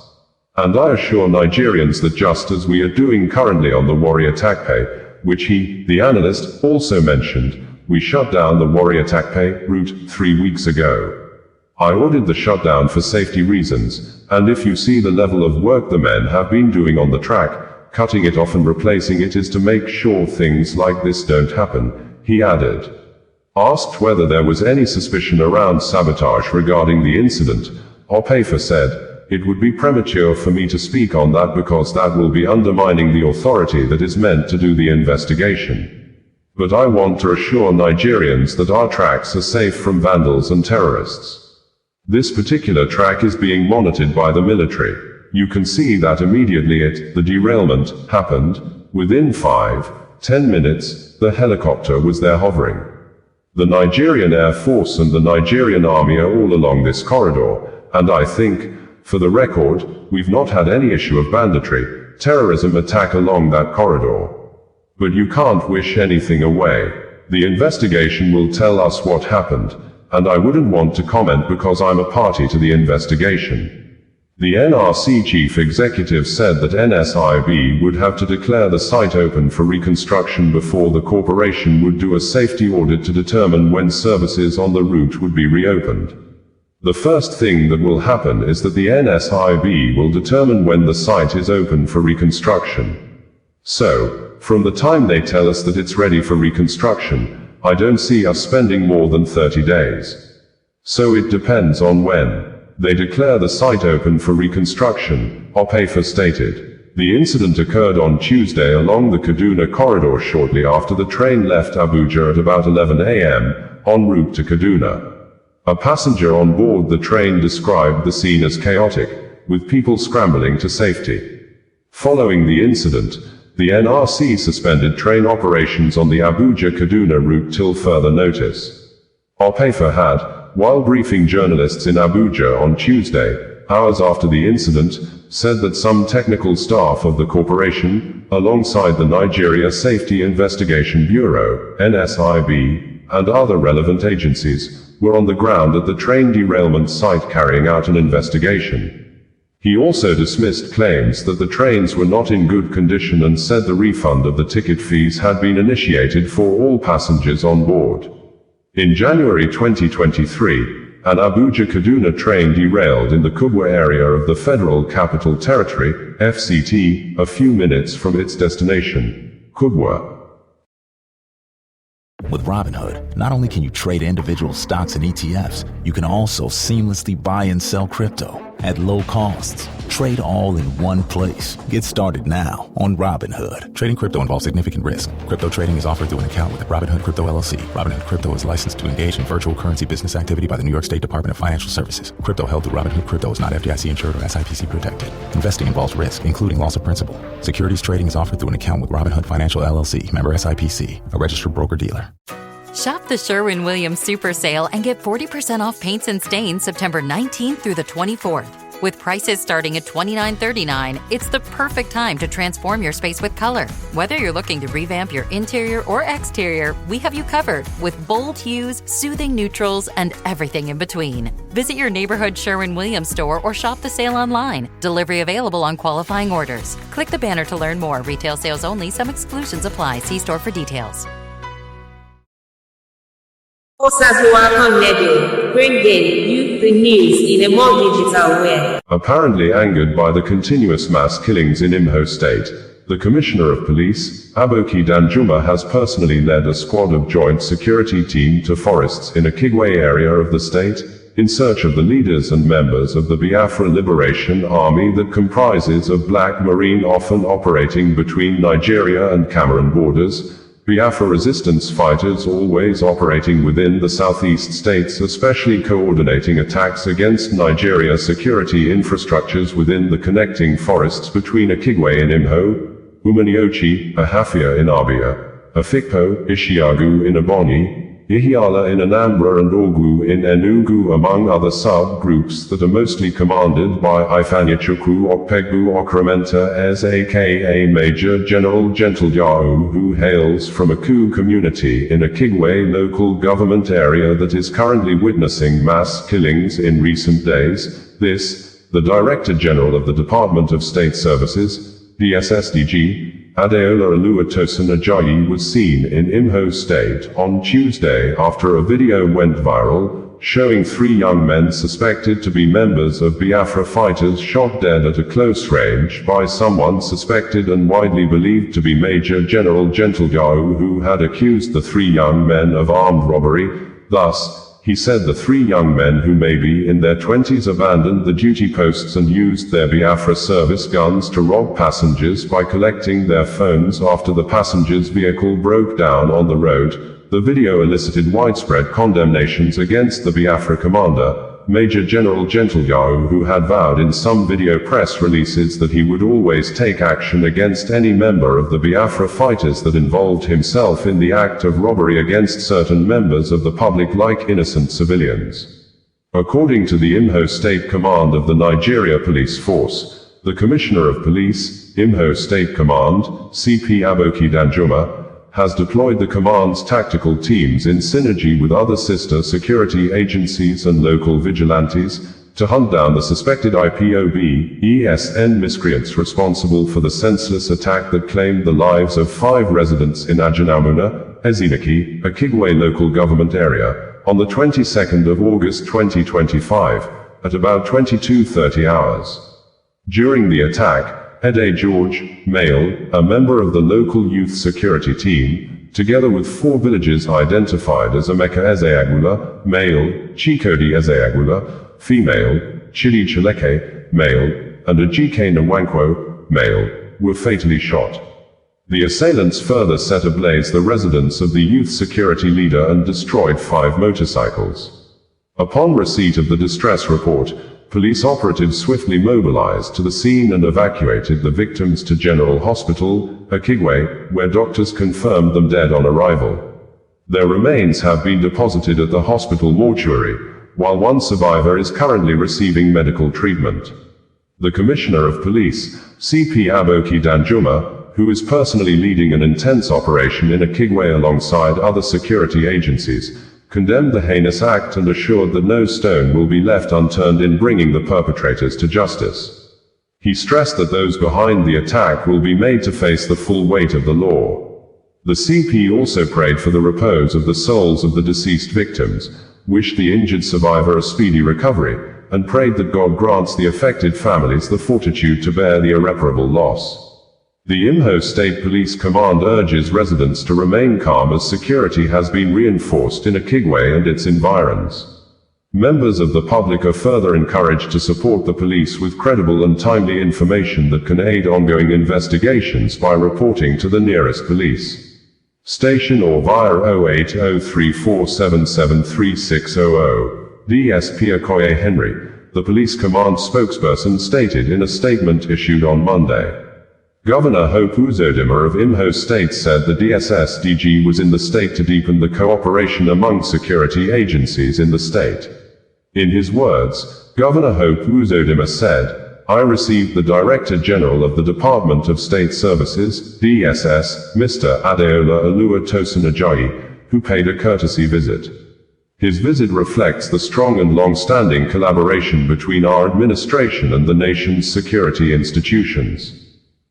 And I assure Nigerians that just as we are doing currently on the Warrior TagPay, which he, the analyst, also mentioned, we shut down the Warrior TagPay route 3 weeks ago. I ordered the shutdown for safety reasons, and if you see the level of work the men have been doing on the track, cutting it off and replacing it is to make sure things like this don't happen, he added. Asked whether there was any suspicion around sabotage regarding the incident, Opefa said, it would be premature for me to speak on that because that will be undermining the authority that is meant to do the investigation. But I want to assure Nigerians that our tracks are safe from vandals and terrorists. This particular track is being monitored by the military. You can see that immediately the derailment happened. Within 5-10 minutes, the helicopter was there hovering. The Nigerian Air Force and the Nigerian Army are all along this corridor, and I think, for the record, we've not had any issue of banditry, terrorism attack along that corridor. But you can't wish anything away. The investigation will tell us what happened, and I wouldn't want to comment because I'm a party to the investigation. The NRC chief executive said that NSIB would have to declare the site open for reconstruction before the corporation would do a safety audit to determine when services on the route would be reopened. The first thing that will happen is that the NSIB will determine when the site is open for reconstruction. So, from the time they tell us that it's ready for reconstruction, I don't see us spending more than 30 days. So it depends on when they declare the site open for reconstruction, Opefa stated. The incident occurred on Tuesday along the Kaduna corridor shortly after the train left Abuja at about 11 a.m., en route to Kaduna. A passenger on board the train described the scene as chaotic, with people scrambling to safety. Following the incident, the NRC suspended train operations on the Abuja-Kaduna route till further notice. Opefa had, while briefing journalists in Abuja on Tuesday, hours after the incident, said that some technical staff of the corporation, alongside the Nigeria Safety Investigation Bureau, NSIB, and other relevant agencies, were on the ground at the train derailment site carrying out an investigation. He also dismissed claims that the trains were not in good condition and said the refund of the ticket fees had been initiated for all passengers on board. In January 2023, an Abuja-Kaduna train derailed in the Kubwa area of the Federal Capital Territory, FCT, a few minutes from its destination, Kubwa. With Robinhood, not only can you trade individual stocks and ETFs, you can also seamlessly buy and sell crypto at low costs. Trade all in one place. Get started now on Robinhood. Trading crypto involves significant risk. Crypto trading is offered through an account with Robinhood Crypto LLC. Robinhood Crypto is licensed to engage in virtual currency business activity by the New York State Department of Financial Services. Crypto held through Robinhood Crypto is not FDIC insured or SIPC protected. Investing involves risk, including loss of principal. Securities trading is offered through an account with Robinhood Financial LLC, member SIPC, a registered broker-dealer. Shop the Sherwin-Williams Super Sale and get 40% off paints and stains September 19th through the 24th. With prices starting at $29.39, it's the perfect time to transform your space with color. Whether you're looking to revamp your interior or exterior, we have you covered with bold hues, soothing neutrals, and everything in between. Visit your neighborhood Sherwin-Williams store or shop the sale online. Delivery available on qualifying orders. Click the banner to learn more. Retail sales only. Some exclusions apply. See store for details. Bringing you the news in a more digital way. Apparently angered by the continuous mass killings in Imho State, the Commissioner of Police, Aboki Danjuma, has personally led a squad of joint security team to forests in a Kigwe area of the state, in search of the leaders and members of the Biafra Liberation Army that comprises of Black Marine often operating between Nigeria and Cameroon borders, Biafra resistance fighters always operating within the southeast states, especially coordinating attacks against Nigeria security infrastructures within the connecting forests between Akigwe in Imho, Umaniochi, Ahafia in Abia, Afikpo, Ishiagu in Ebonyi, Ihiala in Anambra and Ogwu in Enugu, among other sub-groups that are mostly commanded by Ifeanyichukwu Okpegbu Okrementa as aka Major General Gentlejao, who hails from a Ku community in a Kigwe local government area that is currently witnessing mass killings in recent days. This, the Director General of the Department of State Services, DSSDG, Adeola Oluwatosin Ajayi, was seen in Imho State on Tuesday after a video went viral, showing 3 young men suspected to be members of Biafra fighters shot dead at a close range by someone suspected and widely believed to be Major General Gentlejao, who had accused the 3 young men of armed robbery. Thus, he said the 3 young men, who may be in their 20s, abandoned the duty posts and used their Biafra service guns to rob passengers by collecting their phones after the passenger's vehicle broke down on the road. The video elicited widespread condemnations against the Biafra commander, Major General Gentlejao, who had vowed in some video press releases that he would always take action against any member of the Biafra fighters that involved himself in the act of robbery against certain members of the public like innocent civilians. According to the Imho State Command of the Nigeria Police Force, the Commissioner of Police, Imho State Command, CP Aboki Danjuma, has deployed the command's tactical teams in synergy with other sister security agencies and local vigilantes to hunt down the suspected IPOB ESN miscreants responsible for the senseless attack that claimed the lives of 5 residents in Ajanamuna, Ezinaki, a Kigwe local government area, on the 22nd of August 2025, at about 22:30 hours. During the attack, Ede George, male, a member of the local youth security team, together with 4 villagers identified as Emeka Ezeagula, male, Chikodi Ezeagula, female, Chidi Chileke, male, and Ajike Nwankwo, male, were fatally shot. The assailants further set ablaze the residence of the youth security leader and destroyed 5 motorcycles. Upon receipt of the distress report, police operatives swiftly mobilized to the scene and evacuated the victims to General Hospital, Akigwe, where doctors confirmed them dead on arrival. Their remains have been deposited at the hospital mortuary, while 1 survivor is currently receiving medical treatment. The Commissioner of Police, CP Aboki Danjuma, who is personally leading an intense operation in Akigwe alongside other security agencies, condemned the heinous act and assured that no stone will be left unturned in bringing the perpetrators to justice. He stressed that those behind the attack will be made to face the full weight of the law. The CP also prayed for the repose of the souls of the deceased victims, wished the injured survivor a speedy recovery, and prayed that God grants the affected families the fortitude to bear the irreparable loss. The Imho State Police Command urges residents to remain calm as security has been reinforced in Akigwe and its environs. Members of the public are further encouraged to support the police with credible and timely information that can aid ongoing investigations by reporting to the nearest police station or via 08034773600. DSP Okoye Henry, the police command spokesperson, stated in a statement issued on Monday. Governor Hope Uzodimma of Imo State said the DSS-DG was in the state to deepen the cooperation among security agencies in the state. In his words, Governor Hope Uzodimma said, "I received the Director General of the Department of State Services, DSS, Mr. Adeola Oluwatosin Ajayi, who paid a courtesy visit. His visit reflects the strong and long-standing collaboration between our administration and the nation's security institutions.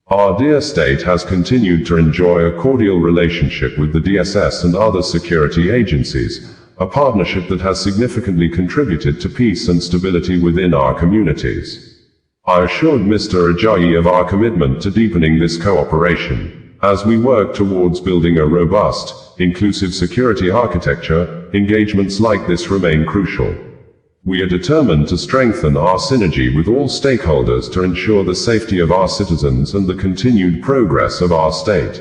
Our dear state has continued to enjoy a cordial relationship with the DSS and other security agencies, a partnership that has significantly contributed to peace and stability within our communities. I assured Mr. Ajayi of our commitment to deepening this cooperation. As we work towards building a robust, inclusive security architecture, engagements like this remain crucial. We are determined to strengthen our synergy with all stakeholders to ensure the safety of our citizens and the continued progress of our state."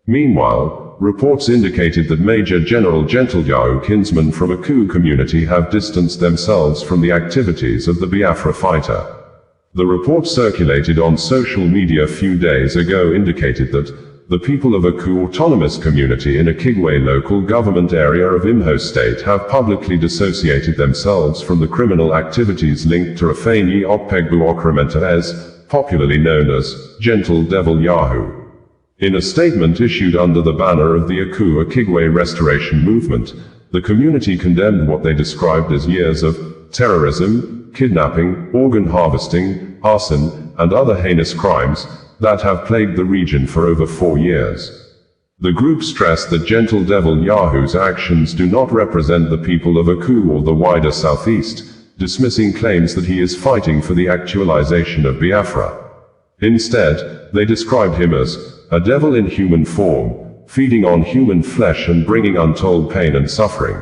Meanwhile, reports indicated that Major General Gentlejahu kinsmen from Aku community have distanced themselves from the activities of the Biafra fighter. The report circulated on social media a few days ago indicated that the people of Aku Autonomous Community in Akigwe local government area of Imo State have publicly dissociated themselves from the criminal activities linked to Afeni Okpegbu Okrementa as, popularly known as, Gentle Devil Yahoo. In a statement issued under the banner of the Aku Akigwe Restoration Movement, the community condemned what they described as years of terrorism, kidnapping, organ harvesting, arson, and other heinous crimes that have plagued the region for over 4 years. The group stressed that Gentle Devil Yahoo's actions do not represent the people of Aku or the wider Southeast, dismissing claims that he is fighting for the actualization of Biafra. Instead, they described him as a devil in human form, feeding on human flesh and bringing untold pain and suffering.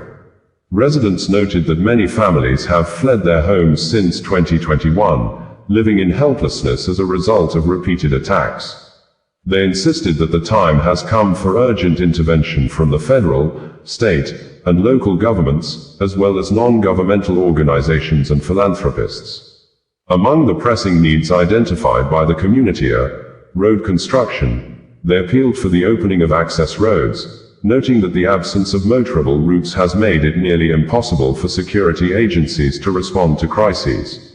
Residents noted that many families have fled their homes since 2021, living in helplessness as a result of repeated attacks. They insisted that the time has come for urgent intervention from the federal, state, and local governments, as well as non-governmental organizations and philanthropists. Among the pressing needs identified by the community are road construction. They appealed for the opening of access roads, noting that the absence of motorable routes has made it nearly impossible for security agencies to respond to crises.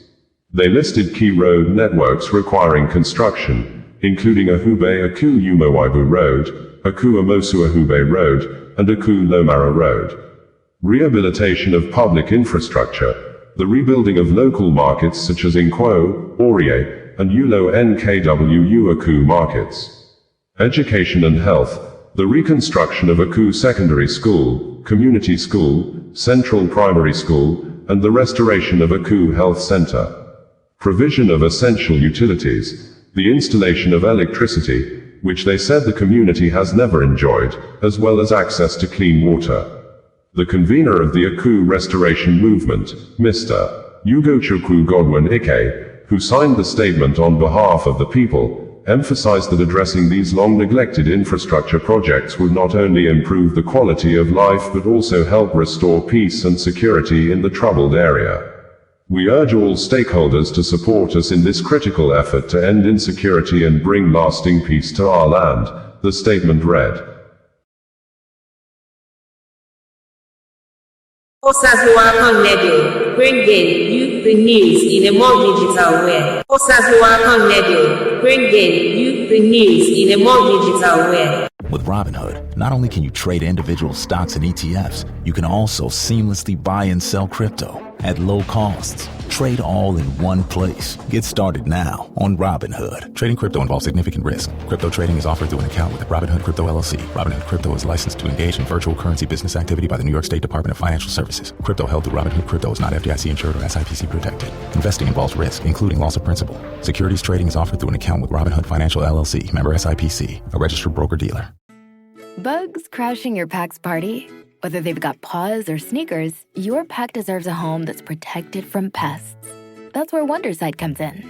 They listed key road networks requiring construction, including Ahube Aku Umowaibu Road, Aku Amosu Ahube Road, and Aku Lomara Road. Rehabilitation of public infrastructure, the rebuilding of local markets such as Nkwo, Orie, and Ulo Nkwu Aku markets. Education and health, the reconstruction of Aku Secondary School, Community School, Central Primary School, and the restoration of Aku Health Center. Provision of essential utilities, the installation of electricity, which they said the community has never enjoyed, as well as access to clean water. The convener of the Aku Restoration Movement, Mr. Ugochukwu Godwin Ike, who signed the statement on behalf of the people, emphasized that addressing these long-neglected infrastructure projects would not only improve the quality of life but also help restore peace and security in the troubled area. We urge all stakeholders to support us in this critical effort to end insecurity and bring lasting peace to our land, the statement read. Osazuwakan Radio, bringing you the news in a more digital way. Osazuwakan Radio, bringing you the news in a more digital way. With Robinhood, not only can you trade individual stocks and ETFs, you can also seamlessly buy and sell crypto at low costs. Trade all in one place. Get started now on Robinhood. Trading crypto involves significant risk. Crypto trading is offered through an account with Robinhood Crypto LLC. Robinhood Crypto is licensed to engage in virtual currency business activity by the New York State Department of Financial Services. Crypto held through Robinhood Crypto is not FDIC insured or SIPC protected. Investing involves risk, including loss of principal. Securities trading is offered through an account with Robinhood Financial LLC, member SIPC, a registered broker-dealer. Bugs crashing your pack's party? Whether they've got paws or sneakers, your pack deserves a home that's protected from pests. That's where Wondersight comes in.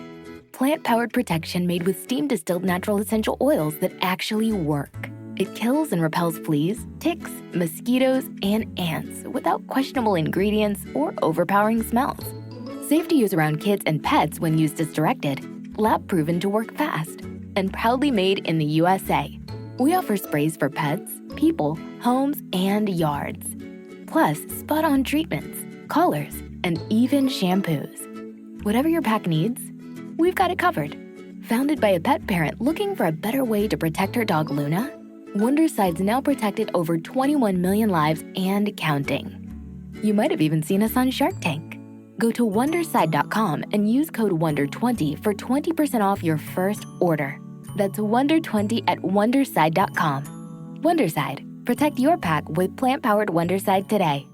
Plant-powered protection made with steam-distilled natural essential oils that actually work. It kills and repels fleas, ticks, mosquitoes, and ants without questionable ingredients or overpowering smells. Safe to use around kids and pets when used as directed. Lab-proven to work fast. and proudly made in the USA. We offer sprays for pets, people, homes, and yards. Plus, spot-on treatments, collars, and even shampoos. Whatever your pack needs, we've got it covered. Founded by a pet parent looking for a better way to protect her dog Luna, Wonderside's now protected over 21 million lives and counting. You might have even seen us on Shark Tank. Go to Wonderside.com and use code WONDER20 for 20% off your first order. That's WONDER20 at Wonderside.com. Wonderside. Protect your pack with plant-powered Wonderside today.